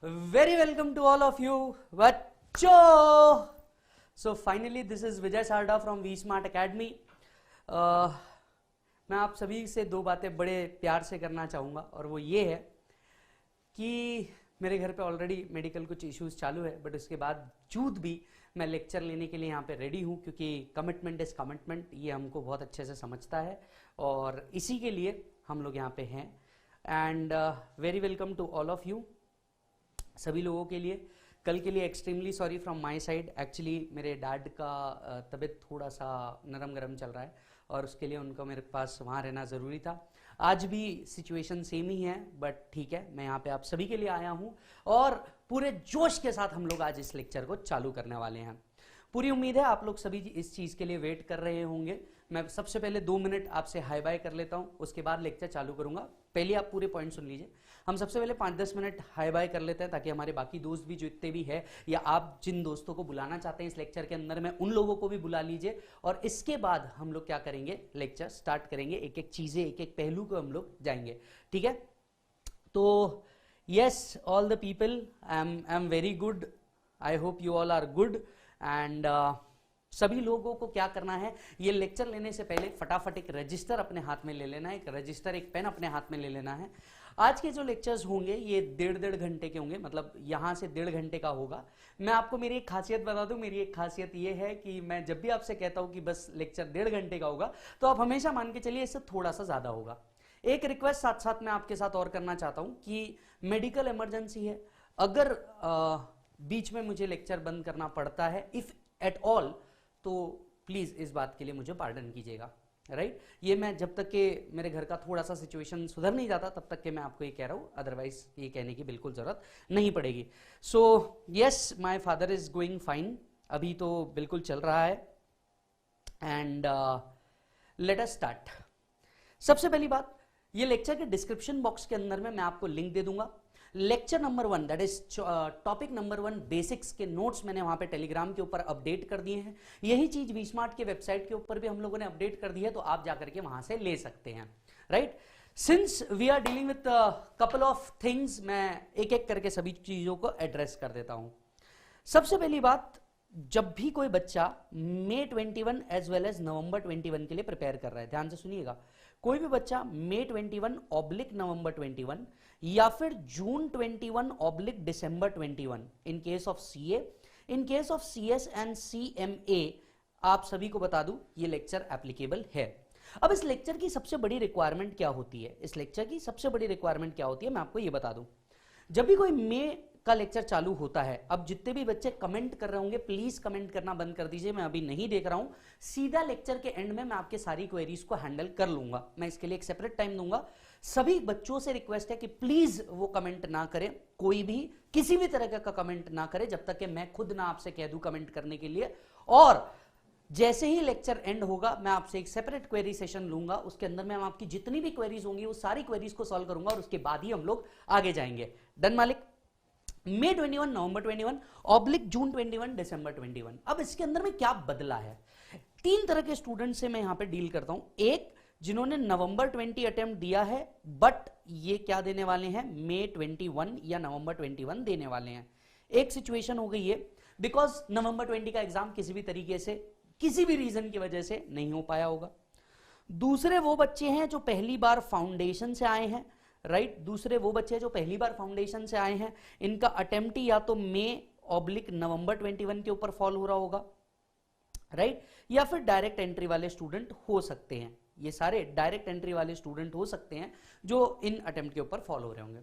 Very welcome to all of you, बच्चों. So finally this is Vijay Sarda from V Smart Academy. मैं आप सभी से दो बातें बड़े प्यार से करना चाहूँगा और वो ये है कि मेरे घर पे ऑलरेडी मेडिकल कुछ इश्यूज चालू है, बट उसके बावजूद भी मैं लेक्चर लेने के लिए यहाँ पे रेडी हूँ, क्योंकि कमिटमेंट इज कमिटमेंट, ये हमको बहुत अच्छे से समझता है और इसी के लिए हम लोग यहाँ पे हैं. And very welcome to all of you. सभी लोगों के लिए कल के लिए extremely sorry from my side. Actually मेरे डैड का तबीयत थोड़ा सा नरम गरम चल रहा है और उसके लिए उनका मेरे पास वहाँ रहना ज़रूरी था. आज भी सिचुएशन सेम ही है, बट ठीक है, मैं यहाँ पे आप सभी के लिए आया हूँ और पूरे जोश के साथ हम लोग आज इस लेक्चर को चालू करने वाले हैं. पूरी उम्मीद है आप लोग सभी इस चीज़ के लिए वेट कर रहे होंगे. मैं सबसे पहले 2 मिनट आपसे हाई बाय कर लेता हूँ, उसके बाद लेक्चर चालू करूँगा. पहले आप पूरे पॉइंट सुन लीजिए. हम सबसे पहले 5-10 मिनट हाई बाय कर लेते हैं ताकि हमारे बाकी दोस्त भी जो इतने भी है, या आप जिन दोस्तों को बुलाना चाहते हैं इस लेक्चर के अंदर में, उन लोगों को भी बुला लीजिए. और इसके बाद हम लोग क्या करेंगे, लेक्चर स्टार्ट करेंगे. एक एक चीज़ें, एक एक पहलू को हम लोग जाएंगे. ठीक है, तो yes all the people, I am very good. I hope you all are good. And सभी लोगों को क्या करना है, ये लेक्चर लेने से पहले फटाफट एक रजिस्टर अपने हाथ में ले लेना है. एक रजिस्टर, एक पेन अपने हाथ में ले लेना है. आज के जो लेक्चर्स होंगे ये 1.5 घंटे के होंगे, मतलब यहाँ से 1.5 घंटे का होगा. मैं आपको मेरी एक खासियत बता दूं. मेरी एक खासियत ये है कि मैं जब भी आपसे कहता हूँ कि बस लेक्चर 1.5 घंटे का होगा, तो आप हमेशा मान के चलिए इससे थोड़ा सा ज़्यादा होगा. एक रिक्वेस्ट साथ साथ मैं आपके साथ और करना चाहता हूँ कि मेडिकल इमरजेंसी है, अगर बीच में मुझे लेक्चर बंद करना पड़ता है इफ़ एट ऑल, तो प्लीज़ इस बात के लिए मुझे पार्डन कीजिएगा. राइट, ये मैं जब तक कि मेरे घर का थोड़ा सा सिचुएशन सुधर नहीं जाता तब तक के मैं आपको ये कह रहा हूँ, अदरवाइज ये कहने की बिल्कुल ज़रूरत नहीं पड़ेगी. So yes, my father is going fine. अभी तो बिल्कुल चल रहा है. And let us start. सबसे पहली बात, ये लेक्चर के डिस्क्रिप्शन बॉक्स के अंदर में मैं आपको लिंक दे दूंगा. Lecture number 1, that is topic number 1 basics के नोट्स मैंने वहां पे टेलीग्राम के ऊपर अपडेट कर दिए हैं. यही चीज वी स्मार्ट के वेबसाइट के ऊपर भी हम लोगों ने अपडेट कर दी है, तो आप जाकर के वहां से ले सकते हैं. Right, since we are dealing with couple of things, मैं एक एक करके सभी चीजों को एड्रेस कर देता हूं. सबसे पहली बात, जब भी कोई बच्चा May 21 as well as November 21 के लिए प्रिपेयर कर रहा है, ध्यान से सुनिएगा. कोई भी बच्चा May 21 / November 21 या फिर June 21 / December 21 in case of CA, in case of CS and CMA, आप सभी को बता दूं ये लेक्चर एप्लीकेबल है. अब इस लेक्चर की सबसे बड़ी रिक्वायरमेंट क्या होती है, इस लेक्चर की सबसे बड़ी रिक्वायरमेंट क्या होती है, मैं आपको ये बता दूं. जब भी कोई मे का लेक्चर चालू होता है, अब जितने भी बच्चे कमेंट कर रहे होंगे प्लीज कमेंट करना बंद कर दीजिए, मैं अभी नहीं देख रहा हूं. सीधा लेक्चर के एंड में मैं आपके सारी क्वेरीज को हैंडल कर लूंगा. मैं इसके लिए एक सेपरेट टाइम दूंगा. सभी बच्चों से रिक्वेस्ट है कि प्लीज वो कमेंट ना करें, कोई भी किसी भी तरह का कमेंट ना करें जब तक कि मैं खुद ना आपसे कह दूं कमेंट करने के लिए. और जैसे ही लेक्चर एंड होगा मैं आपसे एक सेपरेट क्वेरी सेशन लूंगा, उसके अंदर में हम आपकी जितनी भी क्वेरीज होंगी वो सारी क्वेरीज को सॉल्व करूंगा और उसके बाद ही हम लोग आगे जाएंगे. डन मालिक? May 21 November 21 / June 21 December 21. अब इसके अंदर में क्या बदला है, 3 तरह के स्टूडेंट से मैं यहां पे डील करता हूं. एक, जिन्होंने November 20 अटेम्प्ट दिया है, बट ये क्या देने वाले हैं, May 21 या November 21 देने वाले हैं. एक सिचुएशन हो गई है बिकॉज November 20 का एग्जाम किसी भी तरीके से, किसी भी रीजन की वजह से नहीं हो पाया होगा. दूसरे वो बच्चे हैं जो पहली बार फाउंडेशन से आए हैं. राइट, दूसरे वो बच्चे जो पहली बार फाउंडेशन से आए हैं, इनका अटेम्प्ट या तो May / November 21 के ऊपर फॉल हो रहा होगा. राइट, या फिर डायरेक्ट एंट्री वाले स्टूडेंट हो सकते हैं. ये सारे डायरेक्ट एंट्री वाले स्टूडेंट हो सकते हैं जो इन अटेम्प्ट के ऊपर फॉल हो रहे होंगे.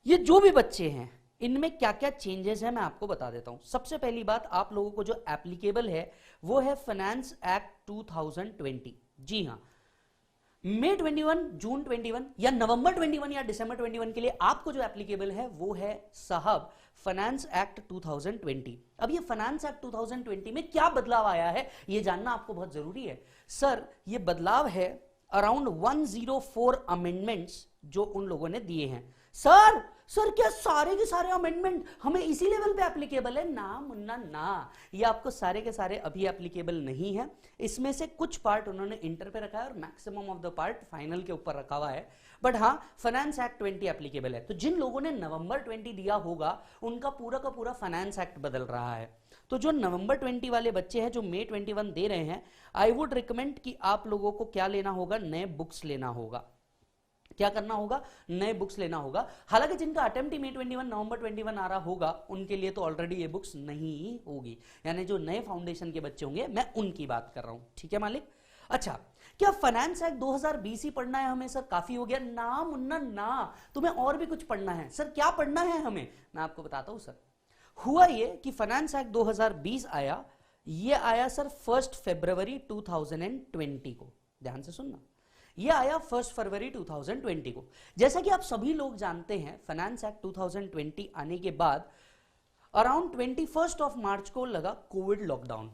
ये जो भी बच्चे हैं, इनमें क्या क्या चेंजेस हैं मैं आपको बता देता हूं. सबसे पहली बात, आप लोगों को जो एप्लीकेबल है वो है फाइनेंस एक्ट 2020. जी हाँ, May 21, June 21 या November 21 या December 21 के लिए आपको जो एप्लीकेबल है वो है साहब फाइनेंस एक्ट 2020. अब ये फाइनेंस एक्ट 2020 में क्या बदलाव आया है ये जानना आपको बहुत जरूरी है. सर, ये बदलाव है अराउंड 104 अमेंडमेंट्स जो उन लोगों ने दिए हैं. सर सर क्या सारे के सारे अमेंडमेंट हमें इसी लेवल पे एप्लीकेबल है? ना मुन्ना ना, ये आपको सारे के सारे अभी एप्लीकेबल नहीं है। इसमें से कुछ पार्ट उन्होंने इंटर पे रखा है और maximum of the part final के ऊपर रखा हुआ है। बट हाँ, फाइनेंस एक्ट 20 एप्लीकेबल है। तो जिन लोगों ने नवंबर 20 दिया होगा उनका पूरा का पूरा फाइनेंस एक्ट बदल रहा है। तो जो नवंबर 20 वाले बच्चे हैं जो मई 21 दे रहे हैं, आई वुड रिकमेंड कि आप लोगों को क्या लेना होगा, नए बुक्स लेना होगा। क्या करना होगा? नए बुक्स लेना होगा। हालांकि जिनका अटेम्प्ट मई 21 नवंबर 21 आ रहा होगा उनके लिए तो ऑलरेडी ये बुक्स नहीं होगी, यानी जो नए फाउंडेशन के बच्चे होंगे मैं उनकी बात कर रहा हूं। ठीक है मालिक? अच्छा, क्या फाइनेंस एक्ट 2020 ही पढ़ना है हमें? सर काफी हो गया। ना मुन्ना ना, तुम्हें और भी कुछ पढ़ना है। सर क्या पढ़ना है हमें? मैं आपको बताता हूं सर। हुआ ये कि फाइनेंस एक्ट 2020 आया, ये आया सर 1 फरवरी 2020 को। ध्यान से सुनना, ये आया 1 फरवरी 2020 को। जैसा कि आप सभी लोग जानते हैं, फाइनेंस एक्ट 2020 आने के बाद अराउंड 21 मार्च को लगा कोविड लॉकडाउन।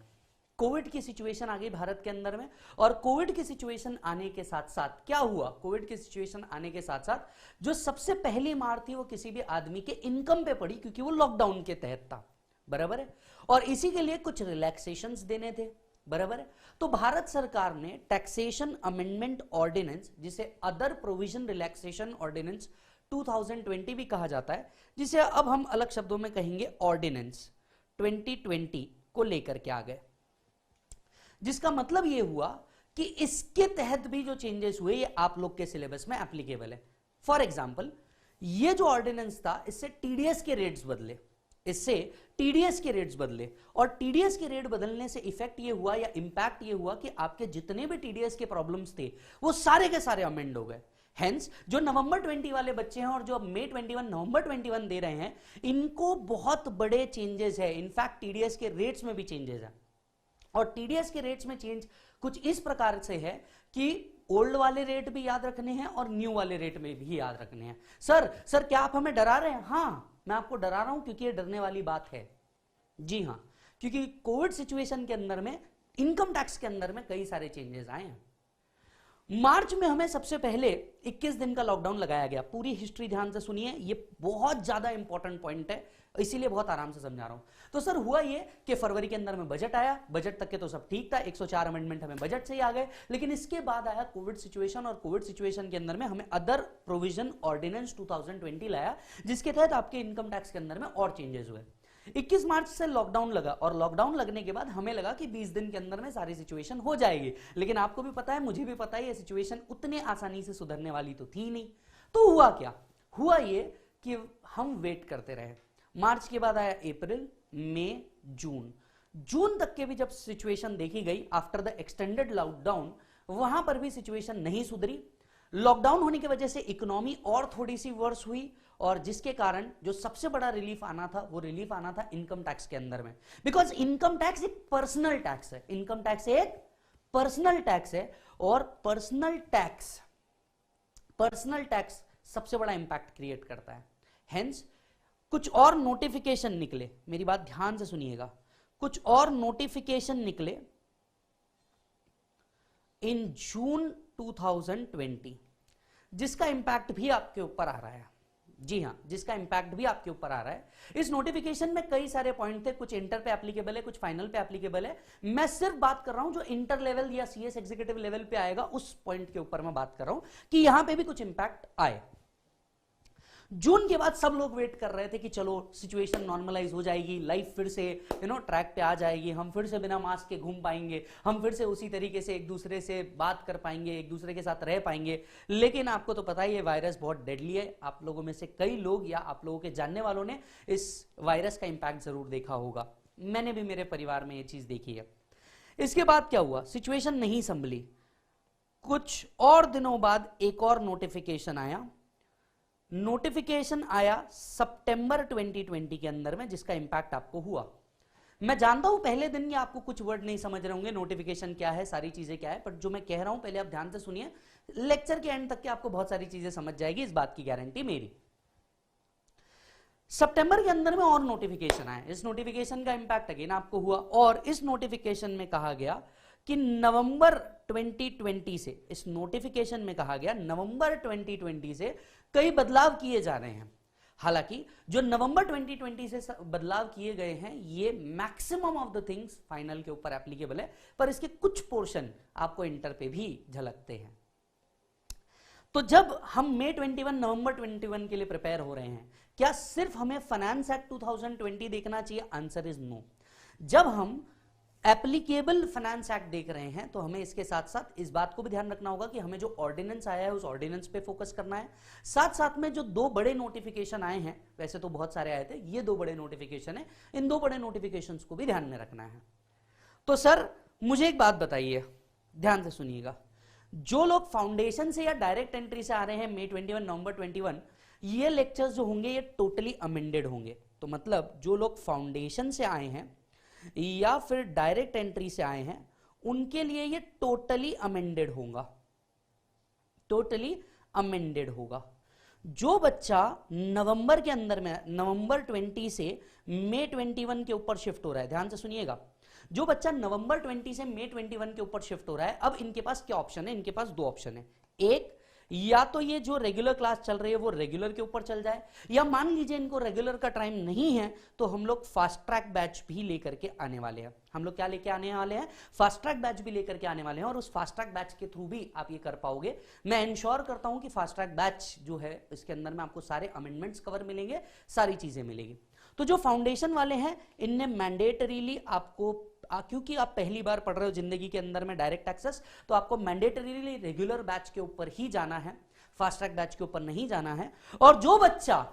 कोविड की सिचुएशन आ गई भारत के अंदर में, और कोविड की सिचुएशन आने के साथ साथ क्या हुआ? कोविड की सिचुएशन आने के साथ साथ जो सबसे पहली मार थी वो किसी भी आदमी के इनकम पे पड़ी, क्योंकि वो लॉकडाउन के तहत था। बराबर है? और इसी के लिए कुछ रिलैक्सेशंस देने थे। बराबर है? तो भारत सरकार ने टैक्सेशन अमेंडमेंट ऑर्डिनेंस, जिसे अदर प्रोविजन रिलैक्सेशन ऑर्डिनेंस 2020 भी कहा जाता है, जिसे अब हम अलग शब्दों में कहेंगे ऑर्डिनेंस 2020 को लेकर के आ गए। जिसका मतलब यह हुआ कि इसके तहत भी जो चेंजेस हुए ये आप लोग के सिलेबस में एप्लीकेबल है। फॉर एग्जांपल, ये जो ऑर्डिनेंस था इससे टीडीएस के रेट्स बदले, और टीडीएस के रेट बदलने से इफेक्ट ये हुआ या इंपैक्ट ये हुआ कि आपके जितने भी टीडीएस के प्रॉब्लम्स थे वो सारे के सारे अमेंड हो गए। हेंस जो नवंबर 20 वाले बच्चे हैं और जो अब मई 21 नवंबर 21 दे रहे हैं, इनको बहुत बड़े चेंजेस है। इनफैक्ट टीडीएस के रेट्स में भी चेंजेस है, और टीडीएस के रेट्स में चेंज कुछ इस प्रकार से है कि ओल्ड वाले रेट भी याद रखने हैं और न्यू वाले रेट में भी याद रखने हैं। सर क्या आप हमें डरा रहे हैं? हाँ, मैं आपको डरा रहा हूं क्योंकि ये डरने वाली बात है। जी हां, क्योंकि कोविड सिचुएशन के अंदर में इनकम टैक्स के अंदर में कई सारे चेंजेस आए हैं। मार्च में हमें सबसे पहले 21 दिन का लॉकडाउन लगाया गया। पूरी हिस्ट्री ध्यान से सुनिए, ये बहुत ज्यादा इंपॉर्टेंट पॉइंट है, इसीलिए बहुत आराम से समझा रहा हूं। तो सर हुआ ये कि फरवरी के अंदर में बजट आया, बजट तक के तो सब ठीक था, 104 अमेंडमेंट हमें बजट से ही आ गए। लेकिन इसके बाद आया कोविड सिचुएशन, और कोविड सिचुएशन के अंदर में हमें अदर प्रोविजन ऑर्डिनेंस 2020 लाया, जिसके तहत आपके इनकम टैक्स के अंदर में और चेंजेस हुए। 21 मार्च से लॉकडाउन लगा, और लॉकडाउन लगने के बाद हमें लगा कि 20 दिन के अंदर में सारी सिचुएशन हो जाएगी। लेकिन आपको भी पता है, मुझे भी पता है, ये सिचुएशन उतने आसानी से सुधरने वाली तो थी नहीं। तो हुआ क्या? हुआ ये कि हम वेट करते रहे। मार्च के बाद आया अप्रैल, मई, जून तक के भी जब सिचुएशन देखी गई आफ्टर द एक्सटेंडेड लॉकडाउन, वहां पर भी सिचुएशन नहीं सुधरी। लॉकडाउन होने की वजह से इकोनॉमी और थोड़ी सी वर्स हुई, और जिसके कारण जो सबसे बड़ा रिलीफ आना था वो रिलीफ आना था इनकम टैक्स के अंदर में। बिकॉज इनकम टैक्स एक पर्सनल टैक्स है, इनकम टैक्स एक पर्सनल टैक्स है, और पर्सनल टैक्स सबसे बड़ा इंपैक्ट क्रिएट करता है। हेंस कुछ और नोटिफिकेशन निकले, मेरी बात ध्यान से सुनिएगा, कुछ और नोटिफिकेशन निकले इन जून 2020, जिसका इंपैक्ट भी आपके ऊपर आ रहा है। जी हां, जिसका इंपैक्ट भी आपके ऊपर आ रहा है। इस नोटिफिकेशन में कई सारे पॉइंट थे, कुछ इंटर पे एप्लीकेबल है, कुछ फाइनल पे एप्लीकेबल है। मैं सिर्फ बात कर रहा हूं जो इंटर लेवल या सीएस एग्जीक्यूटिव लेवल पे आएगा, उस पॉइंट के ऊपर मैं बात कर रहा हूं कि यहां पे भी कुछ इंपैक्ट आए। जून के बाद सब लोग वेट कर रहे थे कि चलो सिचुएशन नॉर्मलाइज हो जाएगी, लाइफ फिर से ट्रैक पे आ जाएगी, हम फिर से बिना मास्क के घूम पाएंगे, हम फिर से उसी तरीके से एक दूसरे से बात कर पाएंगे, एक दूसरे के साथ रह पाएंगे। लेकिन आपको तो पता ही है वायरस बहुत डेडली है। आप लोगों में से कई लोग या आप लोगों के जानने वालों ने इस वायरस का इंपैक्ट जरूर देखा होगा। मैंने भी मेरे परिवार में ये चीज देखी है। इसके बाद क्या हुआ? सिचुएशन नहीं संभली। कुछ और दिनों बाद एक और नोटिफिकेशन आया सितंबर 2020 के अंदर में, जिसका इंपैक्ट आपको हुआ। मैं जानता हूं पहले दिन ये आपको कुछ वर्ड नहीं समझ रहे होंगे, नोटिफिकेशन क्या है, सारी चीजें क्या है, पर जो मैं कह रहा हूं पहले आप ध्यान से सुनिए, लेक्चर के एंड तक के आपको बहुत सारी चीजें समझ जाएगी, इस बात की गारंटी मेरी। सितंबर के अंदर में और नोटिफिकेशन आया, इस नोटिफिकेशन का इंपैक्ट अगेन आपको हुआ, और इस नोटिफिकेशन में कहा गया कि नवंबर 2020 से, इस नोटिफिकेशन में कहा गया नवंबर 2020 से कई बदलाव किए जा रहे हैं। हालांकि जो नवंबर 2020 से बदलाव किए गए हैं ये maximum of the things final के ऊपर एप्लीकेबल है, पर इसके कुछ पोर्शन आपको इंटर पे भी झलकते हैं। तो जब हम मई 21 नवंबर 21 के लिए प्रिपेयर हो रहे हैं, क्या सिर्फ हमें फाइनेंस एक्ट 2020 देखना चाहिए? Answer is no. जब हम एप्लीकेबल फाइनेंस एक्ट देख रहे हैं तो हमें इसके साथ साथ इस बात को भी ध्यान रखना होगा कि हमें जो ऑर्डिनेंस आया है उस ऑर्डिनेंस पे फोकस करना है। साथ साथ में जो दो बड़े नोटिफिकेशन आए हैं, वैसे तो बहुत सारे आए थे, ये दो बड़े नोटिफिकेशन है, इन दो बड़े नोटिफिकेशंस को भी ध्यान में रखना है। तो सर मुझे एक बात बताइए, ध्यान से सुनिएगा, जो लोग फाउंडेशन से या डायरेक्ट एंट्री से आ रहे हैं मई 21 नवंबर 21, ये लेक्चर्स जो होंगे ये टोटली अमेंडेड होंगे। तो मतलब जो लोग फाउंडेशन से आए हैं या फिर डायरेक्ट एंट्री से आए हैं उनके लिए ये टोटली अमेंडेड होगा, टोटली अमेंडेड होगा। जो बच्चा नवंबर के अंदर में, नवंबर 20 से मई 21 के ऊपर शिफ्ट हो रहा है, ध्यान से सुनिएगा, जो बच्चा नवंबर 20 से मई 21 के ऊपर शिफ्ट हो रहा है, अब इनके पास क्या ऑप्शन है? इनके पास दो ऑप्शन है। एक, या तो ये जो रेगुलर क्लास चल रही है वो रेगुलर के ऊपर चल जाए, या मान लीजिए इनको रेगुलर का टाइम नहीं है तो हम लोग फास्ट ट्रैक बैच भी लेकर के आने वाले हैं। हम लोग क्या लेके आने वाले हैं? फास्ट ट्रैक बैच भी लेकर के आने वाले हैं, और उस फास्ट ट्रैक बैच के थ्रू भी आप ये कर पाओगे। मैं इंश्योर करता हूं कि फास्ट ट्रैक बैच जो है इसके अंदर में आपको सारे अमेंडमेंट्स कवर मिलेंगे, सारी चीजें मिलेंगी। तो जो फाउंडेशन वाले हैं इनने मैंडेटरीली आपको, क्योंकि आप पहली बार पढ़ रहे हो जिंदगी के अंदर में डायरेक्ट एक्सेस, तो आपको मैंडेटरीली रेगुलर बैच के ऊपर ही जाना है, फास्ट ट्रैक बैच के ऊपर नहीं जाना है। और जो बच्चा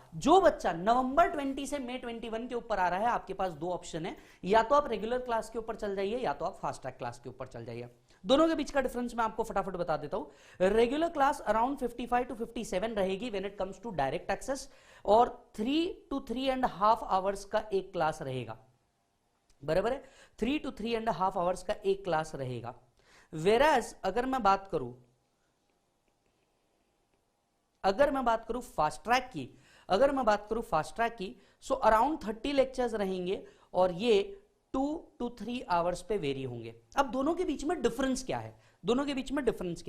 नवंबर 20 से मई 21 के ऊपर आ रहा है, आपके पास दो ऑप्शन है, या तो आप रेगुलर क्लास के ऊपर चल जाइए या तो आप फास्ट ट्रैक क्लास के ऊपर चल जाइए। दोनों के बीच का डिफरेंस मैं आपको फटाफट बता देता हूं। रेगुलर क्लास अराउंड 55 to 57 रहेगी when it comes to direct access, और 3 to 3.5 आवर्स का एक क्लास रहेगा, बराबर है, 3 to 3.5 आवर्स का एक क्लास रहेगा। वेराज अगर मैं बात करूं फास्ट ट्रैक की, सो अराउंड 30 लेक्चर्स रहेंगे और ये 2 to 3 आवर्स पे वेरी होंगे। अब दोनों के बीच में डिफरेंस क्या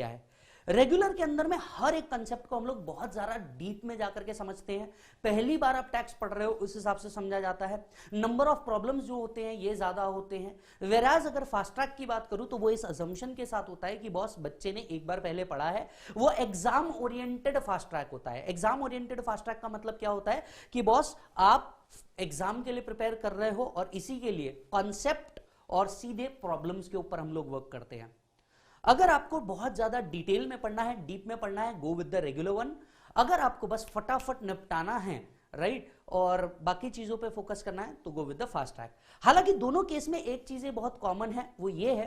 है? रेगुलर के अंदर में हर एक कंसेप्ट को हम लोग बहुत ज्यादा डीप में जाकर के समझते हैं। पहली बार आप टैक्स पढ़ रहे हो उस हिसाब से समझा जाता है, नंबर ऑफ प्रॉब्लम्स जो होते हैं ये ज्यादा होते हैं। वेराज अगर फास्ट ट्रैक की बात करूं तो वो इस अजम्पशन के साथ होता है कि बॉस बच्चे ने एक बार पहले पढ़ा है, वो एग्जाम ओरिएंटेड फास्ट ट्रैक होता है। एग्जाम ओरिएंटेड फास्ट ट्रैक का मतलब क्या होता है कि बॉस आप एग्जाम के लिए प्रिपेयर कर रहे हो और इसी के लिए कॉन्सेप्ट और सीधे प्रॉब्लम्स के ऊपर हम लोग वर्क करते हैं। अगर आपको बहुत ज्यादा डिटेल में पढ़ना है, डीप में पढ़ना है, go with the regular one. अगर आपको बस फटाफट निपटाना है, राइट, और बाकी चीजों पे फोकस करना है तो go with the fast track. हालांकि दोनों केस में एक चीज बहुत कॉमन है, वो ये है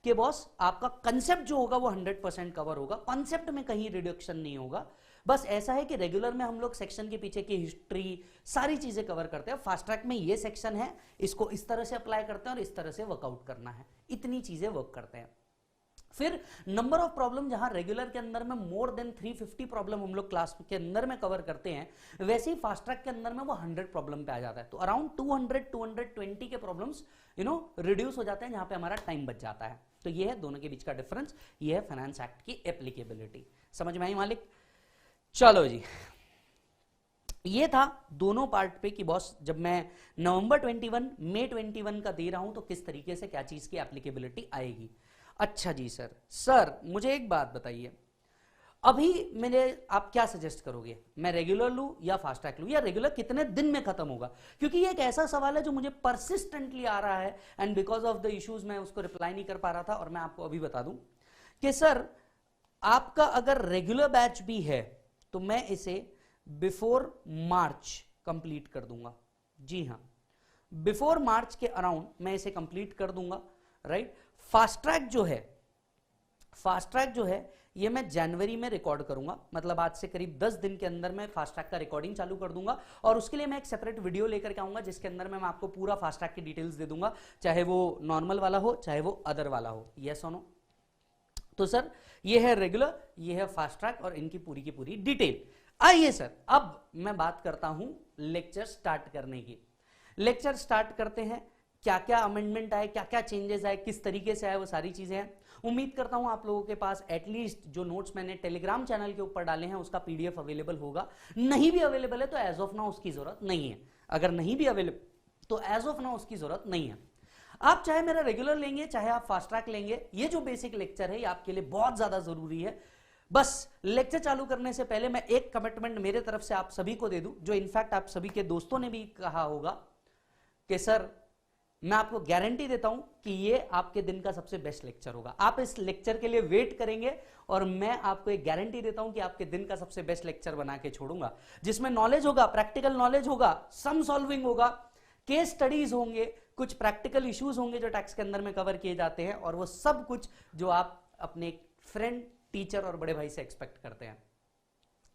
कि बॉस आपका कंसेप्ट जो होगा वो 100% कवर होगा, कॉन्सेप्ट में कहीं रिडक्शन नहीं होगा। बस ऐसा है कि रेगुलर में हम लोग सेक्शन के पीछे की हिस्ट्री सारी चीजें कवर करते हैं, फास्ट ट्रैक में ये सेक्शन है, इसको इस तरह से अप्लाई करते हैं और इस तरह से वर्कआउट करना है, इतनी चीजें वर्क करते हैं। फिर नंबर ऑफ प्रॉब्लम जहां रेगुलर के अंदर में मोर देन 350 प्रॉब्लम हम लोग क्लास के अंदर में कवर करते हैं, वैसे ही फास्ट ट्रैक के अंदर में वो 100 प्रॉब्लम पे आ जाता है। तो अराउंड 220 के प्रॉब्लम्स रिड्यूस हो जाते हैं, जहां पे हमारा टाइम बच जाता है। तो ये है दोनों के बीच का डिफरेंस, ये है फाइनेंस एक्ट की एप्लीकेबिलिटी। समझ में आई मालिक? चलो जी, ये था दोनों पार्ट पे कि बॉस जब मैं नवंबर 21 मई 21 का दे रहा हूं तो किस तरीके से क्या चीज की एप्लीकेबिलिटी आएगी। अच्छा जी सर मुझे एक बात बताइए, अभी आप क्या सजेस्ट करोगे, मैं रेगुलर लूं या फास्ट ट्रैक लूं, या रेगुलर कितने दिन में खत्म होगा? क्योंकि ये एक ऐसा सवाल है जो मुझे परसिस्टेंटली आ रहा है, and because of the issues मैं उसको रिप्लाई नहीं कर पा रहा था। और मैं आपको अभी बता दूं कि सर आपका अगर रेगुलर बैच भी है तो मैं इसे बिफोर मार्च कंप्लीट कर दूंगा। जी हां, बिफोर मार्च के अराउंड मैं इसे कंप्लीट कर दूंगा, राइट। फास्ट ट्रैक जो है ये मैं जनवरी में रिकॉर्ड करूंगा, मतलब आज से करीब 10 दिन के अंदर मैं फास्ट ट्रैक का रिकॉर्डिंग चालू कर दूंगा, और उसके लिए मैं एक सेपरेट वीडियो लेकर के आऊंगा जिसके अंदर मैं आपको पूरा फास्ट ट्रैक की डिटेल्स दे दूंगा, चाहे वो नॉर्मल वाला हो चाहे वो अदर वाला हो। यस और नो? तो सर ये है रेगुलर, ये है फास्ट ट्रैक और इनकी पूरी की पूरी डिटेल। आइए सर अब मैं बात करता हूं लेक्चर स्टार्ट करने की। लेक्चर स्टार्ट करते हैं क्या क्या अमेंडमेंट आए, क्या क्या चेंजेस आए, किस तरीके से आए, वो सारी चीजें हैं। उम्मीद करता हूं आप लोगों के पास एटलीस्ट जो नोट्स मैंने टेलीग्राम चैनल के ऊपर डाले हैं उसका पीडीएफ अवेलेबल होगा। नहीं भी अवेलेबल है तो एज ऑफ नाउ उसकी जरूरत नहीं है। अगर नहीं भी अवेलेबल तो एज ऑफ नाउ उसकी जरूरत नहीं है। आप चाहे मेरा रेगुलर लेंगे, चाहे आप फास्ट ट्रैक लेंगे, ये जो बेसिक लेक्चर है ये आपके लिए बहुत ज्यादा जरूरी है। बस लेक्चर चालू करने से पहले मैं एक कमिटमेंट मेरे तरफ से आप सभी को दे दूं, जो इनफैक्ट आप सभी के दोस्तों ने भी कहा होगा कि सर मैं आपको गारंटी देता हूं कि ये आपके दिन का सबसे बेस्ट लेक्चर होगा। आप इस लेक्चर के लिए वेट करेंगे और मैं आपको एक गारंटी देता हूं कि आपके दिन का सबसे बेस्ट लेक्चर बना के छोड़ूंगा, जिसमें नॉलेज होगा, प्रैक्टिकल नॉलेज होगा, सम सॉल्विंग होगा, केस स्टडीज होंगे, कुछ प्रैक्टिकल इश्यूज होंगे जो टैक्स के अंदर में कवर किए जाते हैं, और वो सब कुछ जो आप अपने फ्रेंड, टीचर और बड़े भाई से एक्सपेक्ट करते हैं।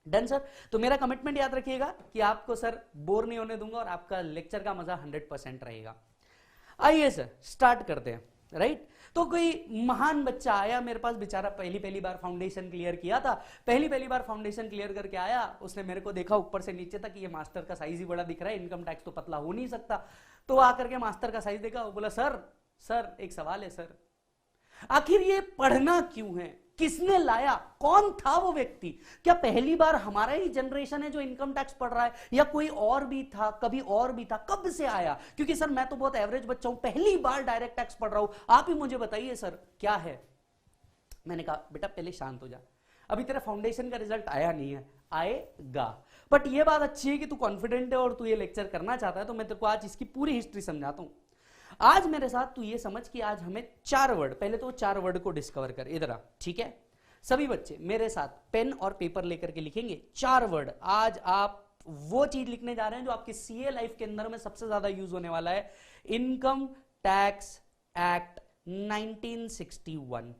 Done sir? तो मेरा कमिटमेंट याद रखिएगा कि आपको सर बोर नहीं होने दूंगा और आपका लेक्चर का मजा 100% रहेगा। आइए सर स्टार्ट करते हैं। राइट, तो कोई महान बच्चा आया मेरे पास, बेचारा पहली बार फाउंडेशन क्लियर किया था, पहली बार फाउंडेशन क्लियर करके आया, उसने मेरे को देखा ऊपर से नीचे तक, ये मास्टर का साइज ही बड़ा दिख रहा है, इनकम टैक्स तो पतला हो नहीं सकता। तो आकर के मास्टर का साइज देखा, वो बोला सर एक सवाल है सर, आखिर ये पढ़ना क्यों है, किसने लाया, कौन था वो व्यक्ति, क्या पहली बार हमारा ही जनरेशन है जो इनकम टैक्स पढ़ रहा है, या कोई और भी था, कभी और भी था, कब से आया? क्योंकि सर मैं तो बहुत एवरेज बच्चा हूं, पहली बार डायरेक्ट टैक्स पढ़ रहा हूं, आप ही मुझे बताइए सर क्या है। मैंने कहा बेटा पहले शांत हो जा, अभी तेरा फाउंडेशन का रिजल्ट आया नहीं है, आएगा। बट ये बात अच्छी है कि तू कॉन्फिडेंट है और तू ये लेक्चर करना चाहता है, तो मैं तेरे को आज इसकी पूरी हिस्ट्री समझाता हूं। आज मेरे साथ तू ये समझ कि आज हमें 4 वर्ड, पहले तो 4 वर्ड को डिस्कवर कर, इधर आ, ठीक है? सभी बच्चे मेरे साथ पेन और पेपर लेकर के लिखेंगे 4 वर्ड। आज आप वो चीज लिखने जा रहे हैं जो आपके सीए लाइफ के अंदर में सबसे ज्यादा यूज होने वाला है, इनकम टैक्स एक्ट 1961।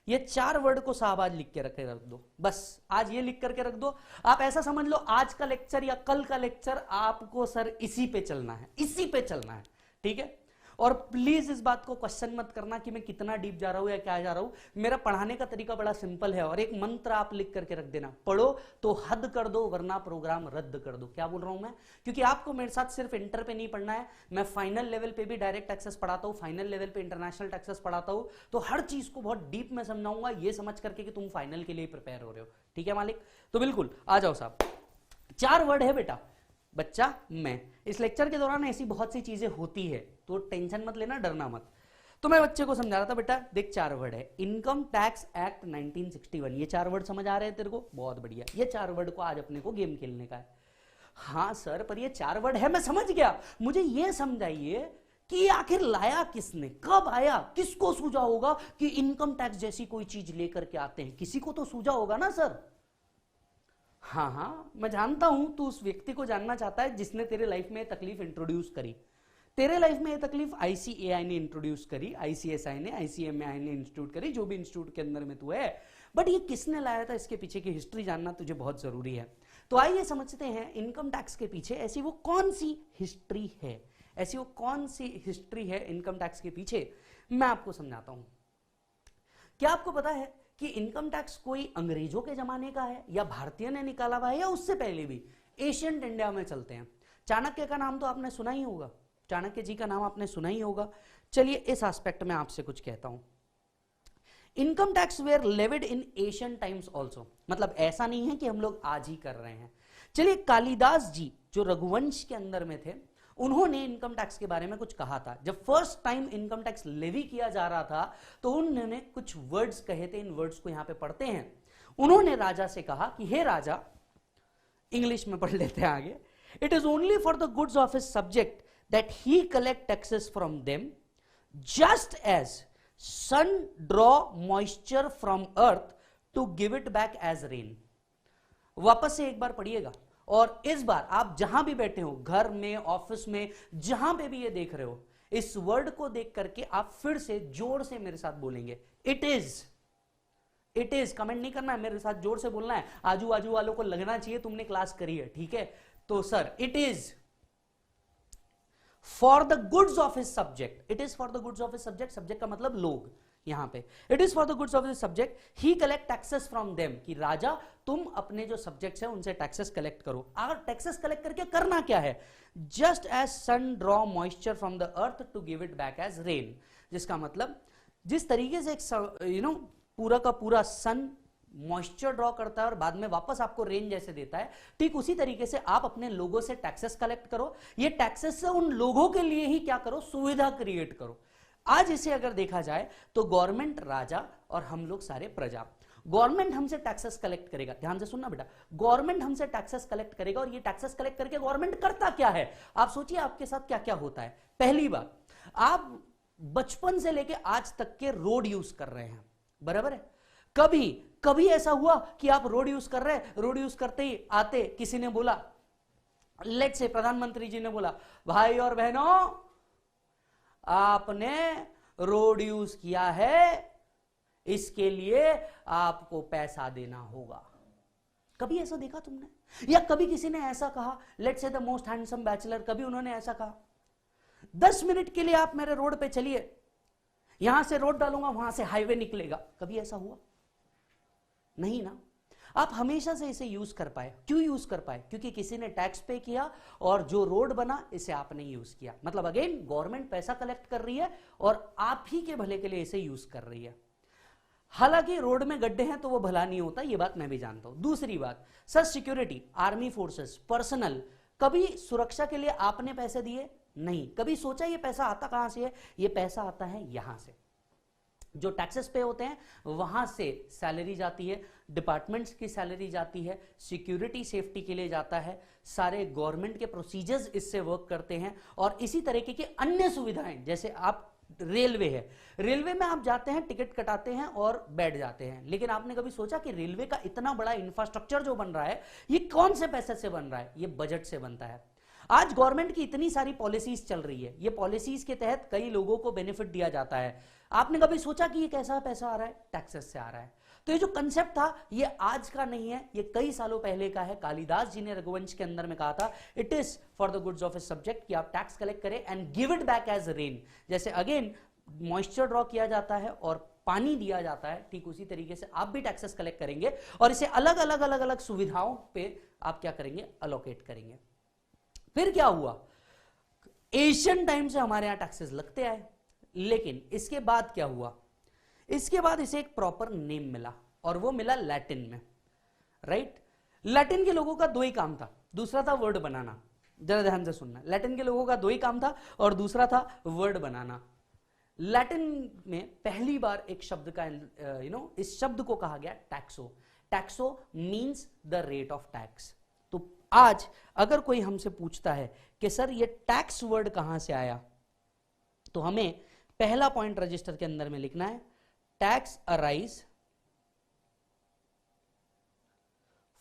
ये 4 वर्ड को साहब आज लिख के रख दो, बस आज ये लिख करके रख दो। आप ऐसा समझ लो आज का लेक्चर या कल का लेक्चर आपको सर इसी पे चलना है, इसी पे चलना है, ठीक है? और प्लीज इस बात को क्वेश्चन मत करना कि मैं कितना डीप जा रहा हूं या क्या जा रहा हूं। मेरा पढ़ाने का तरीका बड़ा सिंपल है, और एक मंत्र आप लिख करके रख देना, पढ़ो तो हद कर दो वरना प्रोग्राम रद्द कर दो। क्या बोल रहा हूं मैं? क्योंकि आपको मेरे साथ सिर्फ इंटर पे नहीं पढ़ना है, मैं फाइनल लेवल पे भी डायरेक्ट टैक्सेस पढ़ाता हूं, फाइनल लेवल पे इंटरनेशनल टैक्सेस पढ़ाता हूं, तो हर चीज को बहुत डीप में समझाऊंगा, ये समझ करके कि तुम फाइनल के लिए प्रिपेयर हो रहे हो। ठीक है मालिक? तो बिल्कुल आ जाओ साहब। 4 वर्ड है बेटा, बच्चा मैं। इस लेक्चर के दौरान ऐसी बहुत सी चीजें होती है, तो टेंशन मत लेना, डरना मत। तो मैं बच्चे को समझा रहा था, बेटा देख 4 वर्ड है, इनकम टैक्स एक्ट 1961, ये 4 वर्ड समझ आ रहे हैं तेरे को? बहुत बढ़िया, ये 4 वर्ड को आज अपने को गेम खेलने का है। हाँ सर पर ये 4 वर्ड है, मैं समझ गया, मुझे ये समझाइए कि आखिर लाया किसने, कब आया, किसको सूझा होगा कि इनकम टैक्स जैसी कोई चीज लेकर के आते हैं? किसी को तो सूझा होगा ना सर? हाँ मैं जानता हूं तू उस व्यक्ति को जानना चाहता है जिसने तेरे लाइफ में तकलीफ इंट्रोड्यूस करी। तेरे लाइफ में ये तकलीफ आईसीएआई ने इंट्रोड्यूस करी, आईसीएसआई ने, आईसीएमआई ने इंस्टीट्यूट करी, जो भी इंस्टीट्यूट के अंदर में तू है, बट ये किसने लाया था, इसके पीछे की हिस्ट्री जानना तुझे बहुत जरूरी है। तो आइए समझते हैं इनकम टैक्स के पीछे ऐसी वो कौन सी हिस्ट्री है, ऐसी वो कौन सी हिस्ट्री है इनकम टैक्स के पीछे, मैं आपको समझाता हूं। क्या आपको पता है कि इनकम टैक्स कोई अंग्रेजों के जमाने का है, या भारतीय ने निकाला हुआ है, या उससे पहले भी एशियंट इंडिया में चलते हैं? चाणक्य का नाम तो आपने सुना ही होगा, चाणक्य जी का नाम आपने सुना ही होगा। चलिए इस एस्पेक्ट में आपसे कुछ कहता हूं। Income tax were levied in Asian times also, मतलब ऐसा नहीं है कि हम लोग आज ही कर रहे हैं। चलिए कालिदास जी जो रघुवंश के अंदर में थे, उन्होंने इनकम टैक्स के बारे में कुछ कहा था। जब first time income tax levy किया जा रहा था तो उन्होंने कुछ वर्ड्स कहे थे, इन वर्ड्स को यहां पे पढ़ते हैं। उन्होंने राजा से कहा कि हे राजा, इंग्लिश में पढ़ लेते हैं आगे, it is only for the goods of his subject that he collect taxes from them, just as sun draw moisture from earth to give it back as rain. वापस से एक बार पढ़िएगा, और इस बार आप जहां भी बैठे हो, घर में, ऑफिस में, जहां पे भी ये देख रहे हो, इस वर्ड को देख करके आप फिर से जोर से मेरे साथ बोलेंगे, it is. It is comment नहीं करना है, मेरे साथ जोर से बोलना है, आजू बाजू वालों को लगना चाहिए तुमने क्लास करी है, ठीक है? तो sir it is for the goods of his subject, it is for the goods of his subject, subject का मतलब लोग, यहां पे it is for the goods of the subject, he collect taxes from them, कि राजा तुम अपने जो subjects हैं उनसे टैक्सेस कलेक्ट करो। अगर टैक्सेस कलेक्ट करके करना क्या है, just as sun draw moisture from the earth to give it back as rain, जिसका मतलब जिस तरीके से एक पूरा का पूरा सन मॉइस्चर ड्रॉ करता है और बाद में वापस आपको रेन जैसे देता है, ठीक उसी तरीके से आप अपने लोगों से टैक्सेस कलेक्ट करो। ये टैक्सेस से उन लोगों के लिए ही क्या करो, सुविधा क्रिएट करो। आज इसे अगर देखा जाए तो गवर्नमेंट राजा और हम लोग सारे प्रजा, गवर्नमेंट हमसे टैक्सेस कलेक्ट करेगा, ध्यान से सुनना बेटा, गवर्नमेंट हमसे टैक्सेस कलेक्ट करेगा और ये टैक्सेस कलेक्ट करके गवर्नमेंट करता क्या है, आप सोचिए आपके साथ क्या क्या होता है। पहली बात, आप बचपन से लेके आज तक के रोड यूज कर रहे हैं, बराबर है। कभी ऐसा हुआ कि आप रोड यूज कर रहे हैं, रोड यूज करते ही आते किसी ने बोला, लेट्स से प्रधानमंत्री जी ने बोला, भाई और बहनों आपने रोड यूज किया है, इसके लिए आपको पैसा देना होगा। कभी ऐसा देखा तुमने? या कभी किसी ने ऐसा कहा, let's say the most handsome bachelor, कभी उन्होंने ऐसा कहा 10 मिनट के लिए आप मेरे रोड पे चलिए, यहां से रोड डालूंगा वहां से हाईवे निकलेगा, कभी ऐसा हुआ? नहीं ना। आप हमेशा से इसे यूज कर पाए, क्यों यूज कर पाए? क्योंकि किसी ने टैक्स पे किया और जो रोड बना इसे आपने यूज किया। मतलब अगेन गवर्नमेंट पैसा कलेक्ट कर रही है और आप ही के भले के लिए इसे यूज कर रही है। हालांकि रोड में गड्ढे हैं तो वो भला नहीं होता, ये बात मैं भी जानता हूं। दूसरी बात, sir security, army forces, personal, कभी सुरक्षा के लिए आपने पैसे दिए? नहीं। कभी सोचा ये पैसा आता कहां से है? ये पैसा आता है यहां से, जो टैक्सेस पे होते हैं वहां से सैलरी जाती है, डिपार्टमेंट्स की सैलरी जाती है, सिक्योरिटी सेफ्टी के लिए जाता है, सारे गवर्नमेंट के प्रोसीजर्स इससे वर्क करते हैं, और इसी तरीके की अन्य सुविधाएं, जैसे आप रेलवे है, रेलवे में आप जाते हैं, टिकट कटाते हैं और बैठ जाते हैं। लेकिन आपने कभी सोचा कि रेलवे का इतना बड़ा इंफ्रास्ट्रक्चर जो बन रहा है ये कौन से पैसे से बन रहा है? ये बजट से बनता है। आज गवर्नमेंट की इतनी सारी पॉलिसीज चल रही है, ये पॉलिसीज के तहत कई लोगों को बेनिफिट दिया जाता है। आपने कभी सोचा कि ये कैसा पैसा आ रहा है? टैक्सेस से आ रहा है। तो ये जो कंसेप्ट था ये आज का नहीं है, ये कई सालों पहले का है। कालिदास जी ने रघुवंश के अंदर में कहा था, it is for the goods of a subject, कि आप टैक्स कलेक्ट करें and give it back as rain. जैसे अगेन मॉइस्चर ड्रॉ किया जाता है और पानी दिया जाता है, ठीक उसी तरीके से आप भी टैक्सेस कलेक्ट करेंगे और इसे अलग अलग अलग अलग सुविधाओं पे आप क्या करेंगे? अलोकेट करेंगे। फिर क्या हुआ? एशियन टाइम से हमारे यहां टैक्सेस लगते आए, लेकिन इसके बाद क्या हुआ? इसके बाद इसे एक प्रॉपर नेम मिला और वो मिला लैटिन में, राइट? लैटिन के लोगों का दो ही काम था, दूसरा था वर्ड बनाना। जरा ध्यान से सुनना, लैटिन के लोगों का दो ही काम था और दूसरा था वर्ड बनाना। लैटिन में पहली बार एक शब्द का इस शब्द को कहा गया टैक्सो। टैक्सो means the rate of tax. तो आज अगर कोई हमसे पूछता है कि सर ये टैक्स वर्ड कहां से आया, तो हमें पहला पॉइंट रजिस्टर के अंदर में लिखना है, tax arise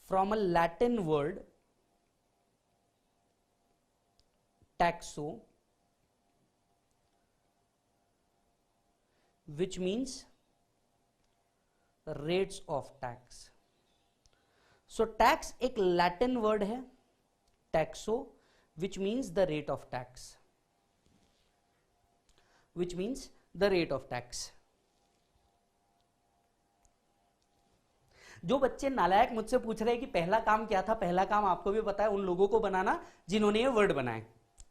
from a Latin word टैक्सो, which means rates of tax. So tax एक लैटिन वर्ड है, taxo, which means the rate of tax, which means the rate of tax. जो बच्चे नालायक मुझसे पूछ रहे हैं कि पहला काम क्या था, पहला काम आपको भी पता है, उन लोगों को बनाना जिन्होंने ये वर्ड बनाए,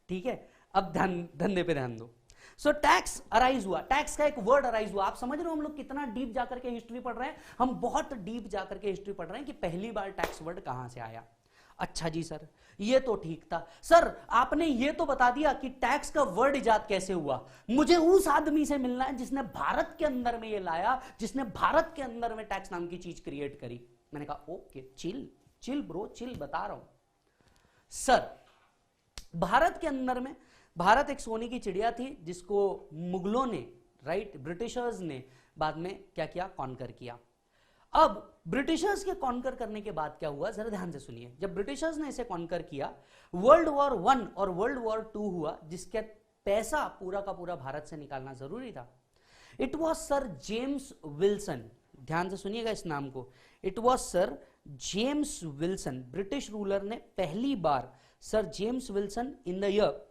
ठीक है? अब धंधे पे ध्यान दो। सो टैक्स अराइज हुआ, टैक्स का एक वर्ड अराइज हुआ। आप समझ रहे हो हम लोग कितना डीप जाकर के हिस्ट्री पढ़ रहे हैं? हम बहुत डीप जाकर के हिस्ट्री पढ़ रहे हैं कि पहली बार टैक्स वर्ड कहां से आया। अच्छा जी सर, ये तो ठीक था। सर आपने ये तो बता दिया कि टैक्स का वर्ड इजाद कैसे हुआ। मुझे उस आदमी से मिलना है जिसने भारत के अंदर में ये लाया, जिसने भारत के अंदर में टैक्स नाम की चीज क्रिएट करी। मैंने कहा okay, chill chill bro, chill, बता रहा हूं। सर भारत के अंदर में, भारत एक सोने की चिड़िया थी जिसको मुगलों ने, राइट, ब्रिटिशर्स ने बाद में क्या किया? कॉन्कर किया। अब ब्रिटिशर्स के कॉन्कर करने के बाद क्या हुआ, जरा ध्यान से सुनिए। जब ब्रिटिशर्स ने इसे कॉन्कर किया, वर्ल्ड वॉर 1 और वर्ल्ड वॉर 2 हुआ, जिसके पैसा पूरा का पूरा भारत से निकालना जरूरी था। It was sir James Wilson, ध्यान से सुनिएगा इस नाम को, it was sir James Wilson. British ruler ने पहली बार sir James Wilson in the year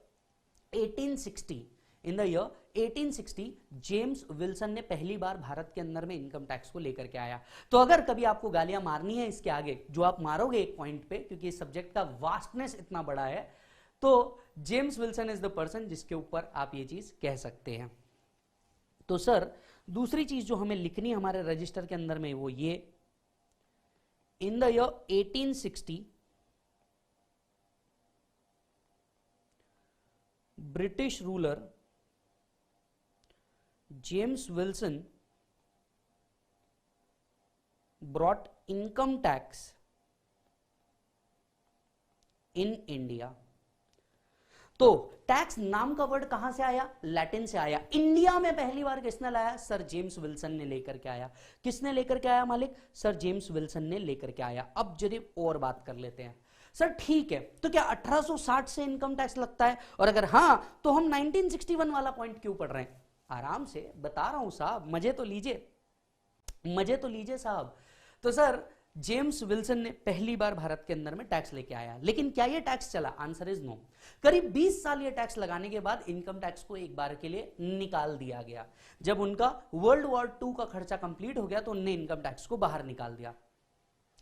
1860, in the year 1860 James Wilson ने पहली बार भारत के अंदर में इनकम टैक्स को लेकर के आया। तो अगर कभी आपको गालियां मारनी है इसके आगे, जो आप मारोगे एक पॉइंट पे, क्योंकि इस सब्जेक्ट का वास्टनेस इतना बड़ा है, तो James Wilson is the person जिसके ऊपर आप ये चीज कह सकते हैं। तो सर दूसरी चीज जो हमें लिखनी है हमारे रजिस्टर के अंदर में वो ये, इन the year 1860 British ruler James Wilson brought income tax in India. तो टैक्स नाम का वर्ड कहां से आया? लैटिन से आया। इंडिया में पहली बार किसने लाया? सर जेम्स विल्सन ने लेकर के आया। किसने लेकर के आया मालिक? सर जेम्स विल्सन ने लेकर के आया। अब जरा और बात कर लेते हैं। सर ठीक है, तो क्या 1860 से इनकम टैक्स लगता है? और अगर हां तो हम 1961 वाला पॉइंट क्यों पढ़ रहे हैं? आराम से बता रहा हूं साहब, मजे तो लीजिए, मजे तो लीजिए साहब। तो सर जेम्स विल्सन ने पहली बार भारत के अंदर में टैक्स लेके आया, लेकिन क्या ये टैक्स चला? Answer is no. करीब 20 साल ये टैक्स लगाने के बाद इनकम टैक्स को एक बार के लिए निकाल दिया गया। जब उनका वर्ल्ड वॉर 2 का खर्चा कंप्लीट हो गया तो उन्होंने इनकम टैक्स को बाहर निकाल दिया।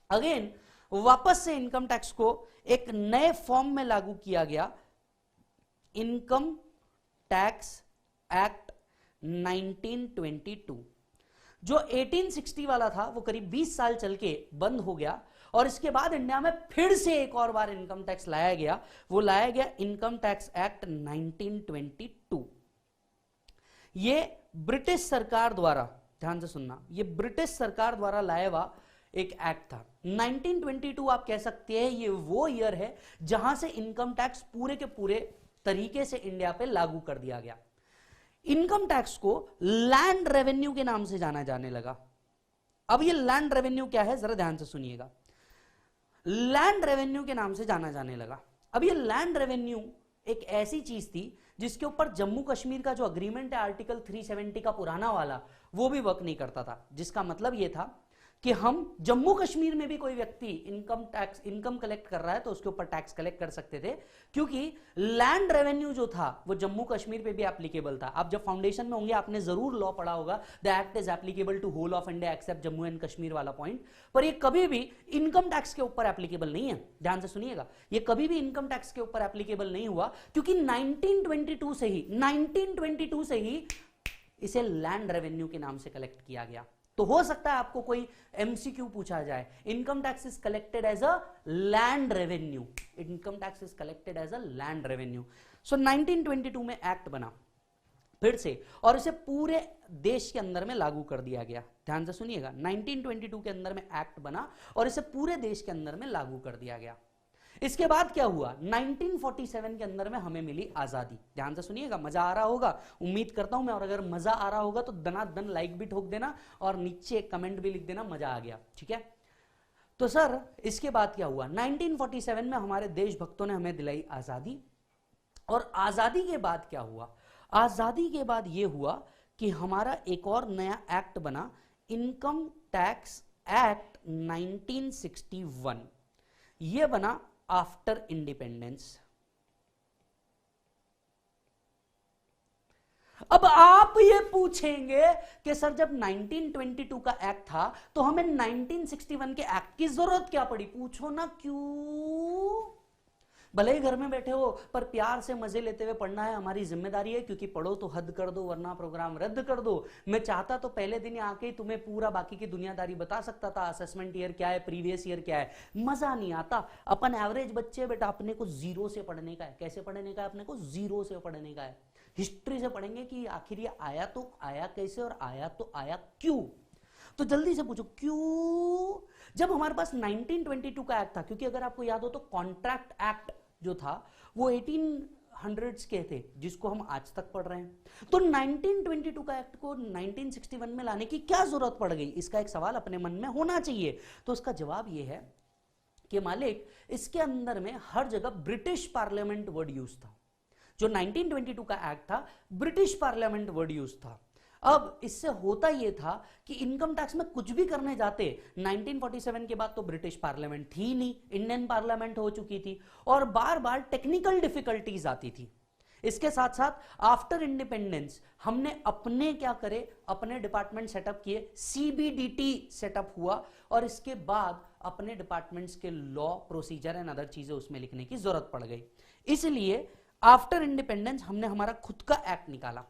अगेन वापस से इनकम टैक्स को एक नए फॉर्म में लागू किया गया, इनकम टैक्स एक्ट 1922। जो 1860 वाला था वो करीब 20 साल चल के बंद हो गया, और इसके बाद इंडिया में फिर से एक और बार इनकम टैक्स लाया गया। वो लाया गया इनकम टैक्स एक्ट 1922। ये ब्रिटिश सरकार द्वारा, ध्यान से सुनना, ये ब्रिटिश सरकार द्वारा लाया हुआ एक एक्ट था। 1922 आप कह सकते हैं ये वो ईयर है जहां से इनकम टैक्स पूरे के पूरे तरीके से इंडिया पे लागू कर दिया गया। इनकम टैक्स को लैंड रेवेन्यू के नाम से जाना जाने लगा। अब ये लैंड रेवेन्यू क्या है, जरा ध्यान से सुनिएगा। लैंड रेवेन्यू के नाम से जाना जाने लगा। अब ये लैंड रेवेन्यू एक ऐसी चीज थी जिसके ऊपर जम्मू कश्मीर का जो अग्रीमेंट है आर्टिकल 370 का पुराना वाला, वो भी वर्क नहीं करता था। जिसका मतलब ये था कि हम जम्मू कश्मीर में भी कोई व्यक्ति इनकम कलेक्ट कर रहा है तो उसके ऊपर टैक्स कलेक्ट कर सकते थे, क्योंकि लैंड रेवेन्यू जो था वो जम्मू कश्मीर पे भी एप्लीकेबल था। आप जब फाउंडेशन में होंगे आपने जरूर लॉ पढ़ा होगा, the act is applicable to whole of India except Jammu and Kashmir वाला पॉइंट। पर ये कभी भी इनकम टैक्स के ऊपर एप्लीकेबल नहीं है। ध्यान से सुनिएगा, ये कभी भी इनकम टैक्स के ऊपर एप्लीकेबल नहीं हुआ, क्योंकि 1922 से ही इसे लैंड रेवेन्यू के नाम से कलेक्ट किया गया। तो हो सकता है आपको कोई एमसीक्यू पूछा जाए, income tax is collected as a land revenue, income tax is collected as a land revenue. So 1922 में एक्ट बना फिर से, और इसे पूरे देश के अंदर में लागू कर दिया गया। ध्यान से सुनिएगा, 1922 के अंदर में एक्ट बना और इसे पूरे देश के अंदर में लागू कर दिया गया। इसके बाद क्या हुआ? 1947 के अंदर में हमें मिली आजादी। ध्यान से सुनिएगा, मजा आ रहा होगा, उम्मीद करता हूं मैं, और अगर मजा आ रहा होगा तो दनादन लाइक भी ठोक देना और नीचे कमेंट भी लिख देना मजा आ गया, ठीक है। तो सर इसके बाद क्या हुआ? 1947 में हमारे देशभक्तों ने हमें दिलाई आजादी, और आजादी के बाद क्या हुआ? आजादी के बाद यह हुआ कि हमारा एक और नया एक्ट बना, इनकम टैक्स एक्ट 1961। यह बना आफ्टर इंडिपेंडेंस। अब आप ये पूछेंगे कि सर जब 1922 का एक्ट था तो हमें 1961 के एक्ट की जरूरत क्या पड़ी? पूछो ना क्यों। भले ही घर में बैठे हो पर प्यार से मजे लेते हुए पढ़ना है, हमारी जिम्मेदारी है, क्योंकि पढ़ो तो हद कर दो वरना प्रोग्राम रद्द कर दो। मैं चाहता तो पहले दिन आके ही तुम्हें पूरा बाकी की दुनियादारी बता सकता था, असेसमेंट ईयर क्या है, प्रीवियस ईयर क्या है। मजा नहीं आता। अपन एवरेज बच्चे बेटा, अपने को जीरो से पढ़ने का है। कैसे पढ़ने का है? अपने को जीरो से पढ़ने का है। हिस्ट्री से पढ़ेंगे कि आखिर ये आया तो आया कैसे और आया तो आया क्यों। तो जल्दी से पूछो क्यों। जब हमारे पास 1922 का एक्ट था, क्योंकि अगर आपको याद हो तो कॉन्ट्रैक्ट एक्ट जो था वो 1800s के थे, जिसको हम आज तक पढ़ रहे हैं। तो 1922 का एक्ट को 1961 में लाने की क्या जरूरत पड़ गई? इसका एक सवाल अपने मन में होना चाहिए। तो उसका जवाब ये है कि मालिक, इसके अंदर में हर जगह ब्रिटिश पार्लियामेंट वर्ड यूज था। जो 1922 का एक्ट था, ब्रिटिश पार्लियामेंट वर्ड यूज था। अब इससे होता यह था कि इनकम टैक्स में कुछ भी करने जाते, 1947 के बाद तो ब्रिटिश पार्लियामेंट थी नहीं, इंडियन पार्लियामेंट हो चुकी थी, और बार बार टेक्निकल डिफिकल्टीज आती थी। इसके साथ साथ आफ्टर इंडिपेंडेंस हमने अपने क्या करे, अपने डिपार्टमेंट सेटअप किए, सीबीडीटी सेटअप हुआ और इसके बाद अपने डिपार्टमेंट्स के लॉ, प्रोसीजर एंड अदर चीजें उसमें लिखने की जरूरत पड़ गई। इसलिए आफ्टर इंडिपेंडेंस हमने हमारा खुद का एक्ट निकाला।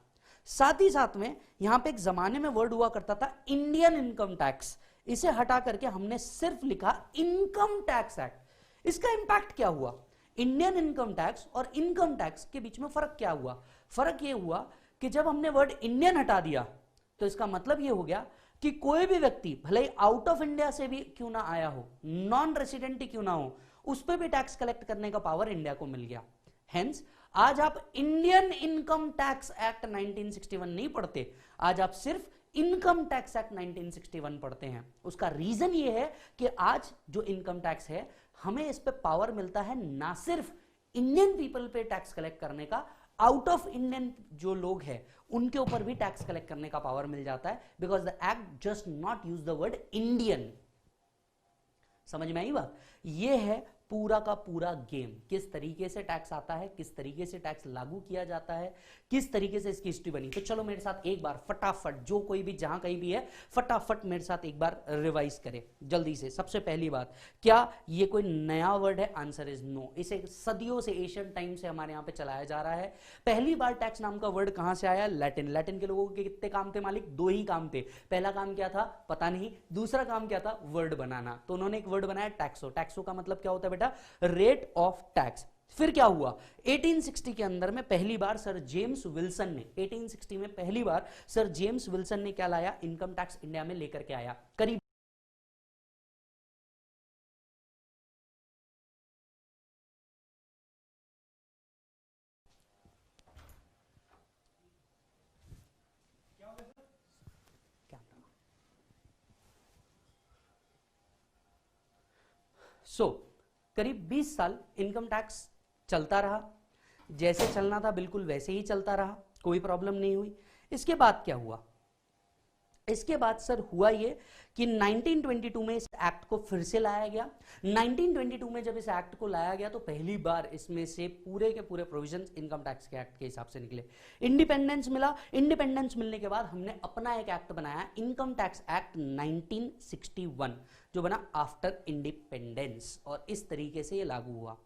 साथ ही साथ में यहां पे एक जमाने में वर्ड हुआ करता था इंडियन इनकम टैक्स, इसे हटा करके हमने सिर्फ लिखा इनकम टैक्स एक्ट। इसका इंपैक्ट क्या हुआ, इंडियन इनकम टैक्स और इनकम टैक्स के बीच में फर्क क्या हुआ, फर्क यह हुआ कि जब हमने वर्ड इंडियन हटा दिया तो इसका मतलब यह हो गया कि कोई भी व्यक्ति भले ही आउट ऑफ इंडिया से भी क्यों ना आया हो, नॉन रेसिडेंट ही क्यों ना हो, उस पर भी टैक्स कलेक्ट करने का पावर इंडिया को मिल गया। हेंस आज आप इंडियन इनकम टैक्स एक्ट 1961 नहीं पढ़ते, आज आप सिर्फ इनकम टैक्स एक्ट 1961 पढ़ते हैं। उसका रीजन ये है कि आज जो इनकम टैक्स है हमें इस पे पावर मिलता है ना सिर्फ इंडियन पीपल पे टैक्स कलेक्ट करने का, आउट ऑफ इंडियन जो लोग हैं उनके ऊपर भी टैक्स कलेक्ट करने का पावर मिल जाता है, because the act just not use the word Indian. समझ में आई बात? ये है पूरा का पूरा गेम, किस तरीके से टैक्स आता है, किस तरीके से टैक्स लागू किया जाता है, किस तरीके से इसकी हिस्ट्री बनी। तो चलो मेरे साथ एक बार फटाफट, जो कोई भी जहां कहीं भी है फटाफट मेरे साथ एक बार रिवाइज करे जल्दी से। सबसे पहली बात, क्या ये कोई नया वर्ड है? Answer is no. इसे सदियों से, एशियन टाइम से हमारे यहां पे चलाया जा रहा है। पहली बार टैक्स नाम का वर्ड कहां से आया? लैटिन। लैटिन के लोगों के कितने काम थे मालिक? 2 ही काम थे। पहला काम क्या था पता नहीं, दूसरा काम क्या था? वर्ड बनाना। तो उन्होंने एक वर्ड बनाया टैक्सो। टैक्सो का मतलब क्या होता है बेटा? Rate of tax. फिर क्या हुआ? 1860 के अंदर में पहली बार सर जेम्स विल्सन ने, 1860 में पहली बार सर जेम्स विल्सन ने क्या लाया? इनकम टैक्स इंडिया में लेकर के आया। करीब करीब 20 साल इनकम टैक्स चलता रहा, जैसे चलना था बिल्कुल वैसे ही चलता रहा, कोई प्रॉब्लम नहीं हुई। इसके बाद क्या हुआ? इसके बाद सर हुआ ये कि 1922 में इस एक्ट को फिर से लाया गया। 1922 में जब इस एक्ट को लाया गया तो पहली बार इसमें से पूरे के पूरे प्रोविजंस इनकम टैक्स के एक्ट के हिसाब से निकले। इंडिपेंडेंस मिला, इंडिपेंडेंस मिलने के बाद हमने अपना एक एक्ट बनाया, इनकम टैक्स एक्ट 1961, जो बना आफ्टर इंडिपेंडेंस, और इस तरीके से ये लागू हुआ।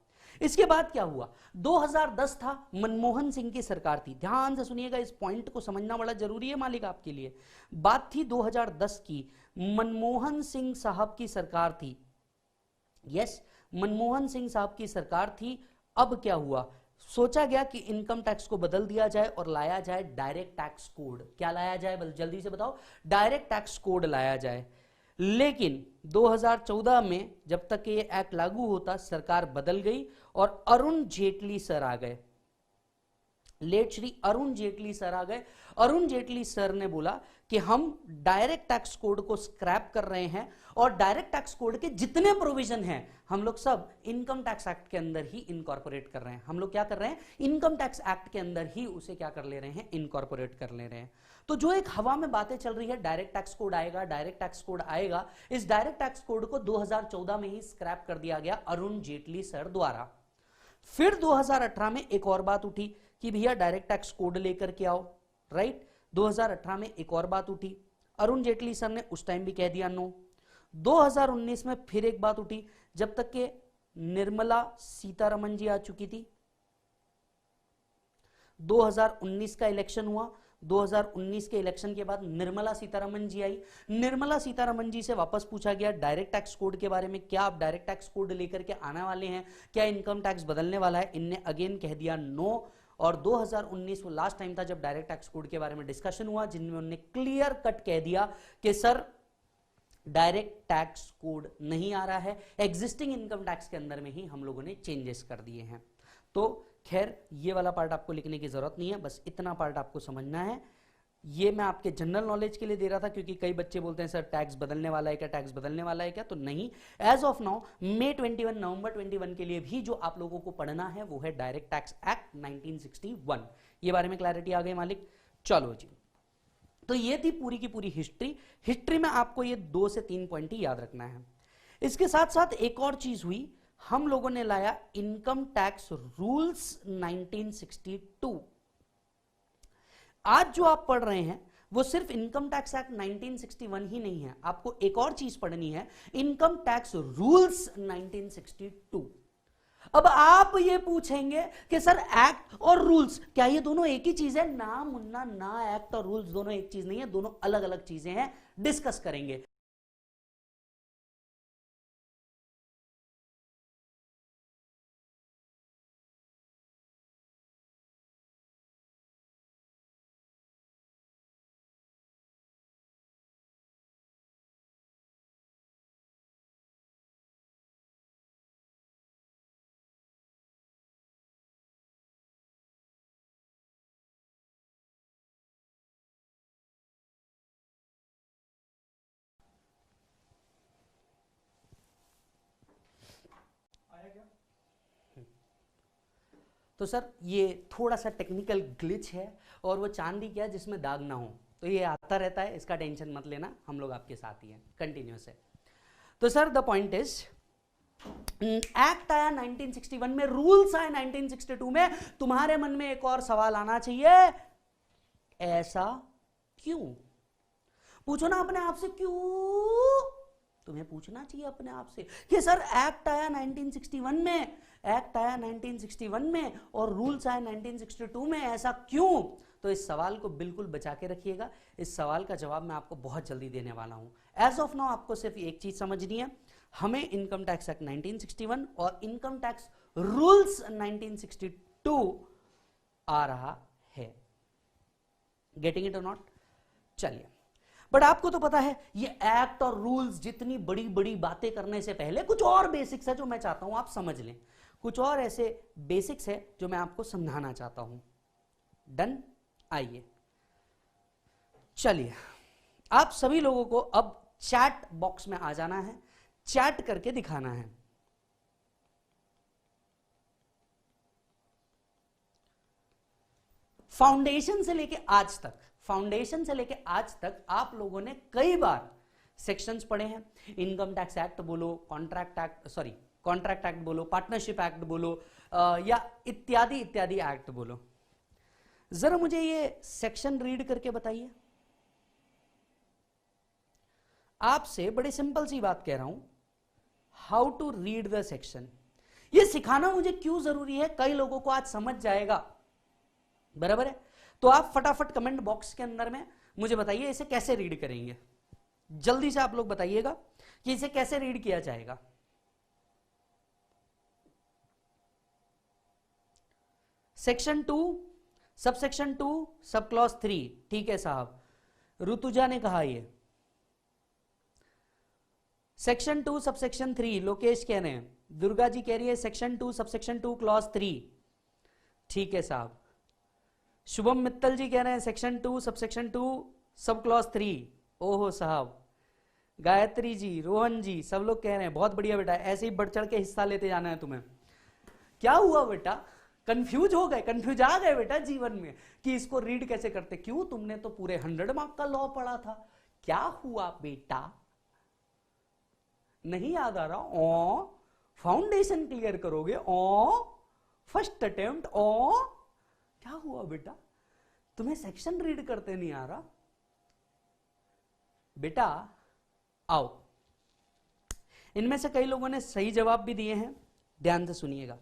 इसके बाद क्या हुआ? 2010 था, मनमोहन सिंह की सरकार थी। ध्यान से सुनिएगा, इस पॉइंट को समझना बड़ा जरूरी है मालिक आपके लिए। बात थी 2010 की, मनमोहन सिंह साहब की सरकार थी। यस, मनमोहन सिंह साहब की सरकार थी। अब क्या हुआ? सोचा गया कि इनकम टैक्स को बदल दिया जाए और लाया जाए डायरेक्ट टैक्स कोड। क्या लाया जाए जल्दी से बताओ? डायरेक्ट टैक्स कोड लाया जाए। लेकिन 2014 में जब तक ये एक्ट लागू होता सरकार बदल गई और अरुण जेटली सर आ गए। लेट श्री अरुण जेटली सर आ गए। अरुण जेटली सर ने बोला कि हम डायरेक्ट टैक्स कोड को स्क्रैप कर रहे हैं और डायरेक्ट टैक्स कोड के जितने प्रोविजन हैं हम लोग सब इनकम टैक्स एक्ट के अंदर ही इनकॉर्पोरेट कर रहे हैं। हम लोग क्या कर रहे हैं? इनकम टैक्स एक्ट के अंदर ही उसे क्या कर ले रहे हैं? इनकॉर्पोरेट कर ले रहे हैं। तो जो एक हवा में बातें चल रही है डायरेक्ट टैक्स कोड आएगा, डायरेक्ट टैक्स कोड आएगा, इस डायरेक्ट टैक्स कोड को 2014 में ही स्क्रैप कर दिया गया अरुण जेटली सर द्वारा। फिर 2018 में एक और बात उठी कि भैया डायरेक्ट टैक्स कोड लेकर के आओ, राइट? 2018 में एक और बात उठी, अरुण जेटली सर ने उस टाइम भी कह दिया नो। 2019 में फिर एक बात उठी, जब तक के निर्मला सीतारमण जी आ चुकी थी। 2019 का इलेक्शन हुआ, 2019 के इलेक्शन के बाद निर्मला सीतारमण जी आई। निर्मला सीतारमण जी से वापस पूछा गया डायरेक्ट टैक्स कोड के बारे में, क्या आप डायरेक्ट टैक्स कोड लेकर के आने वाले हैं? क्या इनकम टैक्स बदलने वाला है? इनने अगेन कह दिया नो। और 2019 वो लास्ट टाइम था जब डायरेक्ट टैक्स कोड के बारे में डिस्कशन हुआ, जिनमें उन्होंने क्लियर कट कह दिया कि सर डायरेक्ट टैक्स कोड नहीं आ रहा है, एग्जिस्टिंग इनकम टैक्स के अंदर में ही हम लोगों ने चेंजेस कर दिए हैं। तो खैर ये वाला पार्ट आपको लिखने की जरूरत नहीं है, बस इतना पार्ट आपको समझना है। ये मैं आपके जनरल नॉलेज के लिए दे रहा था, क्योंकि कई बच्चे बोलते हैं सर टैक्स बदलने वाला है क्या, टैक्स बदलने वाला है क्या? तो नहीं, एज ऑफ नाउ मई 21 नवंबर 21 के लिए भी जो आप लोगों को पढ़ना है वो है डायरेक्ट टैक्स एक्ट 1961। ये बारे में क्लैरिटी आ गई मालिक? चलो जी, तो ये थी पूरी की पूरी हिस्ट्री। हिस्ट्री में आपको ये 2 से 3 पॉइंट ही याद रखना है। इसके साथ साथ एक और चीज हुई, हम लोगों ने लाया इनकम टैक्स रूल्स 1962। आज जो आप पढ़ रहे हैं वो सिर्फ इनकम टैक्स एक्ट 1961 ही नहीं है, आपको एक और चीज पढ़नी है, इनकम टैक्स रूल्स 1962। अब आप ये पूछेंगे कि सर एक्ट और रूल्स क्या ये दोनों एक ही चीज है? ना मुन्ना ना, एक्ट और रूल्स दोनों एक चीज नहीं है, दोनों अलग अलग चीजें हैं, डिस्कस करेंगे। तो सर ये थोड़ा सा टेक्निकल ग्लिच है और वो चांदी क्या जिसमें दाग ना हो, तो ये आता रहता है, इसका टेंशन मत लेना, हम लोग आपके साथ ही हैं, कंटिन्यूस है। तो sir the point is, act आया 1961 में, रूल्स आए 1962 में। तुम्हारे मन में एक और सवाल आना चाहिए, ऐसा क्यों? पूछो ना अपने आप से, क्यों? तुम्हें पूछना चाहिए अपने आप से कि सर एक्ट आया 1961 में, एक्ट आया 1961 में और रूल्स आए 1962 में, ऐसा क्यों? तो इस सवाल को बिल्कुल बचा के रखिएगा, इस सवाल का जवाब मैं आपको बहुत जल्दी देने वाला हूं। एज ऑफ नाउ आपको सिर्फ एक चीज समझनी है, हमें इनकम टैक्स एक्ट 1961 और इनकम टैक्स रूल्स 1962 आ रहा है। गेटिंग इट और नॉट? चलिए, बट आपको तो पता है ये एक्ट और रूल्स जितनी बड़ी बड़ी बातें करने से पहले कुछ और बेसिक्स है जो मैं चाहता हूं आप समझ लें, कुछ और ऐसे बेसिक्स है जो मैं आपको समझाना चाहता हूं। डन? आइए, चलिए, आप सभी लोगों को अब चैट बॉक्स में आ जाना है, चैट करके दिखाना है। फाउंडेशन से लेके आज तक, फाउंडेशन से लेके आज तक आप लोगों ने कई बार सेक्शंस पढ़े हैं, इनकम टैक्स एक्ट बोलो, कॉन्ट्रैक्ट एक्ट बोलो, पार्टनरशिप एक्ट बोलो, या इत्यादि इत्यादि एक्ट बोलो। जरा मुझे ये सेक्शन रीड करके बताइए। आपसे बड़ी सिंपल सी बात कह रहा हूं, how to read the section. ये सिखाना मुझे क्यों जरूरी है, कई लोगों को आज समझ जाएगा, बराबर है? तो आप फटाफट कमेंट बॉक्स के अंदर में मुझे बताइए इसे कैसे रीड करेंगे। जल्दी से आप लोग बताइएगा कि इसे कैसे रीड किया जाएगा। सेक्शन 2 सबसेक्शन 2 सब क्लॉज 3, ठीक है साहब, ऋतुजा ने कहा ये। सेक्शन 2 सबसेक्शन 3 लोकेश कह रहे हैं, दुर्गा जी कह रही है सेक्शन 2 सबसेक्शन 2 क्लॉज 3, ठीक है साहब। शुभम मित्तल जी कह रहे हैं सेक्शन 2 सबसेक्शन 2 सब क्लॉज 3, ओहो साहब। गायत्री जी, रोहन जी, सब लोग कह रहे हैं बहुत बढ़िया बेटा, ऐसे ही बढ़ चढ़ के हिस्सा लेते जाना है तुम्हें। क्या हुआ बेटा, कंफ्यूज हो गए, कंफ्यूज आ गए बेटा जीवन में कि इसको रीड कैसे करते? क्यों, तुमने तो पूरे 100 मार्क का लॉ पढ़ा था, क्या हुआ बेटा? नहीं याद आ रहा? ओ फाउंडेशन क्लियर करोगे, ओ फर्स्ट अटेम्प्ट, ओ क्या हुआ बेटा, तुम्हें सेक्शन रीड करते नहीं आ रहा? बेटा आओ, इनमें से कई लोगों ने सही जवाब भी दिए हैं, ध्यान से सुनिएगा।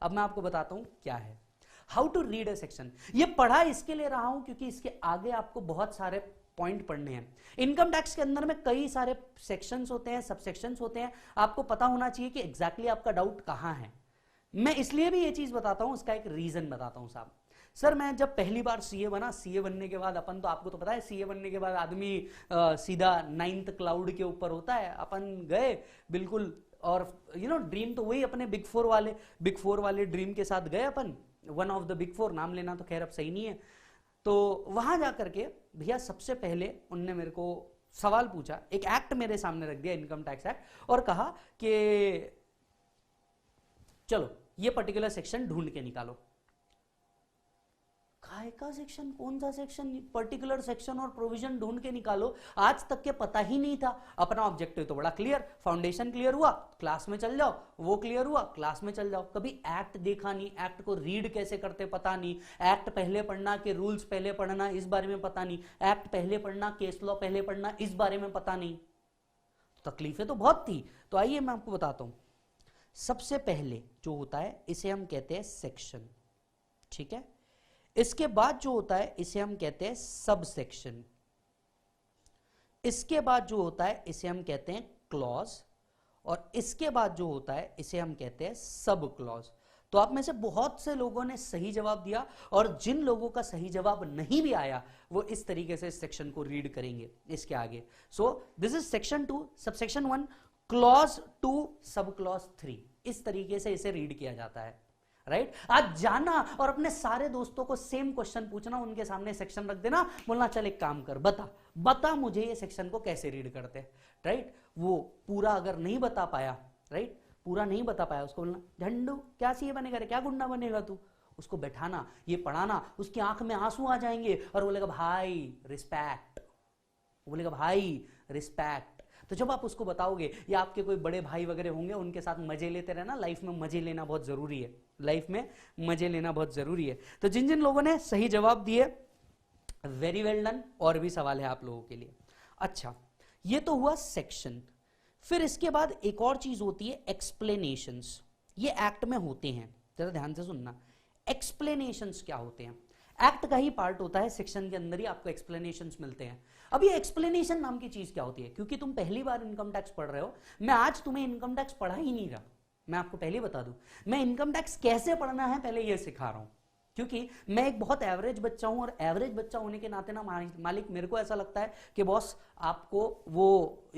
अब मैं आपको बताता हूं क्या है how to read a section. ये पढ़ा इसके लिए रहा हूं क्योंकि इसके आगे आपको बहुत सारे पॉइंट पढ़ने हैं। इनकम टैक्स के अंदर में कई सारे सेक्शंस होते हैं, सब सेक्शंस होते हैं, आपको पता होना चाहिए कि एग्जैक्टली आपका डाउट कहां है। मैं इसलिए भी ये चीज बताता हूं, इसका एक रीजन बताता हूं साहब। सर मैं जब पहली बार सीए बना, सीए बनने के बाद अपन तो आपको तो पता है सीए बनने के बाद आदमी सीधा 9th क्लाउड के ऊपर होता है, अपन गए बिल्कुल, और ड्रीम तो वही अपने बिग फोर वाले ड्रीम के साथ गए अपन, one of the big four, नाम लेना तो खैर अब सही नहीं है। तो वहां जाकर के भैया सबसे पहले उनने मेरे को सवाल पूछा, एक एक्ट मेरे सामने रख दिया, इनकम टैक्स एक्ट, और कहा कि चलो ये पर्टिकुलर सेक्शन ढूंढ के निकालो। कहा काय का सेक्शन, कौन सा सेक्शन, पर्टिकुलर सेक्शन और प्रोविजन ढूंढ के निकालो, आज तक के पता ही नहीं था। अपना ऑब्जेक्टिव तो बड़ा क्लियर, फाउंडेशन क्लियर हुआ, क्लास में चल जाओ, वो क्लियर हुआ, क्लास में चल जाओ। कभी एक्ट देखा नहीं, एक्ट को रीड कैसे करते पता नहीं, एक्ट पहले पढ़ना के रूल्स पहले पढ़ना इस बारे में पता नहीं, एक्ट पहले पढ़ना केस लॉ पहले पढ़ना इस बारे में पता नहीं। तकलीफें तो बहुत थी। तो आइए मैं आपको बताता हूं। सबसे पहले जो होता है इसे हम कहते हैं सेक्शन, ठीक है। इसके बाद जो होता है इसे हम कहते हैं सब सेक्शन। इसके बाद जो होता है इसे हम कहते हैं क्लॉज, और इसके बाद जो होता है इसे हम कहते हैं सब क्लॉज। तो आप में से बहुत से लोगों ने सही जवाब दिया, और जिन लोगों का सही जवाब नहीं भी आया वो इस तरीके से इस सेक्शन को रीड करेंगे इसके आगे। So this is section 2 subsection 1 clause 2 sub clause 3। इस तरीके से इसे रीड किया जाता है, राइट। आज जाना और अपने सारे दोस्तों को सेम क्वेश्चन पूछना, उनके सामने सेक्शन रख देना, बोलना चल एक काम कर, बता मुझे ये सेक्शन को कैसे रीड करते हैं, राइट। वो पूरा अगर नहीं बता पाया, राइट, पूरा नहीं बता पाया, उसको बोलना झंडू क्या सीए बनेगा रे, क्या गुंडा बनेगा तू। उसको बैठाना, ये पढ़ाना, उसकी आंख में आंसू आ जाएंगे और बोलेगा भाई रिस्पेक्ट, बोलेगा भाई रिस्पेक्ट। तो जब आप उसको बताओगे, या आपके कोई बड़े भाई वगैरह होंगे, उनके साथ मजे लेते रहना। लाइफ में मजे लेना बहुत जरूरी है, लाइफ में मजे लेना बहुत जरूरी है। तो जिन जिन लोगों ने सही जवाब दिए वेरी वेल डन। और भी सवाल है आप लोगों के लिए। अच्छा, ये तो हुआ सेक्शन। फिर इसके बाद एक और चीज होती है एक्सप्लेनेशंस। ये एक्ट में होते हैं, जरा ध्यान से सुनना। एक्सप्लेनेशंस क्या होते हैं? एक्ट का ही पार्ट होता है, सेक्शन के अंदर ही आपको एक्सप्लेनेशंस मिलते हैं। अब ये एक्सप्लेनेशन नाम की चीज क्या होती है? क्योंकि तुम पहली बार इनकम टैक्स पढ़ रहे हो, मैं आज तुम्हें इनकम टैक्स पढ़ा ही नहीं रहा। मैं आपको पहले बता दूं, मैं इनकम टैक्स कैसे पढ़ना है पहले ये सिखा रहा हूं। क्योंकि मैं एक बहुत एवरेज बच्चा हूं, और एवरेज बच्चा होने के नाते ना मालिक मेरे को ऐसा लगता है कि बॉस आपको वो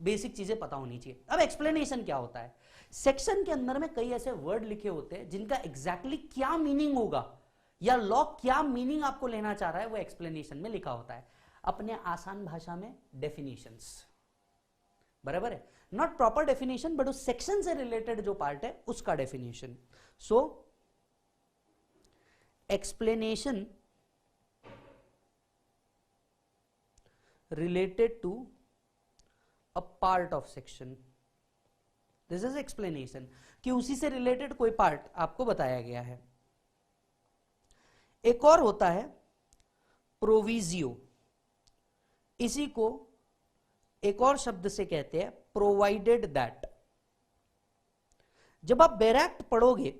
बेसिक चीजें पता होनी चाहिए। अब एक्सप्लेनेशन क्या होता है? सेक्शन के अंदर में कई ऐसे वर्ड लिखे होते हैं जिनका एग्जैक्टली क्या मीनिंग होगा, या लॉ क्या मीनिंग आपको लेना चाह रहा है, वो एक्सप्लेनेशन में लिखा होता है। अपने आसान भाषा में डेफिनेशंस, बराबर है। नॉट प्रॉपर डेफिनेशन, बट उस सेक्शन से रिलेटेड जो पार्ट है उसका definition. So explanation related to a part of section, this is explanation, कि उसी से रिलेटेड कोई पार्ट आपको बताया गया है। एक और होता है प्रोविजियो, इसी को एक और शब्द से कहते हैं प्रोवाइडेड दैट। जब आप बैरैक्ट पढ़ोगे,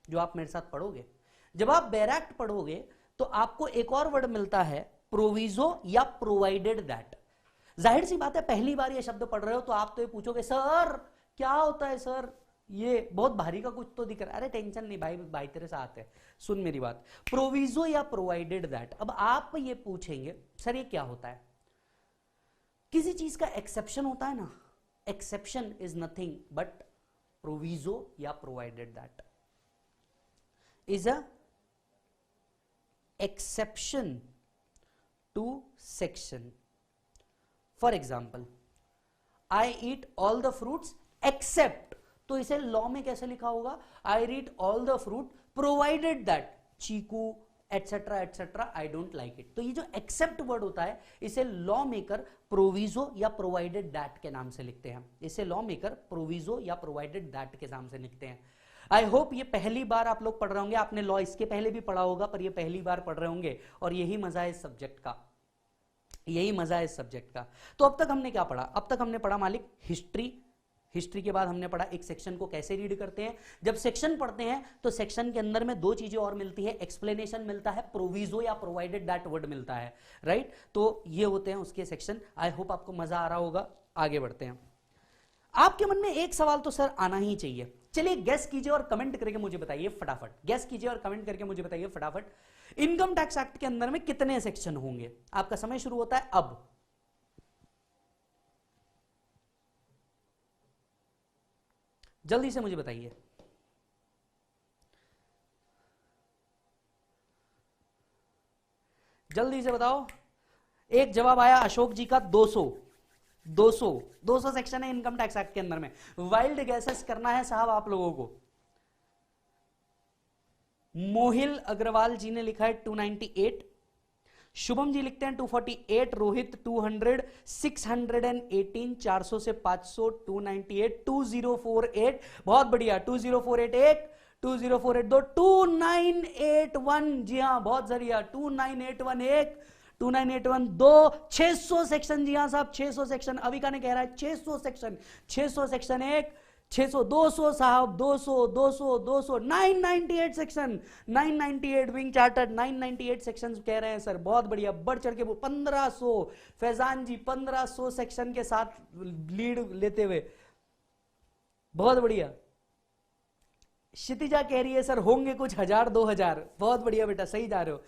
जो आप मेरे साथ पढ़ोगे, जब आप बैरैक्ट पढ़ोगे तो आपको एक और वर्ड मिलता है प्रोविजो या प्रोवाइडेड दैट। जाहिर सी बात है, पहली बार ये शब्द पढ़ रहे हो तो आप तो ये पूछोगे सर क्या होता है सर, ये बहुत भारी का कुछ तो दिख रहा है। अरे टेंशन नहीं भाई, भाई तेरे साथ है, सुन मेरी बात। प्रोविजो या प्रोवाइडेड दैट। अब आप ये पूछेंगे सर ये क्या होता है? किसी चीज का एक्सेप्शन होता है ना, exception is nothing but proviso या provided that is a exception to section. For example, I eat all the fruits except, तो इसे लॉ में कैसे लिखा होगा? I eat all the fruit provided that chikoo etcetera etcetera I don't like it. तो ये जो एक्सेप्ट वर्ड होता है इसे लॉ मेकर प्रोविजो या प्रोवाइडेड दैट के नाम से लिखते हैं। इसे लॉ मेकर प्रोविजो या प्रोवाइडेड दैट के नाम से लिखते हैं। आई होप ये पहली बार आप लोग पढ़ रहे होंगे, आपने लॉ इसके पहले भी पढ़ा होगा पर ये पहली बार पढ़ रहे होंगे, और यही मजा है इस सब्जेक्ट का, यही मजा है इस सब्जेक्ट का। तो अब तक हमने क्या पढ़ा? अब तक हमने पढ़ा मालिक हिस्ट्री। हिस्ट्री के बाद हमने पढ़ा एक सेक्शन को कैसे रीड करते हैं। जब सेक्शन पढ़ते हैं तो सेक्शन के अंदर में दो चीजें और मिलती है, एक्सप्लेनेशन मिलता है, प्रोविजो या प्रोवाइडेड दैट वर्ड मिलता है, राइट। तो ये होते हैं उसके सेक्शन। आई होप आपको मजा आ रहा होगा। आगे बढ़ते हैं। आपके मन में एक सवाल तो सर आना ही चाहिए, चलिए गैस कीजिए और कमेंट करके मुझे बताइए फटाफट। गैस कीजिए और कमेंट करके मुझे बताइए फटाफट, इनकम टैक्स एक्ट के अंदर में कितने सेक्शन होंगे? आपका समय शुरू होता है अब। जल्दी से मुझे बताइए। जल्दी से बताओ। एक जवाब आया अशोक जी का 200 सेक्शन है इनकम टैक्स एक्ट के अंदर में। वाइल्ड गैसेस करना है साहब आप लोगों को। मोहिल अग्रवाल जी ने लिखा है 298, शुभम जी लिखते हैं 248, रोहित 200, 618, 400 से 500, 298, 2048, बहुत बढ़िया, 2048 एक, 2048 दो, 2981, जी हाँ बहुत बढ़िया, 2981 एक, 2981 दो, 600 सेक्शन, जी हाँ साहब 600 सेक्शन, अविका ने कह रहा है 600 सेक्शन, 600 सेक्शन एक, 600, 200 साहब, 200, 200, 200, 998 सेक्शन, 998 विंग चार्टर्ड, 998 सेक्शंस कह रहे हैं सर, बहुत बढ़िया, बढ़ चढ़ के 1500, फैजान जी 1500 सेक्शन के साथ लीड लेते हुए, बहुत बढ़िया। क्षितिजा कह रही है सर होंगे कुछ 1000-2000, बहुत बढ़िया बेटा, सही जा रहे हो।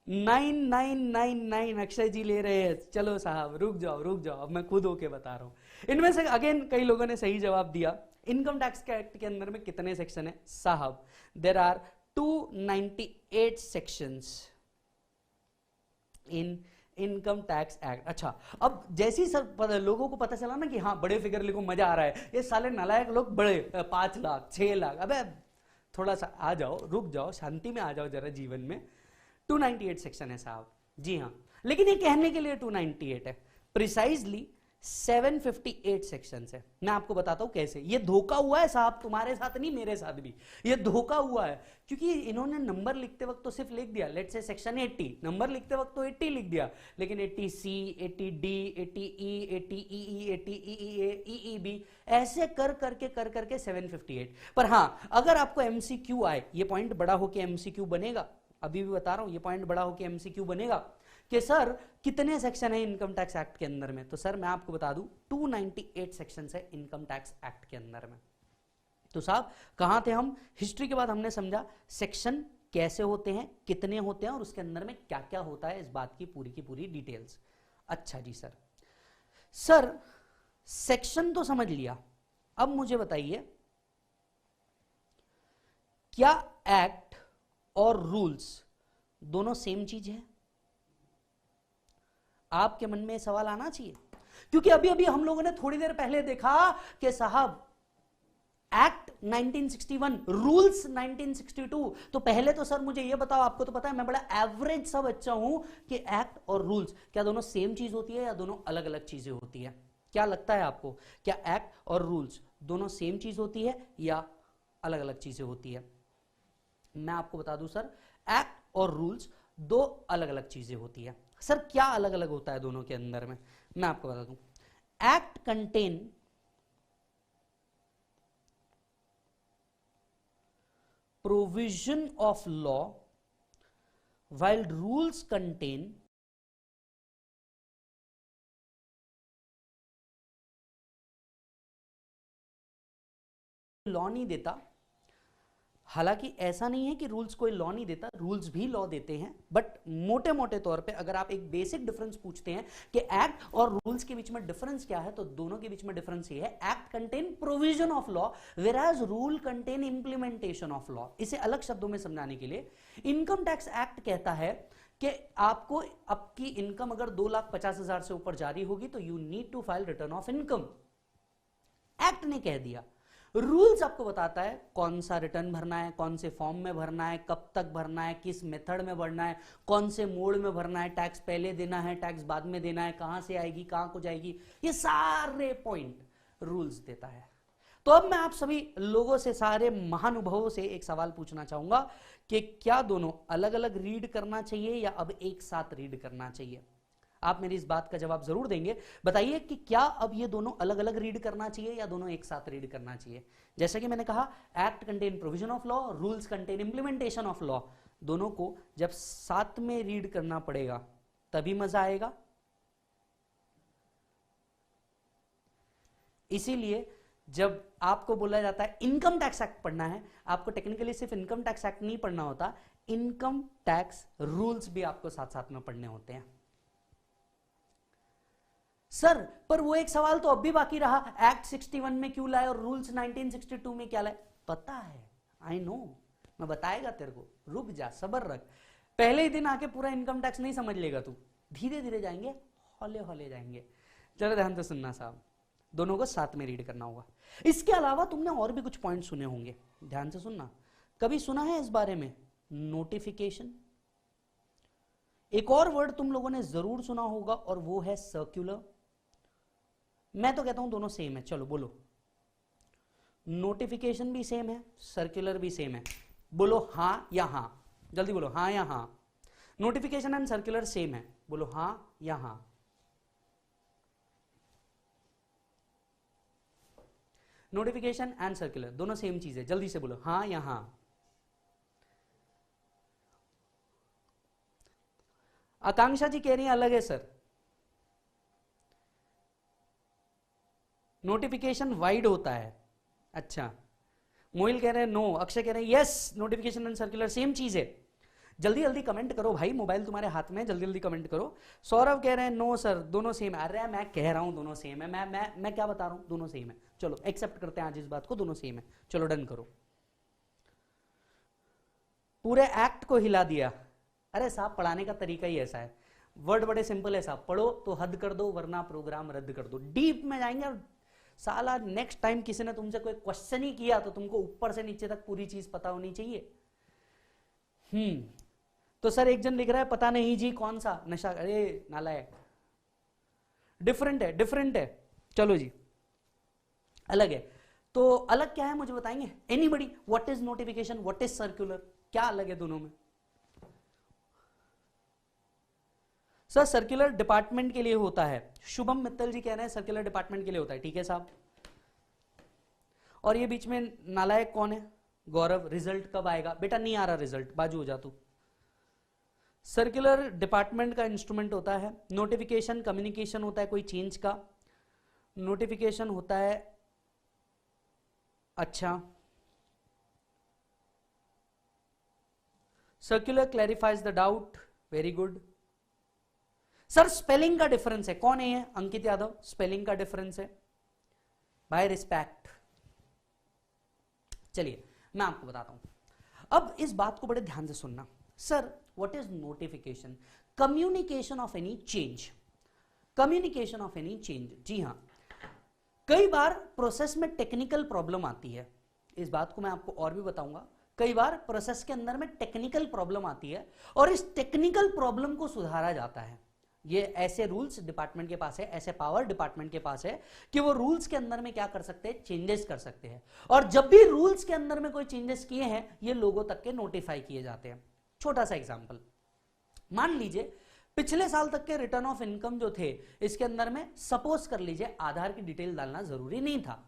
9999 अक्षय जी ले रहे हैं, चलो साहब रुक जाओ, अब मैं खुद होके बता रहा हूं। इनमें से अगेन कई लोगों ने सही जवाब दिया। इनकम टैक्स के एक्ट के अंदर में कितने सेक्शन है साहब? There are 298 sections in income tax act. अच्छा, अब जैसे ही सर लोगों को पता चला ना कि हाँ बड़े फिगर लिखो, मजा आ रहा है, ये साले नालायक लोग बड़े 5 लाख 6 लाख, अबे थोड़ा सा आ जाओ, रुक जाओ, शांति में आ जाओ जरा जीवन में। 298 सेक्शन है साहब, जी हाँ, लेकिन ये कहने के लिए 298 है, प्रिसाइजली 758 सेक्शंस है। मैं आपको बताता हूं कैसे। ये धोखा हुआ है साहब, तुम्हारे साथ नहीं मेरे साथ भी ये धोखा हुआ है, क्योंकि इन्होंने नंबर लिखते वक्त तो सिर्फ लिख दिया लेट्स से सेक्शन 80, नंबर लिखते वक्त तो 80 लिख दिया, लेकिन 80C, 80D, 80E, 80EE, 80EE, EEB ऐसे कर करके 758। पर हां, अगर आपको MCQ आए, ये पॉइंट बड़ा होकर MCQ बनेगा, अभी भी बता रहा हूं, ये पॉइंट बड़ा होकर MCQ बनेगा कि सर कितने सेक्शन है इनकम टैक्स एक्ट के अंदर में, तो सर मैं आपको बता दूं 298 सेक्शंस है इनकम टैक्स एक्ट के अंदर में। तो साहब कहां थे हम? हिस्ट्री के बाद हमने समझा सेक्शन कैसे होते हैं, कितने होते हैं और उसके अंदर में क्या क्या होता है, इस बात की पूरी डिटेल्स। अच्छा जी सर सेक्शन तो समझ लिया, अब मुझे बताइए क्या एक्ट और रूल्स दोनों सेम चीज है? आपके मन में सवाल आना चाहिए, क्योंकि अभी अभी हम लोगों ने थोड़ी देर पहले देखा कि साहब एक्ट 1961, रूल्स 1962। तो पहले तो सर मुझे यह बताओ, आपको तो पता है मैं बड़ा एवरेज सा बच्चा हूं, कि एक्ट और रूल्स क्या दोनों सेम चीज होती है या दोनों अलग अलग चीजें होती है? क्या लगता है आपको, क्या एक्ट और रूल्स दोनों सेम चीज होती है या अलग अलग चीजें होती है? मैं आपको बता दूं सर, एक्ट और रूल्स दो अलग अलग चीजें होती है। सर क्या अलग अलग होता है दोनों के अंदर में? मैं आपको बता दूं, act contain provision of law while rules contain law नहीं देता। हालांकि ऐसा नहीं है कि रूल्स कोई लॉ नहीं देता, रूल्स भी लॉ देते हैं, बट मोटे मोटे तौर पे अगर आप एक बेसिक डिफरेंस पूछते हैं कि एक्ट और रूल्स के बीच में डिफरेंस क्या है, तो दोनों के बीच में डिफरेंस ये है, act contain provision of law वेराज rule contain implementation of law. इसे अलग शब्दों में समझाने के लिए, इनकम टैक्स एक्ट कहता है कि आपको आपकी इनकम अगर 2,50,000 से ऊपर जारी होगी तो you need to file return of income, act ने कह दिया। रूल्स आपको बताता है कौन सा रिटर्न भरना है, कौन से फॉर्म में भरना है, कब तक भरना है, किस मेथड में भरना है, कौन से मोड में भरना है, टैक्स पहले देना है, टैक्स बाद में देना है, कहां से आएगी, कहां को जाएगी, ये सारे पॉइंट रूल्स देता है। तो अब मैं आप सभी लोगों से, सारे महानुभावों से एक सवाल पूछना चाहूंगा कि क्या दोनों अलग अलग रीड करना चाहिए या अब एक साथ रीड करना चाहिए? आप मेरी इस बात का जवाब जरूर देंगे। बताइए कि क्या अब ये दोनों अलग अलग रीड करना चाहिए या दोनों एक साथ रीड करना चाहिए? जैसे कि मैंने कहा, act contain provision of law, rules contain implementation of law, दोनों को जब साथ में रीड करना पड़ेगा तभी मजा आएगा। इसीलिए जब आपको बोला जाता है इनकम टैक्स एक्ट पढ़ना है, आपको टेक्निकली सिर्फ इनकम टैक्स एक्ट नहीं पढ़ना होता, इनकम टैक्स रूल्स भी आपको साथ साथ में पढ़ने होते हैं। सर पर वो एक सवाल तो अब भी बाकी रहा, एक्ट 61 में क्यों लाए और रूल्स 1962 में क्या लाए? पता है, आई नो, मैं बताएगा तेरे को, रुक जा, सब्र रख। पहले ही दिन आके पूरा इनकम टैक्स नहीं समझ लेगा तू, धीरे धीरे जाएंगे, हौले हौले जाएंगे। चलो ध्यान से सुनना साहब, दोनों को साथ में रीड करना होगा। इसके अलावा तुमने और भी कुछ पॉइंट सुने होंगे, ध्यान से सुनना। कभी सुना है इस बारे में? नोटिफिकेशन। एक और वर्ड तुम लोगों ने जरूर सुना होगा और वो है सर्कुलर। मैं तो कहता हूं दोनों सेम है, चलो बोलो। नोटिफिकेशन भी सेम है, सर्कुलर भी सेम है, बोलो हां या हां, जल्दी बोलो हां या हां। नोटिफिकेशन एंड सर्कुलर सेम है, बोलो हां या हां। नोटिफिकेशन एंड सर्कुलर दोनों सेम चीज है, जल्दी से बोलो हां या हां। आकांक्षा जी कह रही है अलग है सर। नोटिफिकेशन वाइड होता है। अच्छा, मोहिल कह रहे हैं नो, अक्षय कह रहे हैं yes, notification and circular same चीज है। जल्दी जल्दी कमेंट करो भाई, मोबाइल तुम्हारे हाथ में, जल्दी जल्दी कमेंट करो। सौरभ कह रहे हैं नो सर, दोनों सेम है। अरे मैं कह रहा हूं दोनों सेम है, मैं क्या बता रहा हूं, दोनों सेम है। चलो एक्सेप्ट करते हैं आज इस बात को, दोनों सेम है, चलो डन करो। पूरे एक्ट को हिला दिया। अरे साहब पढ़ाने का तरीका ही ऐसा है, वर्ड बड़े सिंपल है साहब, पढ़ो तो हद कर दो वरना प्रोग्राम रद्द कर दो। डीप में जाएंगे और साला नेक्स्ट टाइम किसी ने तुमसे कोई क्वेश्चन ही किया तो तुमको ऊपर से नीचे तक पूरी चीज पता होनी चाहिए। तो सर एक जन लिख रहा है पता नहीं जी कौन सा नशा, अरे नालायक, डिफरेंट है, डिफरेंट है। चलो जी अलग है, तो अलग क्या है मुझे बताएंगे anybody? What is notification, what is circular, क्या अलग है दोनों में? सर सर्कुलर डिपार्टमेंट के लिए होता है, शुभम मित्तल जी कह रहे हैं सर्कुलर डिपार्टमेंट के लिए होता है, ठीक है साहब। और ये बीच में नालायक कौन है? गौरव, रिजल्ट कब आएगा? बेटा नहीं आ रहा रिजल्ट, बाजू हो जा तू। सर्कुलर डिपार्टमेंट का इंस्ट्रूमेंट होता है। नोटिफिकेशन कम्युनिकेशन होता है कोई चेंज का, नोटिफिकेशन होता है। अच्छा, circular clarifies the doubt, very good. Sir spelling का डिफरेंस है, कौन है ये? अंकित यादव, स्पेलिंग का डिफरेंस है बाय रिस्पेक्ट। चलिए मैं आपको बताता हूं, अब इस बात को बड़े ध्यान से सुनना। Sir what is notification? Communication of any change, communication of any change. जी हां, कई बार प्रोसेस में टेक्निकल प्रॉब्लम आती है, इस बात को मैं आपको और भी बताऊंगा। कई बार प्रोसेस के अंदर में टेक्निकल प्रॉब्लम आती है और इस टेक्निकल प्रॉब्लम को सुधारा जाता है। ये ऐसे रूल्स डिपार्टमेंट के पास है, ऐसे पावर डिपार्टमेंट के पास है कि वो रूल्स के अंदर में क्या कर सकते हैं, चेंजेस कर सकते हैं। और जब भी रूल्स के अंदर में कोई चेंजेस किए हैं ये लोगों तक के नोटिफाई किए जाते हैं। छोटा सा एग्जांपल मान लीजिए, पिछले साल तक के रिटर्न ऑफ इनकम जो थे इसके अंदर में सपोज कर लीजिए आधार की डिटेल डालना जरूरी नहीं था।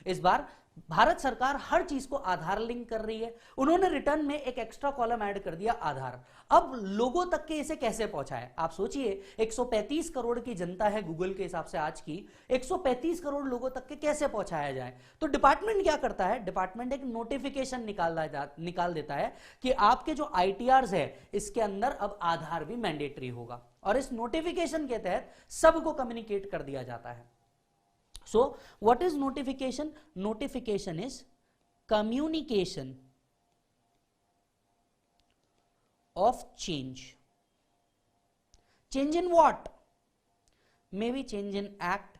इस बार भारत सरकार हर चीज को आधार लिंक कर रही है, उन्होंने रिटर्न में एक एक्स्ट्रा कॉलम ऐड कर दिया आधार। अब लोगों तक के इसे कैसे पहुंचाए? आप सोचिए 135 करोड़ की जनता है गूगल के हिसाब से आज की, 135 करोड़ लोगों तक के कैसे पहुंचाया जाए? तो डिपार्टमेंट क्या करता है, डिपार्टमेंट एक नोटिफिकेशन निकाल देता है कि आपके जो ITRs है इसके अंदर अब आधार भी मैंडेटरी होगा, और इस नोटिफिकेशन के तहत सबको कम्युनिकेट कर दिया जाता है। So what is notification? Notification is communication of change. Change in what? Maybe change in act,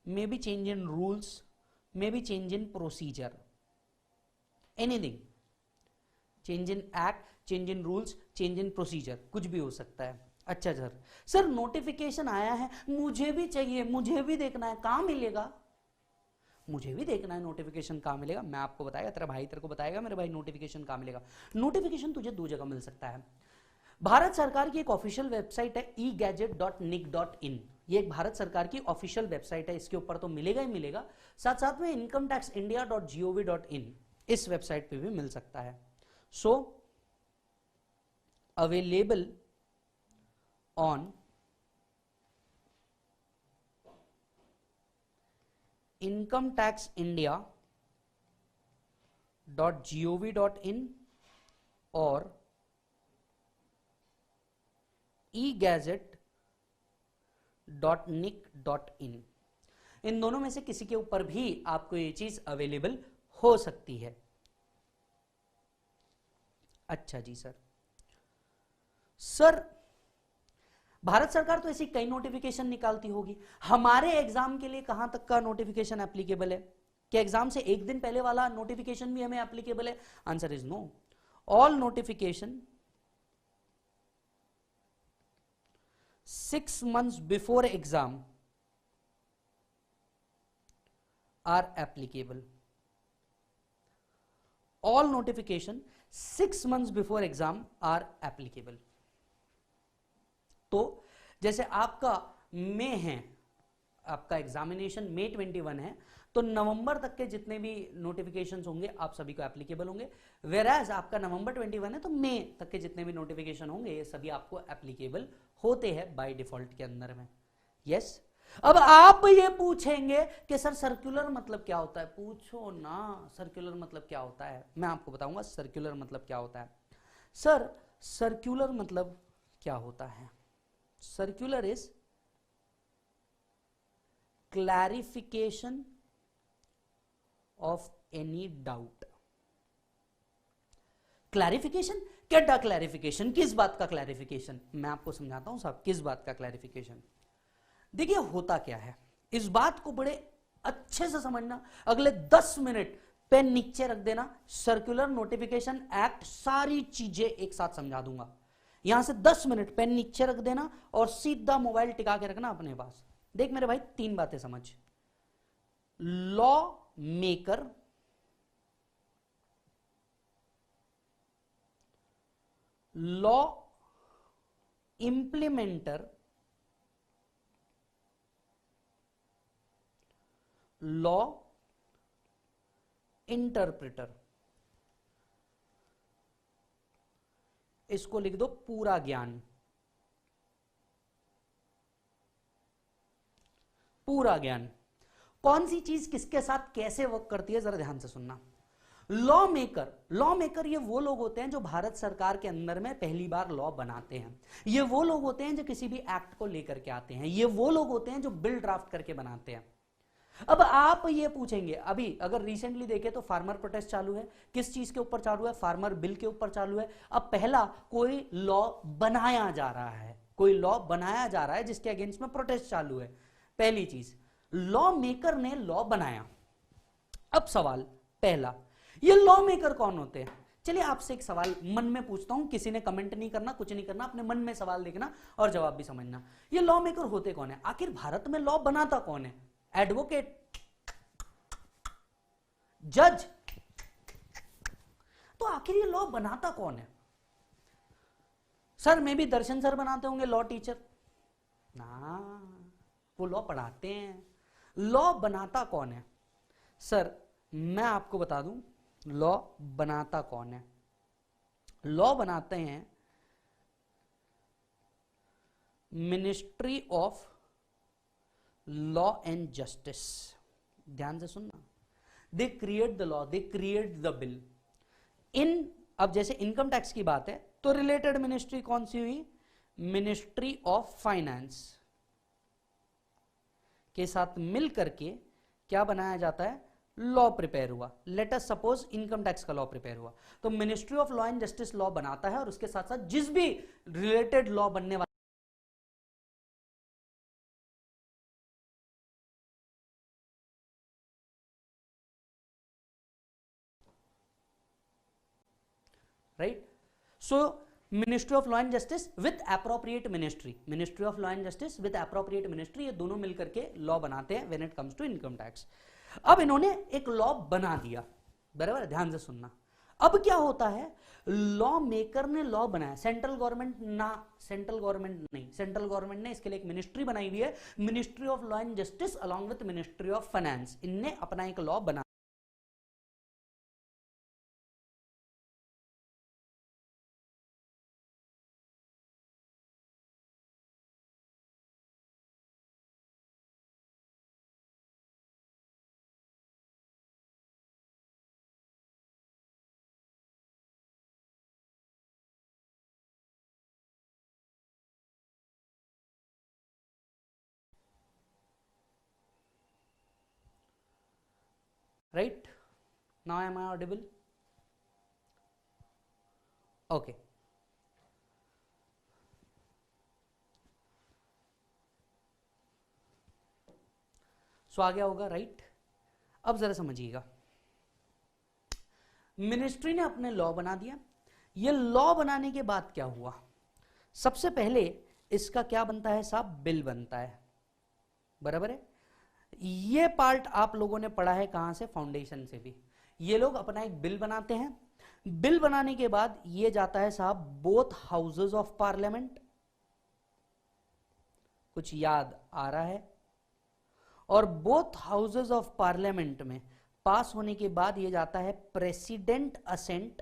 maybe change in rules, maybe change in procedure. Anything. Change in act, change in rules, change in procedure, कुछ भी हो सकता है। अच्छा sir notification आया है, मुझे भी चाहिए, मुझे भी देखना है, कहां मिलेगा? मुझे भी देखना है नोटिफिकेशन कहां मिलेगा। मैं आपको बताएगा, तेरा भाई तेरे को बताएगा मेरे भाई नोटिफिकेशन कहां मिलेगा। नोटिफिकेशन तुझे दो जगह मिल सकता है। भारत सरकार की एक ऑफिशियल वेबसाइट है egadget.nic.in, ये एक भारत सरकार की ऑफिशियल वेबसाइट है, इसके ऊपर तो मिलेगा ही मिलेगा। साथ साथ में incometaxindia.gov.in इस वेबसाइट पे भी मिल सकता है। सो अवेलेबल on incometaxindia.gov.in और egadget.nic.in, इन दोनों में से किसी के ऊपर भी आपको ये चीज अवेलेबल हो सकती है। अच्छा जी सर भारत सरकार तो ऐसी कई नोटिफिकेशन निकालती होगी, हमारे एग्जाम के लिए कहां तक का नोटिफिकेशन एप्लीकेबल है? क्या एग्जाम से एक दिन पहले वाला नोटिफिकेशन भी हमें एप्लीकेबल है? Answer is no. All notification 6 months before exam are applicable. All notification 6 months before exam are applicable. तो जैसे आपका मई है, आपका एग्जामिनेशन मई 21 है, तो नवंबर तक के जितने भी नोटिफिकेशंस होंगे आप सभी को एप्लीकेबल होंगे। वेराज आपका नवंबर 21 है तो मई तक के जितने भी नोटिफिकेशन होंगे ये सभी आपको एप्लीकेबल होते हैं बाय डिफॉल्ट के अंदर में। यस अब आप ये पूछेंगे कि सर सर्कुलर मतलब क्या होता है, पूछो ना सर्कुलर मतलब क्या होता है। मैं आपको बताऊंगा सर्कुलर मतलब क्या होता है। सर सर्कुलर मतलब क्या होता है, circular is clarification of any doubt. Clarification क्या, क्लैरिफिकेशन किस बात का क्लैरिफिकेशन, मैं आपको समझाता हूं साहब किस बात का क्लैरिफिकेशन। देखिए होता क्या है, इस बात को बड़े अच्छे से समझना, अगले 10 मिनट पेन नीचे रख देना, सर्कुलर नोटिफिकेशन एक्ट सारी चीजें एक साथ समझा दूंगा। यहां से 10 मिनट पेन नीचे रख देना और सीधा मोबाइल टिका के रखना अपने पास। देख मेरे भाई 3 बातें समझ, law maker, law implementer, law interpreter. इसको लिख दो पूरा ज्ञान, पूरा ज्ञान। कौन सी चीज किसके साथ कैसे वर्क करती है जरा ध्यान से सुनना। लॉ मेकर, लॉ मेकर ये वो लोग होते हैं जो भारत सरकार के अंदर में पहली बार लॉ बनाते हैं। ये वो लोग होते हैं जो किसी भी एक्ट को लेकर के आते हैं। ये वो लोग होते हैं जो बिल ड्राफ्ट करके बनाते हैं। अब आप ये पूछेंगे, अभी अगर रिसेंटली देखें तो फार्मर प्रोटेस्ट चालू है, किस चीज के ऊपर चालू है, फार्मर बिल के ऊपर चालू है। अब पहला कोई लॉ बनाया जा रहा है, कोई लॉ बनाया जा रहा है जिसके अगेंस्ट में प्रोटेस्ट चालू है। पहली चीज लॉ मेकर ने लॉ बनाया। अब सवाल पहला, ये लॉ मेकर कौन होते हैं। चलिए आपसे एक सवाल मन में पूछता हूं, किसी ने कमेंट नहीं करना, कुछ नहीं करना, अपने मन में सवाल देखना और जवाब भी समझना। ये लॉ मेकर होते कौन है, आखिर भारत में लॉ बनाता कौन है, एडवोकेट, जज, तो आखिर ये लॉ बनाता कौन है। सर मे भी दर्शन सर बनाते होंगे, लॉ टीचर ना, वो लॉ पढ़ाते हैं। लॉ बनाता कौन है, सर मैं आपको बता दूं लॉ बनाता कौन है। लॉ बनाते हैं ministry of law and justice. ध्यान से सुनना, they create the law, they create the bill in. अब जैसे इनकम टैक्स की बात है तो रिलेटेड मिनिस्ट्री कौन सी हुई, मिनिस्ट्री ऑफ फाइनेंस के साथ मिल करके क्या बनाया जाता है, लॉ प्रिपेयर हुआ। Let us suppose income tax का लॉ प्रिपेयर हुआ तो ministry of law and justice law बनाता है और उसके साथ साथ जिस भी रिलेटेड लॉ बनने वाला right. So ministry of law and justice with appropriate ministry, ministry of law and justice with appropriate ministry, ये दोनों मिलकर के लॉ बनाते हैं when it comes to income tax. अब इन्होंने एक लॉ बना दिया, बराबर, ध्यान से सुनना। अब क्या होता है, लॉ मेकर ने लॉ बनाया, सेंट्रल गवर्नमेंट ना, सेंट्रल गवर्नमेंट नहीं, सेंट्रल गवर्नमेंट ने इसके लिए एक मिनिस्ट्री बनाई हुई है, ministry of law and justice along with ministry of finance. इनने अपना एक लॉ बना, right? Now am I audible? Okay. सो आ गया होगा, राइट? अब जरा समझिएगा, मिनिस्ट्री ने अपने लॉ बना दिया, ये लॉ बनाने के बाद क्या हुआ, सबसे पहले इसका क्या बनता है साहब, बिल बनता है, बराबर है। ये पार्ट आप लोगों ने पढ़ा है कहां से, फाउंडेशन से भी। ये लोग अपना एक बिल बनाते हैं, बिल बनाने के बाद ये जाता है साहब बोथ हाउसेस ऑफ पार्लियामेंट, कुछ याद आ रहा है, और बोथ हाउसेस ऑफ पार्लियामेंट में पास होने के बाद ये जाता है प्रेसिडेंट असेंट,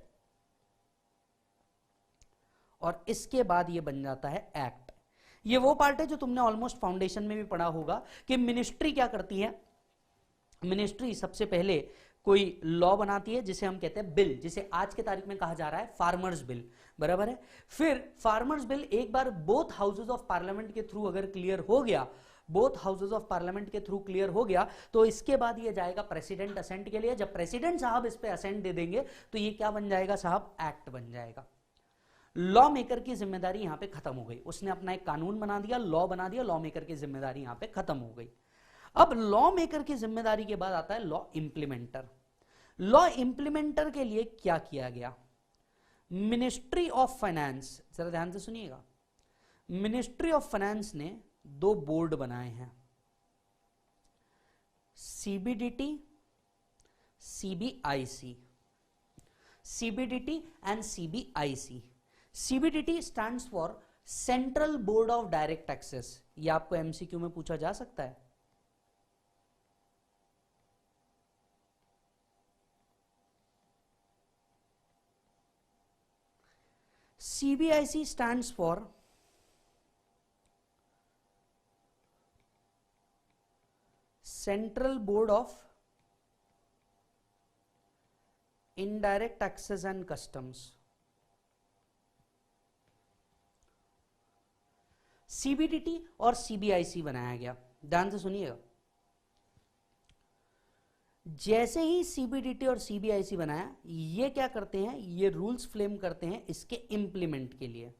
और इसके बाद ये बन जाता है एक्ट। ये वो पार्ट है जो तुमने ऑलमोस्ट फाउंडेशन में भी पढ़ा होगा कि मिनिस्ट्री क्या करती है, मिनिस्ट्री सबसे पहले कोई लॉ बनाती है जिसे हम कहते हैं बिल, जिसे आज के तारीख में कहा जा रहा है फार्मर्स बिल, बराबर है। फिर फार्मर्स बिल एक बार बोथ हाउसेस ऑफ पार्लियामेंट के थ्रू अगर क्लियर हो गया, बोथ हाउसेस ऑफ पार्लियामेंट के थ्रू क्लियर हो गया, तो इसके बाद ये जाएगा प्रेसिडेंट असेंट के लिए। जब प्रेसिडेंट साहब इस पे असेंट दे देंगे तो ये क्या बन जाएगा साहब, एक्ट बन जाएगा। लॉ मेकर की जिम्मेदारी यहां पे खत्म हो गई, उसने अपना एक कानून बना दिया, लॉ बना दिया, लॉ मेकर की जिम्मेदारी यहां पे खत्म हो गई। अब लॉ मेकर की जिम्मेदारी के बाद आता है लॉ इंप्लीमेंटर। लॉ इंप्लीमेंटर के लिए क्या किया गया, मिनिस्ट्री ऑफ फाइनेंस, जरा ध्यान से सुनिएगा, मिनिस्ट्री ऑफ फाइनेंस ने दो बोर्ड बनाए हैं, CBDT, CBIC, CBDT and CBIC. CBDT stands for central board of direct taxes, ये आपको एमसीक्यू में पूछा जा सकता है। CBIC stands for central board of indirect taxes and customs. CBDT और सीबीआईसी बनाया गया, ध्यान से सुनिएगा। जैसे ही सीबीडीटी और सीबीआईसी बनाया, ये क्या करते हैं, ये रूल्स फ्रेम करते हैं इसके इंप्लीमेंट के लिए,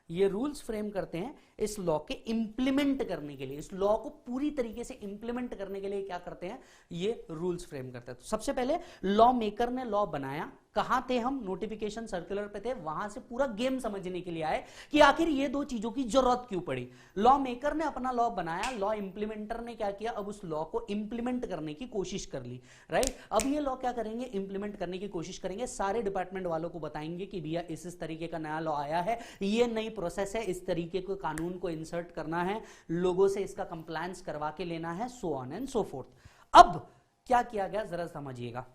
ये रूल्स फ्रेम करते हैं इस लॉ के इंप्लीमेंट करने के लिए, इस लॉ को पूरी तरीके से इंप्लीमेंट करने के लिए क्या करते हैं, ये रूल्स फ्रेम करते हैं। तो सबसे पहले लॉ मेकर ने लॉ बनाया, कहां थे हम, नोटिफिकेशन सर्कुलर पे थे, वहां से पूरा गेम समझने के लिए आए कि आखिर ये दो चीजों की जरूरत क्यों पड़ी। लॉ मेकर ने अपना लॉ बनाया, लॉ इंप्लीमेंटर ने क्या किया, अब उस लॉ को इंप्लीमेंट करने की कोशिश कर ली, राइट। अब ये लॉ क्या करेंगे, इंप्लीमेंट करने की कोशिश करेंगे, सारे डिपार्टमेंट वालों को बताएंगे कि भैया इस तरीके का नया लॉ आया है, ये नई प्रोसेस है, इस तरीके के कानून को इंसर्ट करना है, लोगों से इसका कंप्लायंस करवा के लेना है, so on and so fourth. अब क्या किया गया जरा समझिएगा,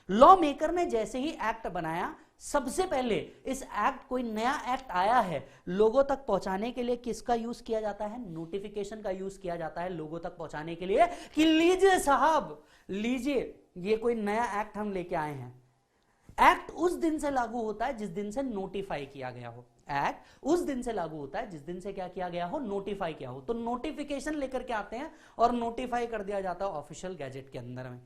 लॉ मेकर ने जैसे ही एक्ट बनाया, सबसे पहले इस एक्ट, कोई नया एक्ट आया है, लोगों तक पहुंचाने के लिए किसका यूज किया जाता है, नोटिफिकेशन का यूज किया जाता है लोगों तक पहुंचाने के लिए कि लीजिए साहब, लीजिए ये कोई नया एक्ट हम लेके आए हैं। एक्ट उस दिन से लागू होता है जिस दिन से नोटिफाई किया गया हो, एक्ट उस दिन से लागू होता है जिस दिन से क्या किया गया हो, नोटिफाई किया हो। तो नोटिफिकेशन लेकर के आते हैं और नोटिफाई कर दिया जाता है ऑफिशियल गैजेट के अंदर में।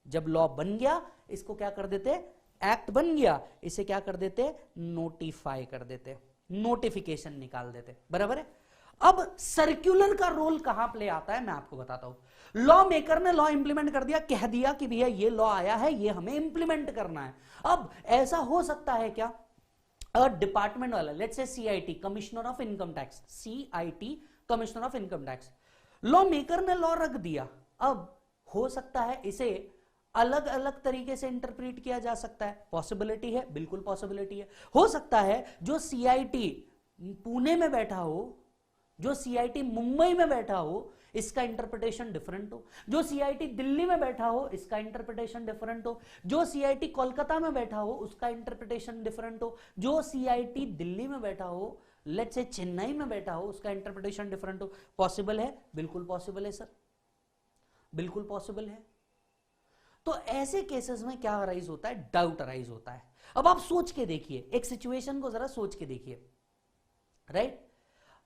जब लॉ बन गया, इसको क्या कर देते, एक्ट बन गया, इसे क्या कर देते, नोटिफाई कर देते, नोटिफिकेशन निकाल देते, बराबर है। अब सर्कुलर का रोल कहां प्ले आता है मैं आपको बताता हूं। लॉ मेकर ने लॉ इंप्लीमेंट कर दिया, कह दिया कि भैया ये लॉ आया है, ये हमें इंप्लीमेंट करना है। अब ऐसा हो सकता है क्या, डिपार्टमेंट वाला, let's say CIT, commissioner of income tax, CIT commissioner of income tax, law maker ने लॉ रख दिया। अब हो सकता है इसे अलग अलग तरीके से इंटरप्रेट किया जा सकता है, पॉसिबिलिटी है, बिल्कुल पॉसिबिलिटी है। हो सकता है जो सीआईटी पुणे में बैठा हो, जो सीआईटी मुंबई में बैठा हो, इसका इंटरप्रिटेशन डिफरेंट हो, जो सीआईटी दिल्ली में बैठा हो, इसका इंटरप्रिटेशन डिफरेंट हो, जो सीआईटी कोलकाता में बैठा हो, उसका इंटरप्रिटेशन डिफरेंट हो, जो सीआईटी दिल्ली में बैठा हो, लेट्स से चेन्नई में बैठा हो, उसका इंटरप्रिटेशन डिफरेंट हो। पॉसिबल है, बिल्कुल पॉसिबल है सर, बिल्कुल पॉसिबल है। तो ऐसे केसेस में क्या अराइज होता है, डाउट अराइज होता है। अब आप सोच के देखिए, एक सिचुएशन को जरा सोच के देखिए, राइट।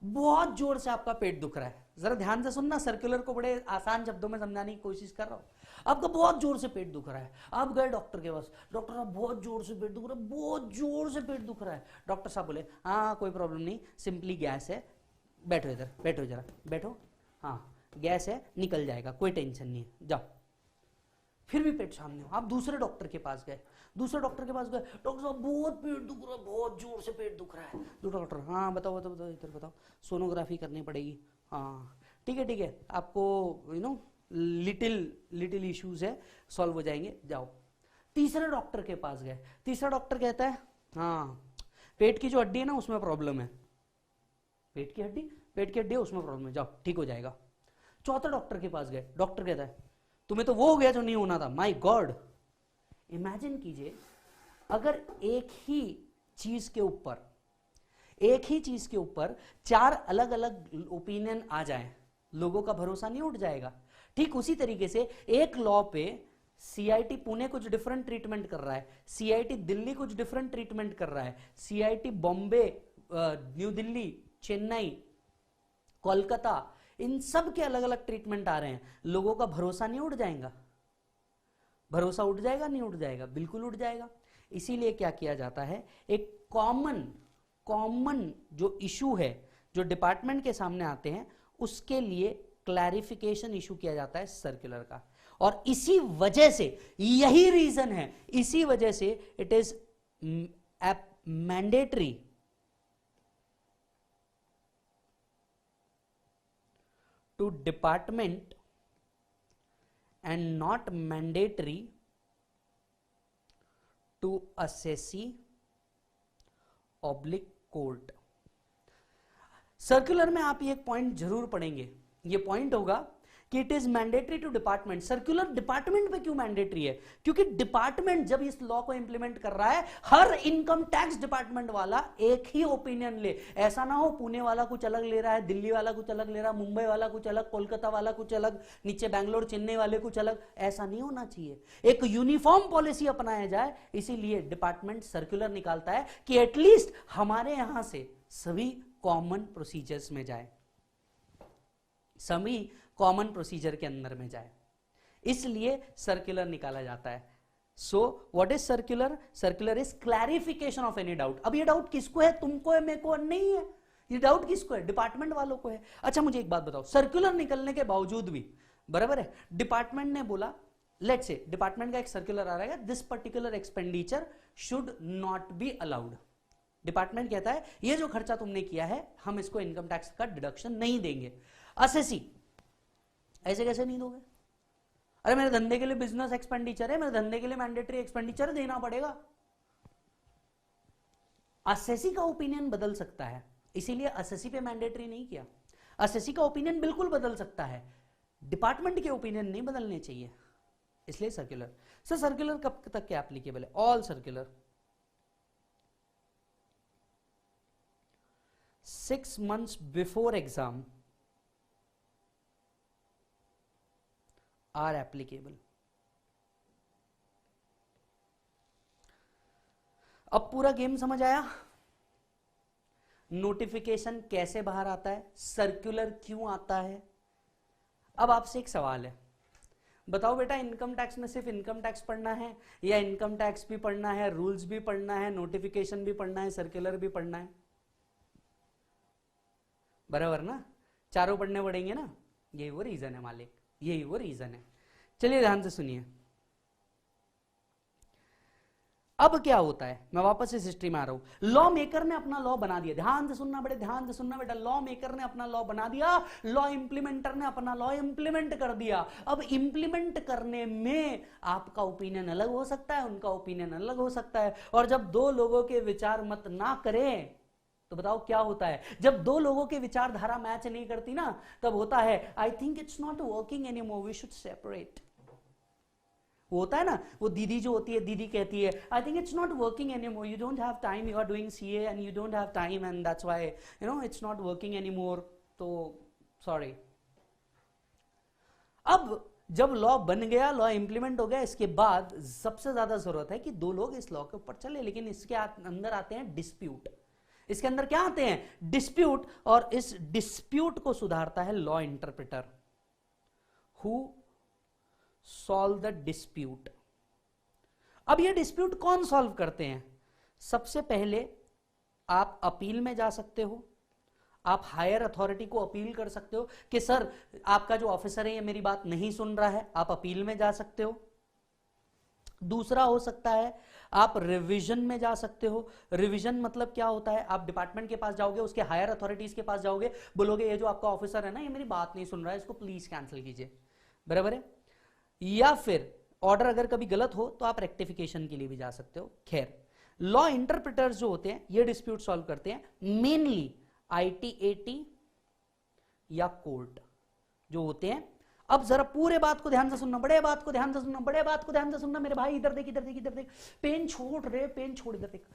बहुत जोर से आपका पेट दुख रहा है, जरा ध्यान से सुनना, सर्कुलर को बड़े आसान शब्दों में समझाने की कोशिश कर रहा हूं। आपका बहुत जोर से पेट दुख रहा है, आप गए डॉक्टर के पास, डॉक्टर साहब बहुत जोर से पेट दुख रहा है, बहुत जोर से पेट दुख रहा है। डॉक्टर साहब बोले हाँ कोई प्रॉब्लम नहीं, सिंपली गैस है, बैठो इधर, बैठो जरा, बैठो, हाँ गैस है, निकल जाएगा, कोई टेंशन नहीं है, जाओ। फिर भी पेट सामने हो, आप दूसरे डॉक्टर के पास गए, डॉक्टर साहब बहुत पेट दुख रहा है, बहुत जोर से पेट दुख रहा है। दूसरा डॉक्टर, हाँ बताओ बताओ बताओ, इधर बताओ, सोनोग्राफी करनी पड़ेगी। हाँ ठीक है, आपको लिटिल इश्यूज है, सॉल्व हो जाएंगे, जाओ। तीसरे डॉक्टर के पास गए, तीसरा डॉक्टर कहता है हाँ पेट की जो हड्डी है ना उसमें प्रॉब्लम है, पेट की हड्डी है उसमें प्रॉब्लम है, जाओ ठीक हो जाएगा। चौथे डॉक्टर के पास गए, डॉक्टर कहता है तुम्हें तो वो हो गया जो नहीं होना था। माय गॉड, इमेजिन कीजिए अगर एक ही चीज के ऊपर 4 अलग अलग ओपिनियन आ जाए, लोगों का भरोसा नहीं उठ जाएगा। ठीक उसी तरीके से एक लॉ पे सीआईटी पुणे कुछ डिफरेंट ट्रीटमेंट कर रहा है, सीआईटी दिल्ली कुछ डिफरेंट ट्रीटमेंट कर रहा है, सीआईटी बॉम्बे, न्यू दिल्ली, चेन्नई, कोलकाता, इन सब के अलग अलग ट्रीटमेंट आ रहे हैं, लोगों का भरोसा नहीं उठ जाएगा? भरोसा उठ जाएगा नहीं उठ जाएगा? बिल्कुल उठ जाएगा। इसीलिए क्या किया जाता है, एक कॉमन जो इशू है जो डिपार्टमेंट के सामने आते हैं उसके लिए क्लैरिफिकेशन इशू किया जाता है सर्कुलर का। और इसी वजह से, यही रीजन है, इसी वजह से it is mandatory to department and not mandatory to assessee oblique court। Circular में आप ये एक पॉइंट जरूर पढ़ेंगे, ये पॉइंट होगा कि it is mandatory to department. Circular department पे क्यों मैंडेटरी है? क्योंकि डिपार्टमेंट जब इस लॉ को इंप्लीमेंट कर रहा है, हर इनकम टैक्स डिपार्टमेंट वाला एक ही ओपिनियन ले। ऐसा ना हो पुणे वाला कुछ अलग ले रहा है, दिल्ली वाला कुछ अलग ले रहा है, मुंबई वाला कुछ अलग, कोलकाता वाला कुछ अलग, नीचे बैंगलोर चेन्नई वाले कुछ अलग, ऐसा नहीं होना चाहिए। एक यूनिफॉर्म पॉलिसी अपनाया जाए, इसीलिए डिपार्टमेंट सर्कुलर निकालता है कि एटलीस्ट हमारे यहां से सभी कॉमन प्रोसीजर्स में जाए, सभी कॉमन प्रोसीजर के अंदर में जाए, इसलिए सर्कुलर निकाला जाता है। So what is circular? Circular is clarification of any doubt. अब ये डाउट किसको है? तुमको है, मेरे को नहीं है। ये डाउट किसको है? डिपार्टमेंट वालों को है। अच्छा मुझे एक बात बताओ, सर्कुलर निकलने के बावजूद भी, बराबर है, डिपार्टमेंट ने बोला, लेट्स से डिपार्टमेंट का एक सर्कुलर आ रहा है, this particular expenditure should not be allowed. Department कहता है ये जो खर्चा तुमने किया है हम इसको इनकम टैक्स का डिडक्शन नहीं देंगे। असेसी ऐसे कैसे नहीं दोगे? अरे मेरे धंधे के लिए बिजनेस एक्सपेंडिचर है, मेरे धंधे के लिए मैंडेटरी एक्सपेंडिचर देना पड़ेगा। असेसी का ओपिनियन बदल सकता है, इसीलिए असेसी पे मैंडेटरी नहीं किया। असेसी का ओपिनियन बिल्कुल बदल सकता है, डिपार्टमेंट के ओपिनियन नहीं बदलने चाहिए, इसलिए सर्कुलर। सर सर्कुलर कब तक क्या एप्लीकेबल है? All circular 6 months before exam are applicable। अब पूरा गेम समझ आया? नोटिफिकेशन कैसे बाहर आता है, सर्कुलर क्यों आता है। अब आपसे एक सवाल है, बताओ बेटा इनकम टैक्स में सिर्फ इनकम टैक्स पढ़ना है या इनकम टैक्स भी पढ़ना है, रूल्स भी पढ़ना है, नोटिफिकेशन भी पढ़ना है, सर्कुलर भी पढ़ना है? बराबर ना, चारों पढ़ने पड़ेंगे ना। यही वो रीजन है मालिक, यही वो रीजन है। चलिए ध्यान से सुनिए, अब क्या होता है, मैं वापस इस हिस्ट्री में आ रहा हूं। लॉ मेकर ने अपना लॉ बना दिया, ध्यान से सुनना बेटे, ध्यान से सुनना बेटा। लॉ मेकर ने अपना लॉ बना दिया, लॉ इंप्लीमेंटर ने अपना लॉ इंप्लीमेंट कर दिया। अब इंप्लीमेंट करने में आपका ओपिनियन अलग हो सकता है, उनका ओपिनियन अलग हो सकता है, और जब दो लोगों के विचार मत ना करें तो बताओ क्या होता है। जब दो लोगों के विचारधारा मैच नहीं करती ना, तब होता है I think it's not working anymore, we should separate. वो होता है ना, वो दीदी जो होती है, दीदी कहती है I think it's not working anymore, you don't have time, you are doing CA and you don't have time and that's why you know it's not working anymore, तो सॉरी। अब जब लॉ बन गया, लॉ इंप्लीमेंट हो गया, इसके बाद सबसे ज्यादा जरूरत है कि दो लोग इस लॉ के ऊपर चले, लेकिन इसके अंदर आते हैं डिस्प्यूट। इसके अंदर क्या आते हैं? डिस्प्यूट। और इस डिस्प्यूट को सुधारता है law interpreter, who solve the dispute. अब ये डिस्प्यूट कौन सॉल्व करते हैं? सबसे पहले आप अपील में जा सकते हो, आप हायर अथॉरिटी को अपील कर सकते हो कि सर आपका जो ऑफिसर है ये मेरी बात नहीं सुन रहा है, आप अपील में जा सकते हो। दूसरा हो सकता है आप रिवीजन में जा सकते हो। रिवीजन मतलब क्या होता है, आप डिपार्टमेंट के पास जाओगे, उसके हायर अथॉरिटीज के पास जाओगे, बोलोगे ये जो आपका ऑफिसर है ना, ये मेरी बात नहीं सुन रहा है, इसको प्लीज कैंसिल कीजिए, बराबर है। या फिर ऑर्डर अगर कभी गलत हो तो आप रेक्टिफिकेशन के लिए भी जा सकते हो। खैर, लॉ इंटरप्रिटर्स जो होते हैं ये डिस्प्यूट सॉल्व करते हैं मेनली ITAT या कोर्ट जो होते हैं। अब जरा पूरे बात को ध्यान से सुनना, बड़े बात को ध्यान से सुनना, बड़े बात को ध्यान से सुनना मेरे भाई। इधर देख, इधर देख, इधर देख, पेन छोड़ रे, पेन छोड़, इधर देख।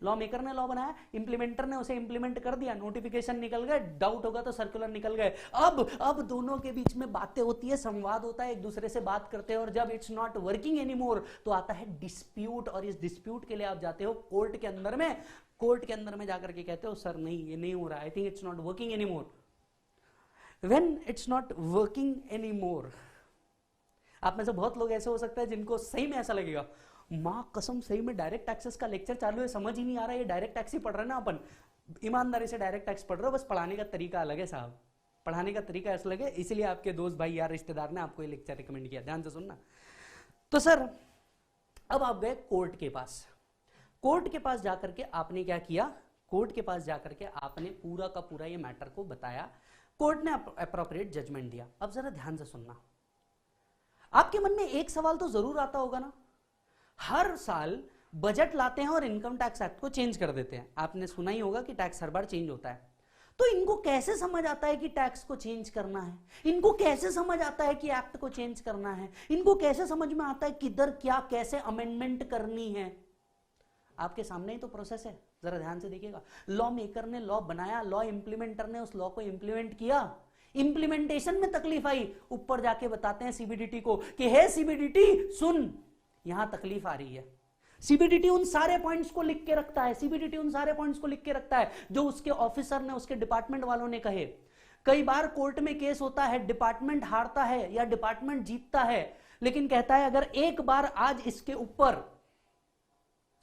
लॉ मेकर ने लॉ बनाया, इंप्लीमेंटर ने उसे इंप्लीमेंट कर दिया, नोटिफिकेशन निकल गए, डाउट होगा तो सर्कुलर निकल गए। अब दोनों के बीच में बातें होती है, संवाद होता है, एक दूसरे से बात करते हैं, और जब इट्स नॉट वर्किंग एनीमोर तो आता है डिस्प्यूट, और इस डिस्प्यूट के लिए आप जाते हो कोर्ट के अंदर में। कोर्ट के अंदर में जाकर के कहते हो सर नहीं, ये नहीं हो रहा, आई think it's not working anymore. When it's not working anymore, आप में से बहुत लोग ऐसे हो सकते हैं जिनको सही में ऐसा लगेगा, मां कसम सही में डायरेक्ट टैक्सेस का लेक्चर चालू है, समझ ही नहीं आ रहा है, ये डायरेक्ट टैक्स ही पढ़ रहे हैं ना अपन, ईमानदारी से डायरेक्ट टैक्स पढ़ रहे हो, बस पढ़ाने का तरीका अलग है साहब, पढ़ाने का तरीका ऐसा लगे, इसलिए आपके दोस्त भाई यार रिश्तेदार ने आपको ये लेक्चर रिकमेंड किया, ध्यान से सुनना। तो सर अब आप गए कोर्ट के पास। कोर्ट के पास जाकर के आपने क्या किया, कोर्ट के पास जाकर के आपने पूरा का पूरा ये मैटर को बताया, कोर्ट ने अप्रोप्रिएट जजमेंट दिया। अब जरा ध्यान से सुनना, आपके मन में एक सवाल तो जरूर आता होगा ना, हर साल बजट लाते हैं और इनकम टैक्स एक्ट को चेंज कर देते हैं, आपने सुना ही होगा कि टैक्स हर बार चेंज होता है, तो इनको कैसे समझ आता है कि टैक्स को चेंज करना है, इनको कैसे समझ आता है कि एक्ट को चेंज करना है, इनको कैसे समझ में आता है किधर क्या कैसे अमेंडमेंट करनी है। आपके सामने ही तो प्रोसेस है, जरा ध्यान से देखिएगा। लॉ मेकर ने लॉ बनाया, लॉ इंप्लीमेंटर ने उस लॉ को इंप्लीमेंट किया, इंप्लीमेंटेशन में तकलीफ आई, ऊपर जाके बताते हैं सीबीडीटी को कि हे सीबीडीटी सुन, यहां तकलीफ आ रही है। सीबीडीटी उन सारे पॉइंट्स को लिख के रखता है, सीबीडीटी उन सारे पॉइंट्स को लिख के रखता है जो उसके ऑफिसर ने, उसके डिपार्टमेंट वालों ने कहे। कई बार कोर्ट में केस होता है, डिपार्टमेंट हारता है या डिपार्टमेंट जीतता है, लेकिन कहता है अगर एक बार आज इसके ऊपर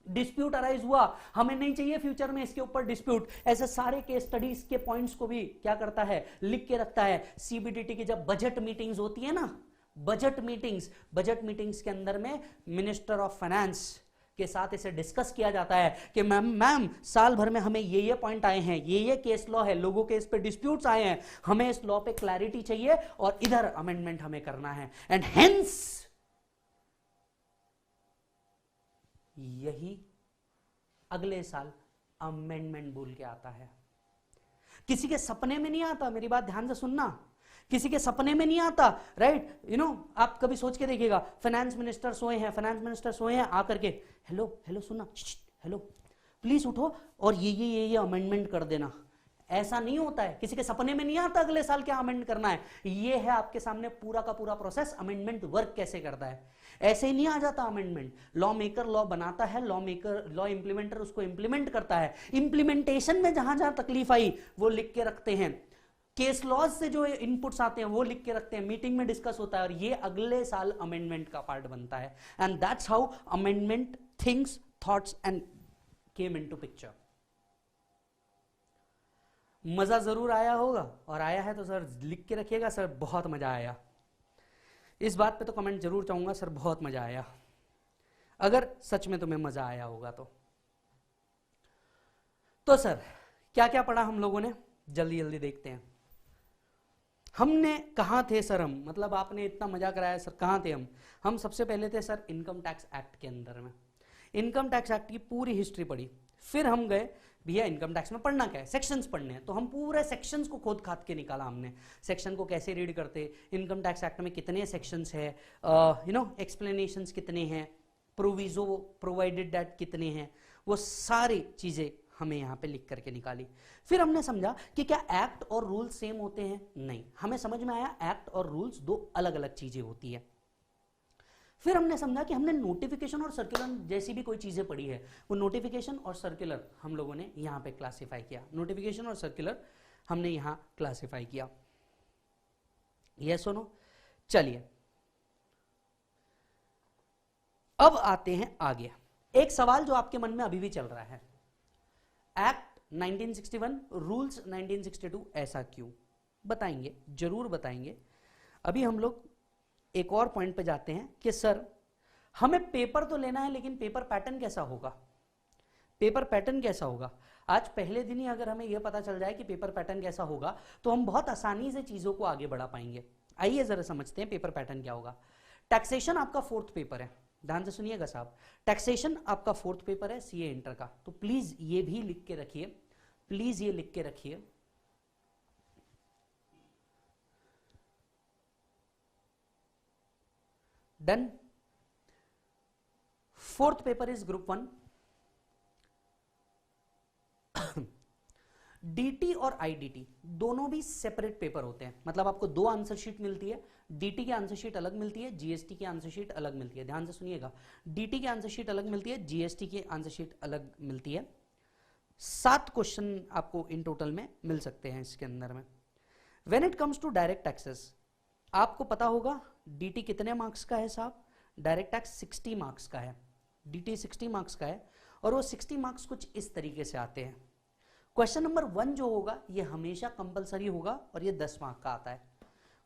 डिस्प्यूट अराइज हुआ, हमें नहीं चाहिए फ्यूचर में इसके ऊपर डिस्प्यूट, ऐसे सारे केस स्टडीज के पॉइंट्स को भी क्या करता है, लिख के रखता है। सीबीडीटी की जब बजट मीटिंग्स होती है ना, बजट मीटिंग्स के अंदर में मिनिस्टर ऑफ फाइनेंस के साथ इसे डिस्कस किया जाता है कि मैम साल भर में हमें ये पॉइंट आए हैं, ये केस लॉ है, लोगों के इस पे डिस्प्यूट्स आए हैं, हमें इस लॉ पे क्लैरिटी चाहिए और इधर अमेंडमेंट हमें करना है, एंड हेंस यही अगले साल अमेंडमेंट बोल के आता है। किसी के सपने में नहीं आता, मेरी बात ध्यान से सुनना, किसी के सपने में नहीं आता, राइट। आप कभी सोच के देखिएगा, फाइनेंस मिनिस्टर सोए हैं आकर के, हेलो सुनना, हेलो प्लीज उठो और ये अमेंडमेंट कर देना। ऐसा नहीं होता है, किसी के सपने में नहीं आता अगले साल क्या अमेंड करना है। ये है आपके सामने पूरा का पूरा प्रोसेस, अमेंडमेंट वर्क कैसे करता है। ऐसे ही नहीं आ जाता अमेंडमेंट, लॉ मेकर लॉ बनाता है, लॉ इंप्लीमेंटर उसको इंप्लीमेंट करता है, इंप्लीमेंटेशन में जहां जहां तकलीफ आई वो लिख के रखते हैं, केस लॉज से जो इनपुट्स आते हैं वो लिख के रखते हैं, मीटिंग में डिस्कस होता है और ये अगले साल अमेंडमेंट का पार्ट बनता है। And that's how amendment things thoughts and came into picture. मजा जरूर आया होगा, और आया है तो सर लिख के रखिएगा, सर बहुत मजा आया। इस बात पे तो कमेंट जरूर चाहूंगा, सर बहुत मजा आया, अगर सच में तुम्हें मजा आया होगा तो सर क्या क्या पढ़ा हम लोगों ने, जल्दी जल्दी देखते हैं। हमने कहां थे सर हम, मतलब आपने इतना मजा कराया सर, कहां थे हम सबसे पहले थे सर इनकम टैक्स एक्ट के अंदर में, इनकम टैक्स एक्ट की पूरी हिस्ट्री पढ़ी। फिर हम गए भैया इनकम टैक्स में पढ़ना क्या है, सेक्शंस पढ़ने हैं, तो हम पूरे सेक्शंस को खोद खाद के निकाला हमने, सेक्शन को कैसे रीड करते, इनकम टैक्स एक्ट में कितने सेक्शंस है, एक्सप्लेनेशंस कितने हैं, प्रोविजो प्रोवाइडेड दैट कितने हैं, वो सारी चीजें हमें यहाँ पे लिख करके निकाली। फिर हमने समझा कि क्या एक्ट और रूल्स सेम होते हैं, नहीं, हमें समझ में आया एक्ट और रूल्स दो अलग अलग चीजें होती है। फिर हमने समझा कि हमने नोटिफिकेशन और सर्कुलर जैसी भी कोई चीजें पढ़ी है, वो नोटिफिकेशन और सर्कुलर हम लोगों ने यहां पे क्लासिफाई किया, नोटिफिकेशन और सर्कुलर हमने यहां क्लासिफाई किया, ये सुनो। चलिए अब आते हैं आगे, एक सवाल जो आपके मन में अभी भी चल रहा है, एक्ट 1961 रूल्स 1962 ऐसा क्यों, बताएंगे, जरूर बताएंगे। अभी हम लोग एक और पॉइंट पे जाते हैं कि सर हमें पेपर तो लेना है, लेकिन पेपर पैटर्न कैसा होगा, पेपर पैटर्न कैसा होगा। आज पहले दिन ही अगर हमें यह पता चल जाए कि पेपर पैटर्न कैसा होगा तो हम बहुत आसानी से चीजों को आगे बढ़ा पाएंगे। आइए जरा समझते हैं पेपर पैटर्न क्या होगा। टैक्सेशन आपका 4th पेपर है, ध्यान से सुनिएगा साहब, टैक्सेशन आपका 4th पेपर है सीए इंटर का, तो प्लीज ये भी लिख के रखिए, प्लीज ये लिख के रखिए। Done. 4th paper is group 1। DT और आईडीटी दोनों भी सेपरेट पेपर होते हैं, मतलब आपको 2 आंसर शीट मिलती है। डीटी की आंसर शीट अलग मिलती है, जीएसटी की आंसर शीट अलग मिलती है। ध्यान से सुनिएगा, डीटी की आंसर शीट अलग मिलती है, जीएसटी की आंसर शीट अलग मिलती है। 7 क्वेश्चन आपको इन टोटल में मिल सकते हैं इसके अंदर में। When it comes to direct taxes, आपको पता होगा डीटी कितने मार्क्स का है साहब, डायरेक्ट टैक्स 60 मार्क्स का है, डीटी 60 मार्क्स का है, और वो 60 मार्क्स कुछ इस तरीके से आते हैं। क्वेश्चन नंबर 1 जो होगा ये हमेशा कंपलसरी होगा और ये 10 मार्क का आता है।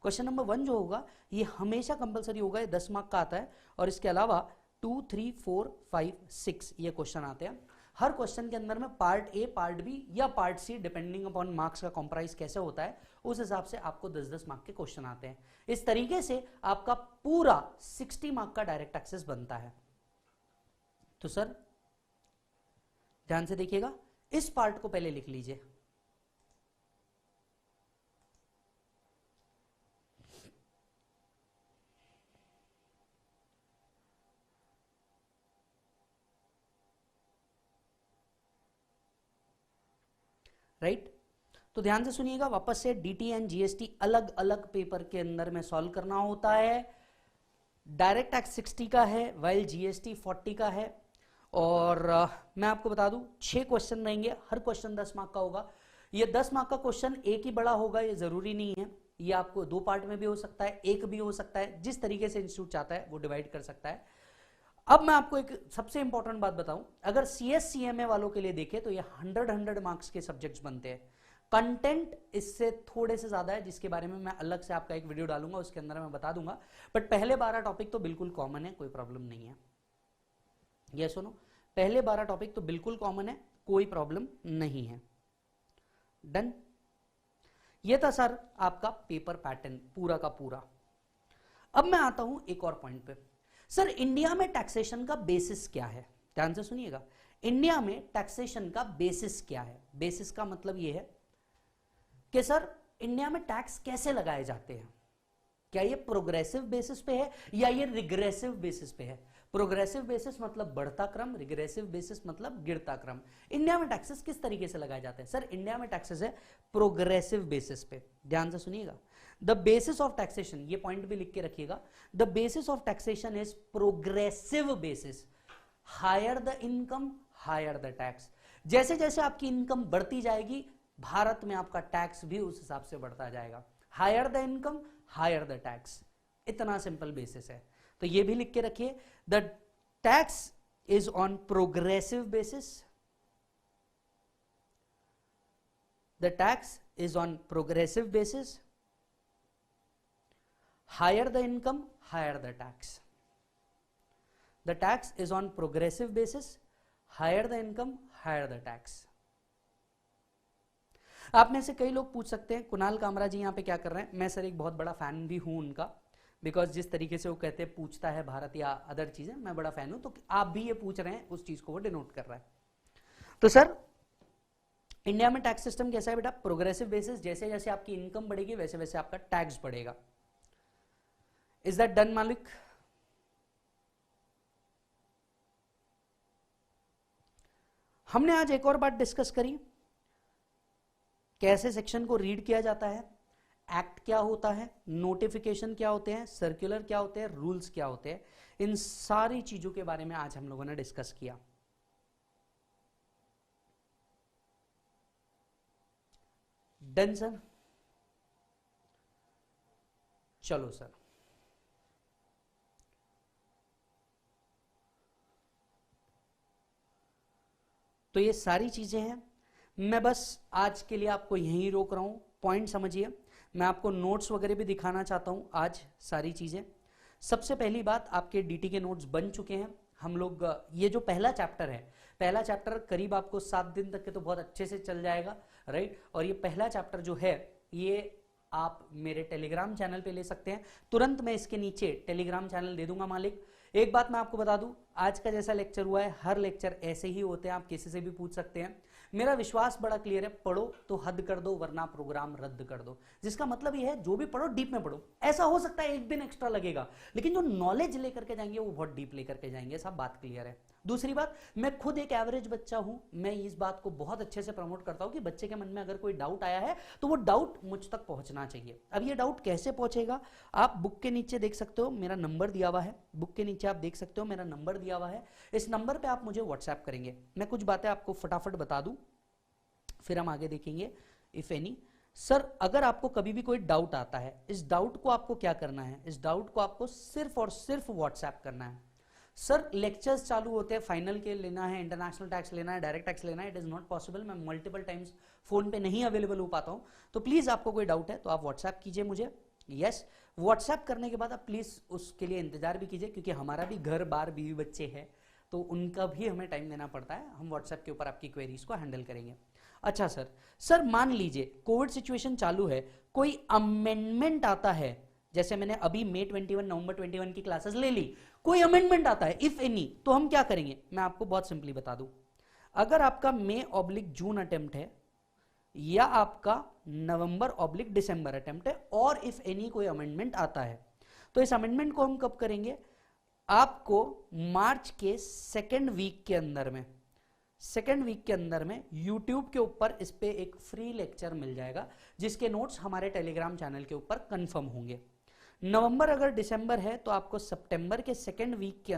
क्वेश्चन नंबर 1 जो होगा ये हमेशा कंपलसरी होगा, ये 10 मार्क का आता है, और इसके अलावा 2, 3, 4, 5, 6 ये क्वेश्चन आते हैं। हर क्वेश्चन के अंदर में पार्ट ए, पार्ट बी या part C, depending upon marks का कॉम्प्राइज कैसे होता है उस हिसाब से आपको 10-10 मार्क के क्वेश्चन आते हैं। इस तरीके से आपका पूरा 60 मार्क का डायरेक्ट टैक्सेस बनता है। तो सर ध्यान से देखिएगा, इस पार्ट को पहले लिख लीजिए। राइट, तो ध्यान से सुनिएगा, वापस से डीटी एंड जीएसटी अलग अलग पेपर के अंदर में सॉल्व करना होता है। डायरेक्ट टैक्स 60 का है, वाइल जीएसटी 40 का है, और मैं आपको बता दूं 6 क्वेश्चन रहेंगे, हर क्वेश्चन 10 मार्क का होगा। ये 10 मार्क का क्वेश्चन एक ही बड़ा होगा ये जरूरी नहीं है, ये आपको 2 पार्ट में भी हो सकता है, एक भी हो सकता है, जिस तरीके से इंस्टीट्यूट चाहता है वो डिवाइड कर सकता है। अब मैं आपको एक सबसे इंपॉर्टेंट बात बताऊं, अगर सीएस सीएमए वालों के लिए देखें तो ये 100 मार्क्स के सब्जेक्ट्स बनते हैं। कंटेंट इससे थोड़े से ज्यादा है, जिसके बारे में मैं अलग से आपका एक वीडियो डालूंगा, उसके अंदर मैं बता दूंगा, बट पहले 12 टॉपिक तो बिल्कुल कॉमन है, कोई प्रॉब्लम नहीं है। ये सुनो, पहले 12 टॉपिक तो बिल्कुल कॉमन है, कोई प्रॉब्लम नहीं है। डन। ये था सर आपका पेपर पैटर्न पूरा का पूरा। अब मैं आता हूं एक और पॉइंट पे, सर इंडिया में टैक्सेशन का बेसिस क्या है। ध्यान से सुनिएगा, इंडिया में टैक्सेशन का बेसिस क्या है। बेसिस का मतलब यह है कि सर इंडिया में टैक्स कैसे लगाए जाते हैं, क्या ये प्रोग्रेसिव बेसिस पे है या ये रिग्रेसिव बेसिस पे है। प्रोग्रेसिव बेसिस मतलब बढ़ता क्रम, रिग्रेसिव बेसिस मतलब गिरता क्रम। इंडिया में टैक्सेस किस तरीके से लगाए जाते हैं, सर इंडिया में टैक्सेस है प्रोग्रेसिव बेसिस पे। ध्यान से सुनिएगा, द बेसिस ऑफ टैक्सेशन, ये पॉइंट भी लिख के रखिएगा, the basis of taxation is progressive basis. Higher the income higher the tax. जैसे जैसे आपकी इनकम बढ़ती जाएगी भारत में आपका टैक्स भी उस हिसाब से बढ़ता जाएगा। Higher the income higher the tax, इतना सिंपल बेसिस है। तो ये भी लिख के रखिए, the tax is on progressive basis, the tax is on progressive basis, higher the income higher the tax. The tax is on progressive basis, higher the income higher the tax. आप में से कई लोग पूछ सकते हैं कुणाल कामरा जी यहाँ पे क्या कर रहे हैं। मैं सर एक बहुत बड़ा फैन भी हूं उनका, बिकॉज जिस तरीके से वो कहते हैं पूछता है भारत या अदर चीजें, मैं बड़ा फैन हूं, तो आप भी ये पूछ रहे हैं उस चीज को वो डिनोट कर रहा है। तो सर इंडिया में टैक्स सिस्टम कैसा है बेटा, प्रोग्रेसिव बेसिस, जैसे जैसे आपकी इनकम बढ़ेगी वैसे वैसे आपका टैक्स बढ़ेगा। इज दैट डन मालिक? हमने आज एक और बात डिस्कस करी, कैसे सेक्शन को रीड किया जाता है, एक्ट क्या होता है, नोटिफिकेशन क्या होते हैं, सर्कुलर क्या होते हैं, रूल्स क्या होते हैं, इन सारी चीजों के बारे में आज हम लोगों ने डिस्कस किया। Done sir? चलो सर, तो ये सारी चीजें हैं। मैं बस आज के लिए आपको यहीं रोक रहा हूं, पॉइंट समझिए। मैं आपको नोट्स वगैरह भी दिखाना चाहता हूं आज सारी चीजें, सबसे पहली बात, आपके डीटी के नोट्स बन चुके हैं। हम लोग ये जो पहला चैप्टर है, पहला चैप्टर करीब आपको 7 दिन तक के तो बहुत अच्छे से चल जाएगा, राइट। और ये पहला चैप्टर जो है ये आप मेरे टेलीग्राम चैनल पे ले सकते हैं। तुरंत मैं इसके नीचे टेलीग्राम चैनल दे दूंगा मालिक। एक बात मैं आपको बता दूं, आज का जैसा लेक्चर हुआ है, हर लेक्चर ऐसे ही होते हैं, आप किसी से भी पूछ सकते हैं। मेरा विश्वास बड़ा क्लियर है, पढ़ो तो हद कर दो वरना प्रोग्राम रद्द कर दो। जिसका मतलब ये है जो भी पढ़ो डीप में पढ़ो। ऐसा हो सकता है एक दिन एक्स्ट्रा लगेगा, लेकिन जो नॉलेज लेकर के जाएंगे वो बहुत डीप लेकर के जाएंगे, सब बात क्लियर है। दूसरी बात, मैं खुद एक एवरेज बच्चा हूं, मैं इस बात को बहुत अच्छे से प्रमोट करता हूं कि बच्चे के मन में अगर कोई डाउट आया है तो वो डाउट मुझ तक पहुंचना चाहिए। अब ये डाउट कैसे पहुंचेगा, आप बुक के नीचे देख सकते हो, मेरा नंबर दिया हुआ है, बुक के नीचे आप देख सकते हो मेरा नंबर दिया हुआ है। इस नंबर पे आप मुझे व्हाट्सएप करेंगे। मैं कुछ बातें आपको फटाफट बता दूं, फिर हम आगे देखेंगे। इफ एनी, सर अगर आपको कभी भी कोई डाउट आता है, इस डाउट को आपको क्या करना है, इस डाउट को आपको सिर्फ और सिर्फ व्हाट्सएप करना है। सर लेक्चर्स चालू होते हैं, फाइनल के लेना है, इंटरनेशनल टैक्स लेना है, डायरेक्ट टैक्स लेना है, इट इज नॉट पॉसिबल, मैं मल्टीपल टाइम्स फोन पे नहीं अवेलेबल हो पाता हूं। तो प्लीज आपको कोई डाउट है तो आप व्हाट्सएप कीजिए मुझे। यस, व्हाट्सएप करने के बाद आप प्लीज उसके लिए इंतजार भी कीजिए, क्योंकि हमारा भी घर बार बीवी बच्चे हैं, तो उनका भी हमें टाइम देना पड़ता है। हम व्हाट्सएप के ऊपर आपकी क्वेरीज को हैंडल करेंगे। अच्छा सर मान लीजिए कोविड सिचुएशन चालू है, कोई अमेंडमेंट आता है, जैसे मैंने अभी मई 21 नवंबर 21 की क्लासेस ले ली, कोई अमेंडमेंट आता है इफ एनी, तो हम क्या करेंगे, मैं आपको बहुत सिंपली बता दूं। अगर आपका मई/जून अटेम्प्ट है या आपका नवंबर/दिसंबर अटेम्प्ट है और इफ एनी कोई अमेंडमेंट आता है, तो इस अमेंडमेंट को हम कब करेंगे, आपको मार्च के सेकेंड वीक के अंदर में यूट्यूब के ऊपर इस पे एक फ्री लेक्चर मिल जाएगा, जिसके नोट्स हमारे टेलीग्राम चैनल के ऊपर कंफर्म होंगे। नवंबर अगर दिसंबर है तो आपको सितंबर के सेकेंड वीक के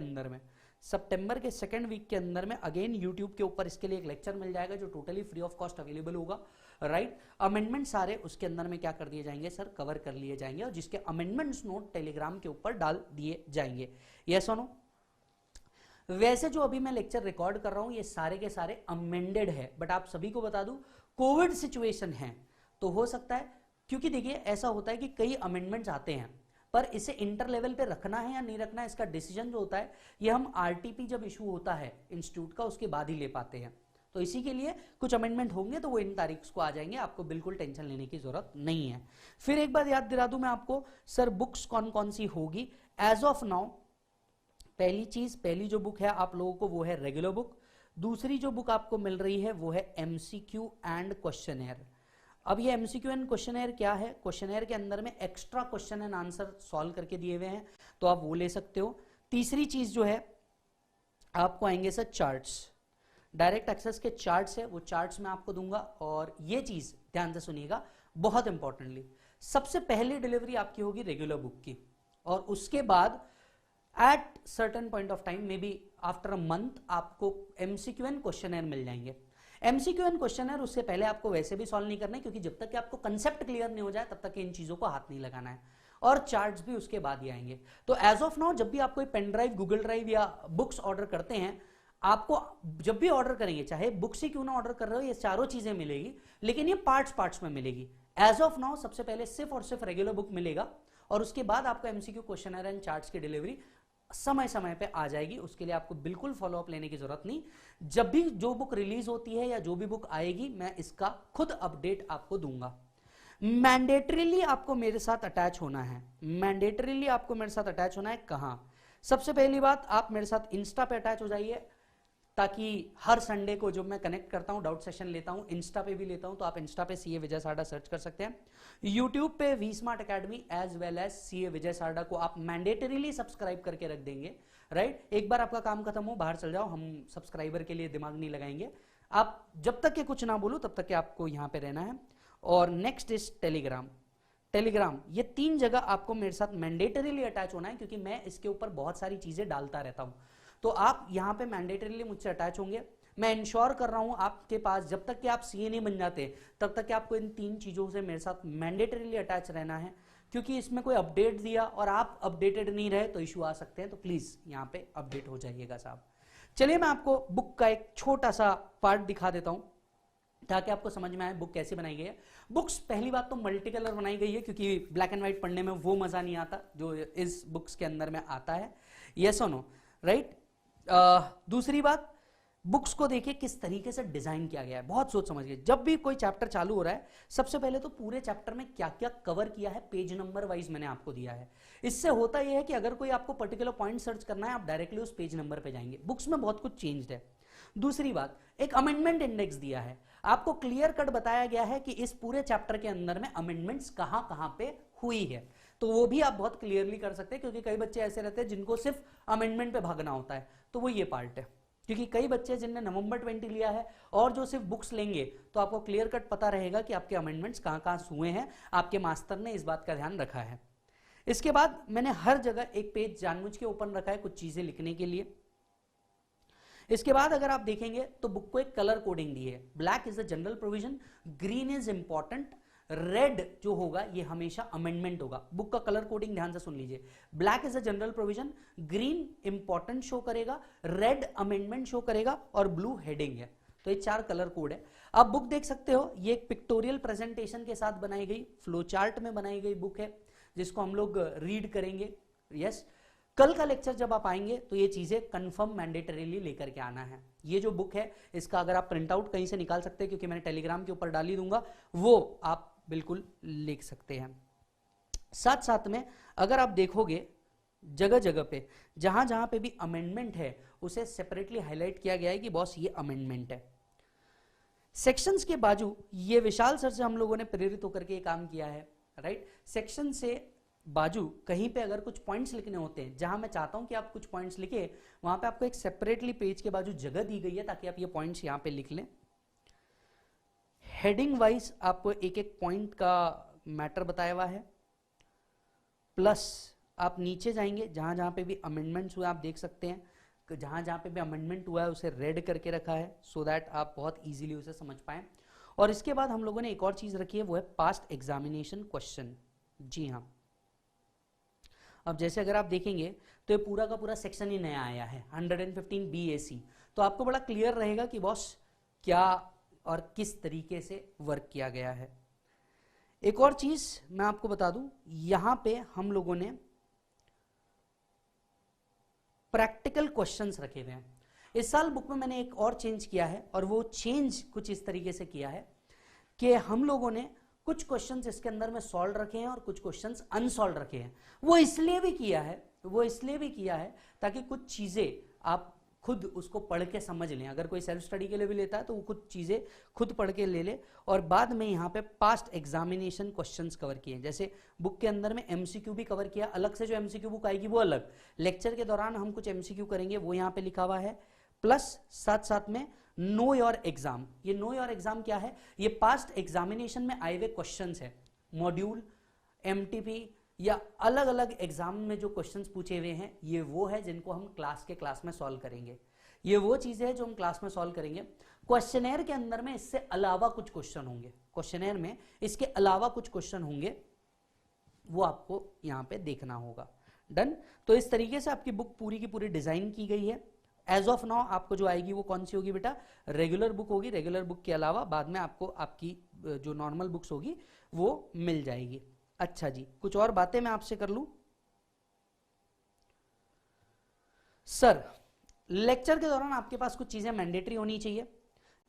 अंदर में अगेन यूट्यूब के ऊपर इसके लिए एक लेक्चर मिल जाएगा, जो totally free of cost available होगा, राइट। अमेंडमेंट सारे उसके अंदर में क्या कर दिए जाएंगे सर, कवर कर लिए जाएंगे, और जिसके अमेंडमेंट्स नोट टेलीग्राम के ऊपर डाल दिए जाएंगे। यस और नो। वैसे जो अभी मैं लेक्चर रिकॉर्ड कर रहा हूं ये सारे के सारे अमेंडेड है, बट आप सभी को बता दूं कोविड सिचुएशन है तो हो सकता है, क्योंकि देखिए ऐसा होता है कि कई अमेंडमेंट्स आते हैं, पर इसे इंटर लेवल पे रखना है या नहीं रखना है, इसका डिसीजन जो होता है ये हम आरटीपी जब इशू होता है इंस्टीट्यूट का, उसके बाद ही ले पाते हैं। तो इसी के लिए कुछ अमेंडमेंट होंगे तो वो इन तारीख को आ जाएंगे, आपको बिल्कुल टेंशन लेने की जरूरत नहीं है। फिर एक बात याद दिला दूं मैं आपको, सर बुक्स कौन कौन सी होगी। एज ऑफ नाउ पहली जो बुक है आप लोगों को वो है रेगुलर बुक। दूसरी जो बुक आपको मिल रही है वो है एमसीक्यू एंड क्वेश्चनएयर। अब ये एमसीक्यू एंड क्वेश्चनएयर क्या है, क्वेश्चनएयर के अंदर में extra question and answer solve करके दिए हुए हैं, तो आप वो ले सकते हो। तीसरी चीज जो है आपको आएंगे सर चार्ट्स, डायरेक्ट एक्सेस के चार्ट्स है, वो चार्ट्स मैं आपको दूंगा। और ये चीज ध्यान से सुनिएगा, बहुत इंपॉर्टेंटली सबसे पहली डिलीवरी आपकी होगी रेगुलर बुक की, और उसके बाद at certain point of time may be after a month आपको एमसीक्यू एंड क्वेश्चनएयर मिल जाएंगे। एमसीक्यू एंड क्वेश्चनएयर उससे पहले आपको वैसे भी सॉल्व नहीं करना है, क्योंकि जब तक कि आपको कंसेप्ट क्लियर नहीं हो जाए तब तक इन चीजों को हाथ नहीं लगाना है, और चार्ट्स भी उसके बाद ही आएंगे। तो एज ऑफ नाउ जब भी आप कोई पेन ड्राइव, गूगल ड्राइव या बुक्स ऑर्डर करते हैं, आपको जब भी ऑर्डर करेंगे, चाहे बुक से क्यों ना ऑर्डर कर रहे हो, ये चारों चीजें मिलेगी, लेकिन ये पार्ट्स में मिलेगी। एज ऑफ नाउ सबसे पहले सिर्फ और सिर्फ रेगुलर बुक मिलेगा, और उसके बाद आपको एमसीक्यू, क्वेश्चनएयर एंड चार्ट्स की डिलीवरी समय पे आ जाएगी। उसके लिए आपको बिल्कुल फॉलोअप लेने की जरूरत नहीं। जब भी जो बुक रिलीज होती है या जो भी बुक आएगी, मैं इसका खुद अपडेट आपको दूंगा। मैंडेटरीली आपको मेरे साथ अटैच होना है। कहां? सबसे पहली बात, आप मेरे साथ इंस्टा पे अटैच हो जाइए, ताकि हर संडे को जो मैं कनेक्ट करता हूं, डाउट सेशन लेता हूं, इंस्टा पे भी लेता हूं, तो आप इंस्टा पे सीए विजय सारडा सर्च कर सकते हैं। यूट्यूब पे V smart academy as well as CA Vijay Sarda को आप मैंडेटरीली सब्सक्राइब करके रख देंगे, राइट। एक बार आपका काम खत्म हो, बाहर चल जाओ, हम सब्सक्राइबर के लिए दिमाग नहीं लगाएंगे। आप जब तक के कुछ ना बोलो तब तक के आपको यहां पे रहना है। और नेक्स्ट इज टेलीग्राम। ये 3 जगह आपको मेरे साथ मैंडेटरीली अटैच होना है, क्योंकि मैं इसके ऊपर बहुत सारी चीजें डालता रहता हूं। तो आप यहां पे मैंडेटरीली मुझसे अटैच होंगे। मैं इंश्योर कर रहा हूं आपके पास, जब तक कि आप सीए नहीं बन जाते तब तक कि आपको इन 3 चीजों से मेरे साथ मैंडेटरीली अटैच रहना है, क्योंकि इसमें कोई अपडेट दिया और आप अपडेटेड नहीं रहे तो इशू आ सकते हैं। तो प्लीज यहां पे अपडेट हो जाइएगा साहब। चलिए मैं आपको बुक का एक छोटा सा पार्ट दिखा देता हूं। ताकि आपको समझ में आए बुक कैसे बनाई गई है। बुक्स पहली बात तो मल्टी कलर बनाई गई है, क्योंकि ब्लैक एंड व्हाइट पढ़ने में वो मजा नहीं आता जो इस बुक्स के अंदर में आता है। यस और नो, राइट। दूसरी बात, बुक्स को देखिए किस तरीके से डिजाइन किया गया है, बहुत सोच समझ के। जब भी कोई चैप्टर चालू हो रहा है, सबसे पहले तो पूरे चैप्टर में क्या क्या कवर किया है पेज नंबर वाइज मैंने आपको दिया है। इससे होता यह है कि अगर कोई आपको पर्टिकुलर पॉइंट सर्च करना है, आप डायरेक्टली उस पेज नंबर पे जाएंगे। बुक्स में बहुत कुछ चेंज्ड है। दूसरी बात, एक अमेंडमेंट इंडेक्स दिया है, आपको क्लियर कट बताया गया है कि इस पूरे चैप्टर के अंदर में अमेंडमेंट्स कहां कहां पे हुई है, तो वो भी आप बहुत क्लियरली कर सकते हैं, क्योंकि कई बच्चे ऐसे रहते हैं जिनको सिर्फ अमेंडमेंट पे भागना होता है, तो वो ये पार्ट है। क्योंकि कई बच्चे जिनने नवंबर 20 लिया है और जो सिर्फ बुक्स लेंगे, तो आपको क्लियर कट पता रहेगा कि आपके अमेंडमेंट्स कहां कहां हुए हैं, आपके मास्टर ने इस बात का ध्यान रखा है। इसके बाद मैंने हर जगह एक पेज जानबूझ के ओपन रखा है कुछ चीजें लिखने के लिए। इसके बाद अगर आप देखेंगे तो बुक को एक कलर कोडिंग दी है। Black is the general provision, green is important, red जो होगा ये हमेशा अमेंडमेंट होगा। बुक का कलर कोडिंग ध्यान से सुन लीजिए, black is a general provision, green important show करेगा, रेड अमेंडमेंट शो करेगा और ब्लू हेडिंग है। तो ये 4 कलर कोड है। आप बुक देख सकते हो, ये एक पिक्टोरियल प्रेजेंटेशन के साथ बनाई गई, फ्लो चार्ट में बनाई गई बुक है, जिसको हम लोग रीड करेंगे। यस, कल का लेक्चर जब आप आएंगे तो ये चीजें कंफर्म मैंडेटरीली लेकर के आना है। ये जो बुक है इसका अगर आप प्रिंट आउट कहीं से निकाल सकते हैं, क्योंकि मैंने टेलीग्राम के ऊपर डाली दूंगा, वो आप बिल्कुल लिख सकते हैं। साथ साथ में अगर आप देखोगे जगह जगह पे जहां जहां पे भी अमेंडमेंट है उसे सेपरेटली हाईलाइट किया गया है कि बॉस ये अमेंडमेंट है। सेक्शंस के बाजू ये विशाल सर से हम लोगों ने प्रेरित होकर के काम किया है, राइट। सेक्शन से बाजू कहीं पे अगर कुछ पॉइंट्स लिखने होते हैं, जहां मैं चाहता हूं कि आप कुछ पॉइंट्स लिखे, वहां पे आपको एक सेपरेटली पेज के बाजू जगह दी गई है ताकि आप ये पॉइंट्स यहां पे लिख लें। हेडिंग वाइज आपको एक एक पॉइंट का मैटर बताया हुआ है, प्लस आप नीचे जाएंगे जहां जहां पे भी अमेंडमेंट्स हुए आप देख सकते हैं, जहां जहां पे भी अमेंडमेंट हुआ है उसे रेड करके रखा है, सो दैट आप बहुत इजीली उसे समझ पाएं। और इसके बाद हम लोगों ने एक और चीज रखी है, वो है पास्ट एग्जामिनेशन क्वेश्चन। जी हाँ, अब जैसे अगर आप देखेंगे तो ये पूरा का पूरा सेक्शन ही नया आया है 115 BAC, तो आपको बड़ा क्लियर रहेगा कि बॉस क्या और किस तरीके से वर्क किया गया है। एक और चीज मैं आपको बता दूं, यहां पे हम लोगों ने प्रैक्टिकल क्वेश्चंस रखे हुए हैं। इस साल बुक में मैंने एक और चेंज किया है, और वो चेंज कुछ इस तरीके से किया है कि हम लोगों ने कुछ क्वेश्चंस इसके अंदर में सॉल्व रखे हैं और कुछ क्वेश्चंस अनसॉल्व रखे हैं। वो इसलिए भी किया है ताकि कुछ चीजें आप खुद उसको पढ़ के समझ लें। अगर कोई सेल्फ स्टडी के लिए भी लेता है तो वो कुछ चीजें खुद पढ़ के ले ले। और बाद में यहाँ पे पास्ट एग्जामिनेशन क्वेश्चंस कवर किए, जैसे बुक के अंदर में MCQ भी कवर किया, अलग से जो MCQ बुक आएगी वो अलग, लेक्चर के दौरान हम कुछ MCQ करेंगे वो यहाँ पे लिखा हुआ है। प्लस साथ साथ में नो योर एग्जाम, ये नो योर एग्जाम क्या है, ये पास्ट एग्जामिनेशन में आए हुए क्वेश्चंस है, मॉड्यूल, MTP या अलग अलग एग्जाम में जो क्वेश्चंस पूछे हुए हैं, ये वो है जिनको हम क्लास में सॉल्व करेंगे। ये वो चीजें हैं जो हम क्लास में सॉल्व करेंगे। क्वेश्चनेयर के अंदर में इससे अलावा कुछ क्वेश्चन होंगे, क्वेश्चनेयर में इसके अलावा कुछ क्वेश्चन होंगे, वो आपको यहां पे देखना होगा। डन। तो इस तरीके से आपकी बुक पूरी की पूरी डिजाइन की गई है। एज ऑफ नाउ आपको जो आएगी वो कौन सी होगी बेटा, रेगुलर बुक होगी। रेगुलर बुक के अलावा बाद में आपको आपकी जो नॉर्मल बुक्स होगी वो मिल जाएगी। अच्छा जी, कुछ और बातें मैं आपसे कर लूं। सर, लेक्चर के दौरान आपके पास कुछ चीजें मैंडेटरी होनी चाहिए।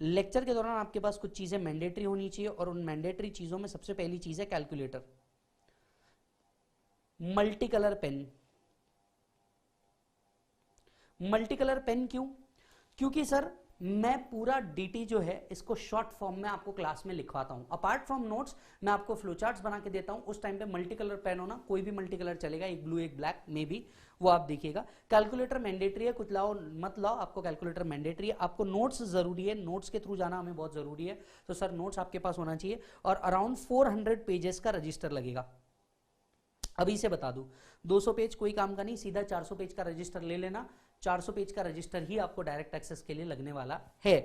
लेक्चर के दौरान आपके पास कुछ चीजें मैंडेटरी होनी चाहिए, और उन मैंडेटरी चीजों में सबसे पहली चीज है calculator, multi colour pen. Multi colour pen क्यों? क्योंकि सर मैं पूरा DT जो है इसको शॉर्ट फॉर्म में आपको क्लास में लिखवाता हूं। अपार्ट फ्रॉम नोट्स मैं आपको फ्लो चार्ट्स बना के देता हूं, उस टाइम पे मल्टी कलर पेन होना, कोई भी मल्टी कलर चलेगा, एक ब्लू एक ब्लैक में भी, वो आप देखिएगा। कैलकुलेटर मैंडेटरी है, कुछ लाओ मत लाओ, आपको कैलकुलेटर मैंडेटरी है। आपको नोट्स जरूरी है, नोट्स के थ्रू जाना हमें बहुत जरूरी है, तो सर नोट्स आपके पास होना चाहिए। और अराउंड 400 पेजेस का रजिस्टर लगेगा। अभी से बता दूं, 200 पेज कोई काम का नहीं, सीधा 400 पेज का रजिस्टर ले लेना। 400 पेज का रजिस्टर ही आपको डायरेक्ट एक्सेस के लिए लगने वाला है।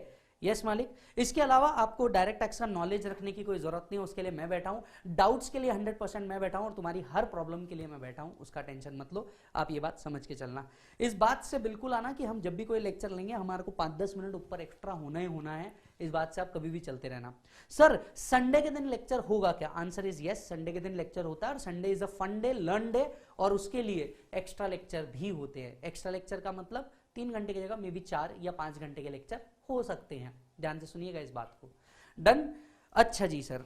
यस मालिक। इसके अलावा आपको डायरेक्ट टैक्स का नॉलेज रखने की कोई जरूरत नहीं है, उसके लिए मैं बैठा हूं, डाउट्स के लिए 100% मैं बैठा हूं और तुम्हारी हर प्रॉब्लम के लिए मैं बैठा हूं, उसका टेंशन मत लो, आप ये बात समझ के चलना। इस बात से बिल्कुल आना कि हम जब भी कोई लेक्चर लेंगे हमारे को 5-10 मिनट ऊपर एक्स्ट्रा होना ही होना है, इस बात से आप कभी भी चलते रहना। सर संडे के दिन लेक्चर होगा क्या? आंसर इज यस, संडे के दिन लेक्चर होता है और Sunday is a fun day, learn day, और उसके लिए एक्स्ट्रा लेक्चर भी होते हैं। एक्स्ट्रा लेक्चर का मतलब 3 घंटे की जगह मे बी 4 या 5 घंटे के लेक्चर हो सकते हैं, ध्यान से सुनिएगा इस बात को। डन? अच्छा जी सर,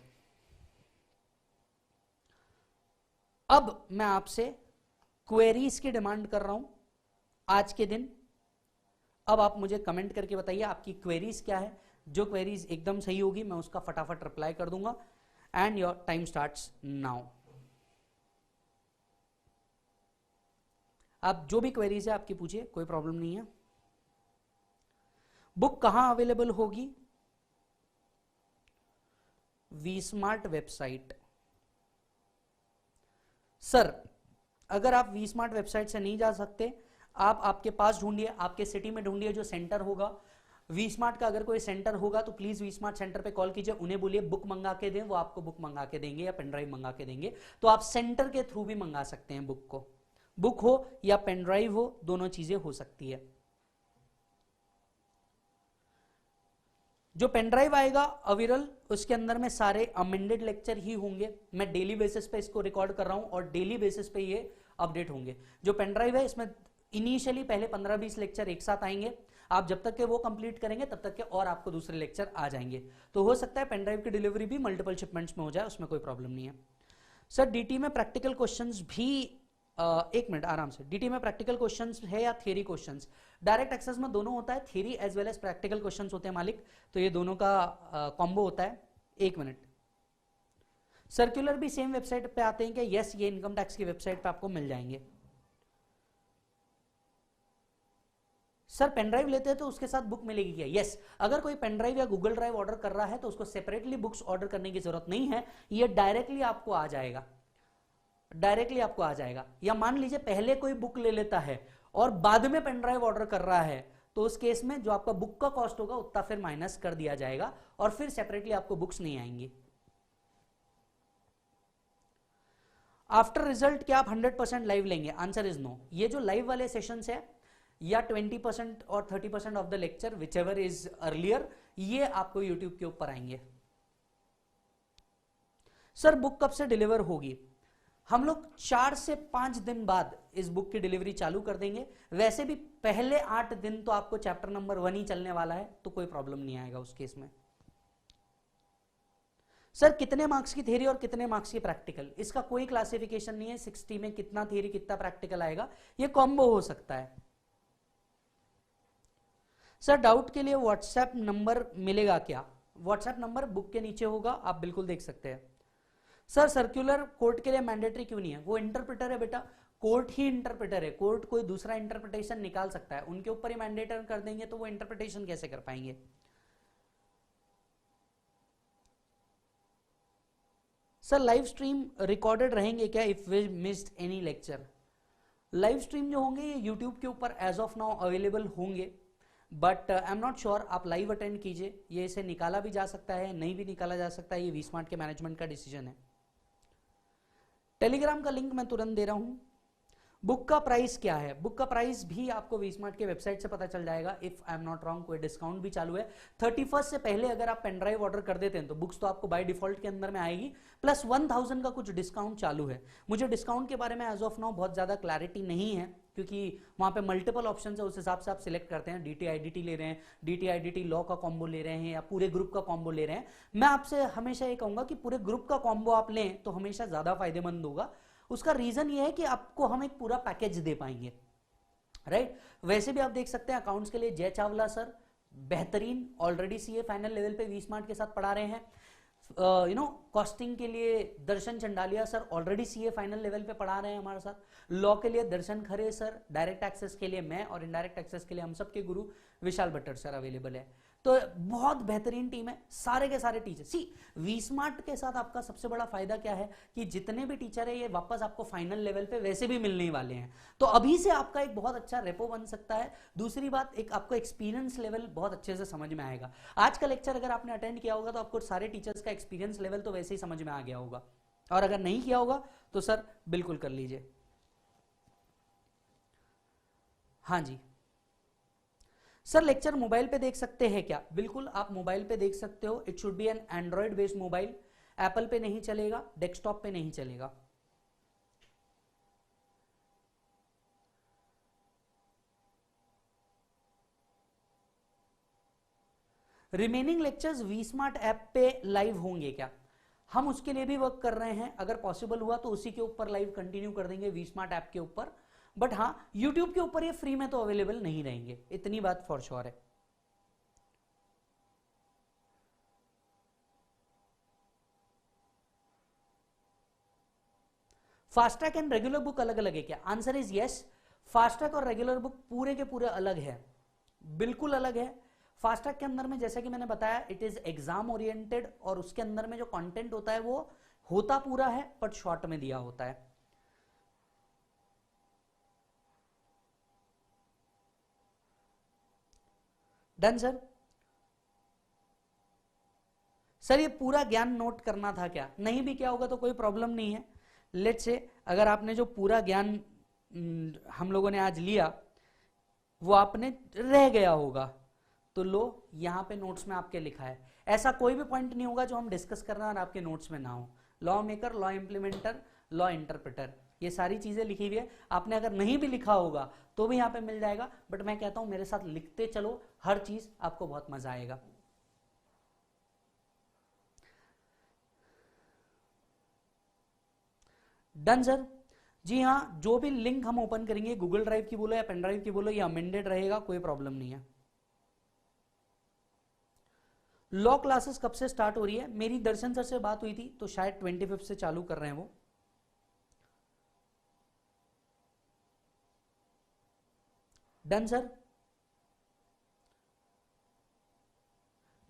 अब मैं आपसे क्वेरीज की डिमांड कर रहा हूं आज के दिन। अब आप मुझे कमेंट करके बताइए आपकी क्वेरीज क्या है। जो क्वेरीज एकदम सही होगी मैं उसका फटाफट रिप्लाई कर दूंगा। And your time starts now. आप जो भी क्वेरीज है आपकी पूछिए, कोई प्रॉब्लम नहीं है। बुक कहां अवेलेबल होगी? वीस्मार्ट वेबसाइट। सर अगर आप वीस्मार्ट वेबसाइट से नहीं जा सकते, आप आपके पास ढूंढिए, आपके सिटी में ढूंढिए जो सेंटर होगा वीस्मार्ट का। अगर कोई सेंटर होगा तो प्लीज वीस्मार्ट सेंटर पे कॉल कीजिए, उन्हें बोलिए बुक मंगा के दें, वो आपको बुक मंगा के देंगे या पेनड्राइव मंगा के देंगे। तो आप सेंटर के थ्रू भी मंगा सकते हैं बुक को, बुक हो या पेनड्राइव हो, दोनों चीजें हो सकती है। जो पेनड्राइव आएगा अविरल, उसके अंदर में सारे अमेंडेड लेक्चर ही होंगे। मैं डेली बेसिस पे इसको रिकॉर्ड कर रहा हूं और डेली बेसिस पे ये अपडेट होंगे। जो पेनड्राइव है इसमें इनिशियली पहले 15-20 लेक्चर एक साथ आएंगे, आप जब तक के वो कंप्लीट करेंगे तब तक के और आपको दूसरे लेक्चर आ जाएंगे। तो हो सकता है पेनड्राइव की डिलीवरी भी मल्टीपल शिपमेंट्स में हो जाए, उसमें कोई प्रॉब्लम नहीं है। सर डीटी में प्रैक्टिकल क्वेश्चंस भी एक मिनट आराम से, डीटी में प्रैक्टिकल क्वेश्चंस है या थियरी क्वेश्चंस? डायरेक्ट एक्सेस में दोनों होता है, theory as well as practical questions होते हैं मालिक, तो ये दोनों का कॉम्बो होता है। एक मिनट, सर्कुलर भी सेम वेबसाइट पे आते हैं क्या? यस, ये इनकम टैक्स की वेबसाइट पे आपको मिल जाएंगे। सर पेनड्राइव लेते हैं तो उसके साथ बुक मिलेगी क्या? यस, अगर कोई पेनड्राइव या गूगल ड्राइव ऑर्डर कर रहा है तो उसको सेपरेटली बुक्स ऑर्डर करने की जरूरत नहीं है, ये डायरेक्टली आपको आ जाएगा, डायरेक्टली आपको आ जाएगा। या मान लीजिए पहले कोई बुक ले लेता है और बाद में पेनड्राइव ऑर्डर कर रहा है, तो उस केस में जो आपका बुक का कॉस्ट होगा उतना फिर माइनस कर दिया जाएगा और फिर सेपरेटली आपको बुक्स नहीं आएंगी। आफ्टर रिजल्ट क्या आप 100% लाइव लेंगे? Answer is no. ये जो लाइव वाले सेशंस है या 20% और 30% of the lecture which ever is earlier, ये आपको यूट्यूब के ऊपर आएंगे। सर बुक कब से डिलीवर होगी? हम लोग 4 से 5 दिन बाद इस बुक की डिलीवरी चालू कर देंगे। वैसे भी पहले 8 दिन तो आपको चैप्टर नंबर 1 ही चलने वाला है, तो कोई प्रॉब्लम नहीं आएगा उस केस में। सर कितने मार्क्स की थ्योरी और कितने मार्क्स की प्रैक्टिकल? इसका कोई क्लासिफिकेशन नहीं है, 60 में कितना थ्योरी कितना प्रैक्टिकल आएगा, ये कॉम्बो हो सकता है। सर डाउट के लिए व्हाट्सएप नंबर मिलेगा क्या? व्हाट्सएप नंबर बुक के नीचे होगा, आप बिल्कुल देख सकते हैं। सर सर्कुलर कोर्ट के लिए मैंडेटरी क्यों नहीं है? वो इंटरप्रेटर है बेटा, कोर्ट ही इंटरप्रेटर है, कोर्ट कोई दूसरा इंटरप्रिटेशन निकाल सकता है, उनके ऊपर ही मैंडेटर कर देंगे तो वो इंटरप्रिटेशन कैसे कर पाएंगे? सर लाइव स्ट्रीम रिकॉर्डेड रहेंगे क्या if we missed any lecture? Live stream जो होंगे ये यूट्यूब के ऊपर एज ऑफ नाउ अवेलेबल होंगे, but I am not sure, आप लाइव अटेंड कीजिए। ये इसे निकाला भी जा सकता है, नहीं भी निकाला जा सकता है, ये वीस्मार्ट के मैनेजमेंट का डिसीजन है। टेलीग्राम का लिंक मैं तुरंत दे रहा हूं। बुक का प्राइस क्या है? बुक का प्राइस भी आपको वीस्मार्ट के वेबसाइट से पता चल जाएगा। If I am not wrong कोई डिस्काउंट भी चालू है 31 से पहले, अगर आप पेन ड्राइव ऑर्डर कर देते हैं तो बुक्स तो आपको बाय डिफॉल्ट के अंदर में आएगी, प्लस 1000 का कुछ डिस्काउंट चालू है। मुझे डिस्काउंट के बारे में एज ऑफ नाउ बहुत ज्यादा क्लैरिटी नहीं है, क्योंकि वहां पे मल्टीपल ऑप्शन है, उस हिसाब से आप सिलेक्ट करते हैं। डीटी आईडीटी ले रहे हैं, डीटी आईडीटी लॉ का कॉम्बो ले रहे हैं या पूरे ग्रुप का कॉम्बो ले रहे हैं। मैं आपसे हमेशा ये कहूंगा कि पूरे ग्रुप का कॉम्बो आप लें तो हमेशा ज्यादा फायदेमंद होगा। उसका रीजन ये है कि आपको हम एक पूरा पैकेज दे पाएंगे, राइट? वैसे भी आप देख सकते हैं अकाउंट्स के लिए जय चावला सर बेहतरीन, ऑलरेडी सीए फाइनल लेवल पे वीस्मार्ट के साथ पढ़ा रहे हैं। कॉस्टिंग के लिए Darshan Chandalia sir already CA final level पे पढ़ा रहे हैं हमारे साथ। लॉ के लिए Darshan Khare sir, direct access के लिए मैं, और इनडायरेक्ट एक्सेस के लिए हम सबके गुरु विशाल भट्टर सर अवेलेबल है। तो बहुत बेहतरीन टीम है, सारे के सारे टीचर। सी वी स्मार्ट के साथ आपका सबसे बड़ा फायदा क्या है कि जितने भी टीचर है ये वापस आपको फाइनल लेवल पे वैसे भी मिलने वाले हैं, तो अभी से आपका एक बहुत अच्छा रेपो बन सकता है। दूसरी बात, एक आपको एक्सपीरियंस लेवल बहुत अच्छे से समझ में आएगा। आज का लेक्चर अगर आपने अटेंड किया होगा तो आपको सारे टीचर्स का एक्सपीरियंस लेवल तो वैसे ही समझ में आ गया होगा, और अगर नहीं किया होगा तो सर बिल्कुल कर लीजिए। हाँ जी सर, लेक्चर मोबाइल पे देख सकते हैं क्या? बिल्कुल आप मोबाइल पे देख सकते हो। It should be an Android based mobile, Apple पे नहीं चलेगा, डेस्कटॉप पे नहीं चलेगा। Remaining lectures we smart app पे लाइव होंगे क्या? हम उसके लिए भी वर्क कर रहे हैं, अगर पॉसिबल हुआ तो उसी के ऊपर लाइव कंटिन्यू कर देंगे वी स्मार्ट ऐप के ऊपर, बट हाँ यूट्यूब के ऊपर ये फ्री में तो अवेलेबल नहीं रहेंगे, इतनी बात फॉर श्योर है। फास्टैग एंड रेगुलर बुक अलग अलग है क्या? आंसर इज यस, फास्टैग और रेगुलर बुक पूरे के पूरे अलग है, बिल्कुल अलग है। फास्टैग के अंदर में जैसा कि मैंने बताया इट इज एग्जाम ओरिएंटेड, और उसके अंदर में जो कंटेंट होता है वो होता पूरा है बट शॉर्ट में दिया होता है। Done sir. सर ये पूरा ज्ञान नोट करना था क्या? नहीं भी क्या होगा तो कोई प्रॉब्लम नहीं है। लेट्स से अगर आपने जो पूरा ज्ञान हम लोगों ने आज लिया वो आपने रह गया होगा, तो लो यहां पे नोट्स में आपके लिखा है। ऐसा कोई भी पॉइंट नहीं होगा जो हम डिस्कस कर रहे हैं और आपके नोट्स में ना हो। Law maker, law implementer, law interpreter, ये सारी चीजें लिखी हुई है। आपने अगर नहीं भी लिखा होगा तो भी यहां पे मिल जाएगा, बट मैं कहता हूं मेरे साथ लिखते चलो, हर चीज आपको बहुत मजा आएगा। Done sir. जी हाँ, जो भी लिंक हम ओपन करेंगे, गूगल ड्राइव की बोलो या पेन ड्राइव की बोलो, ये अमेंडेड रहेगा, कोई प्रॉब्लम नहीं है। लॉ क्लासेस कब से स्टार्ट हो रही है? मेरी दर्शन सर से बात हुई थी तो शायद 25 से चालू कर रहे हैं वो। Done sir.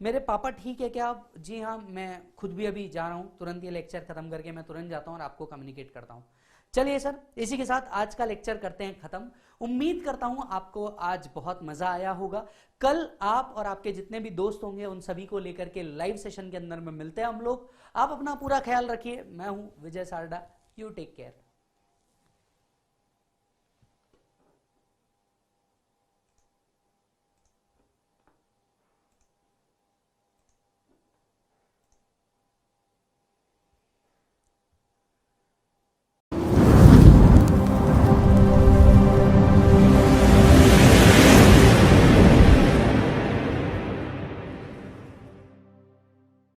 मेरे पापा ठीक है क्या? जी हाँ, मैं खुद भी अभी जा रहा हूं, तुरंत ये लेक्चर खत्म करके मैं तुरंत जाता हूं और आपको कम्युनिकेट करता हूं। चलिए सर, इसी के साथ आज का लेक्चर करते हैं खत्म। उम्मीद करता हूं आपको आज बहुत मजा आया होगा। कल आप और आपके जितने भी दोस्त होंगे उन सभी को लेकर के लाइव सेशन के अंदर में मिलते हैं हम लोग। आप अपना पूरा ख्याल रखिए। मैं हूं विजय सारडा, यू टेक केयर।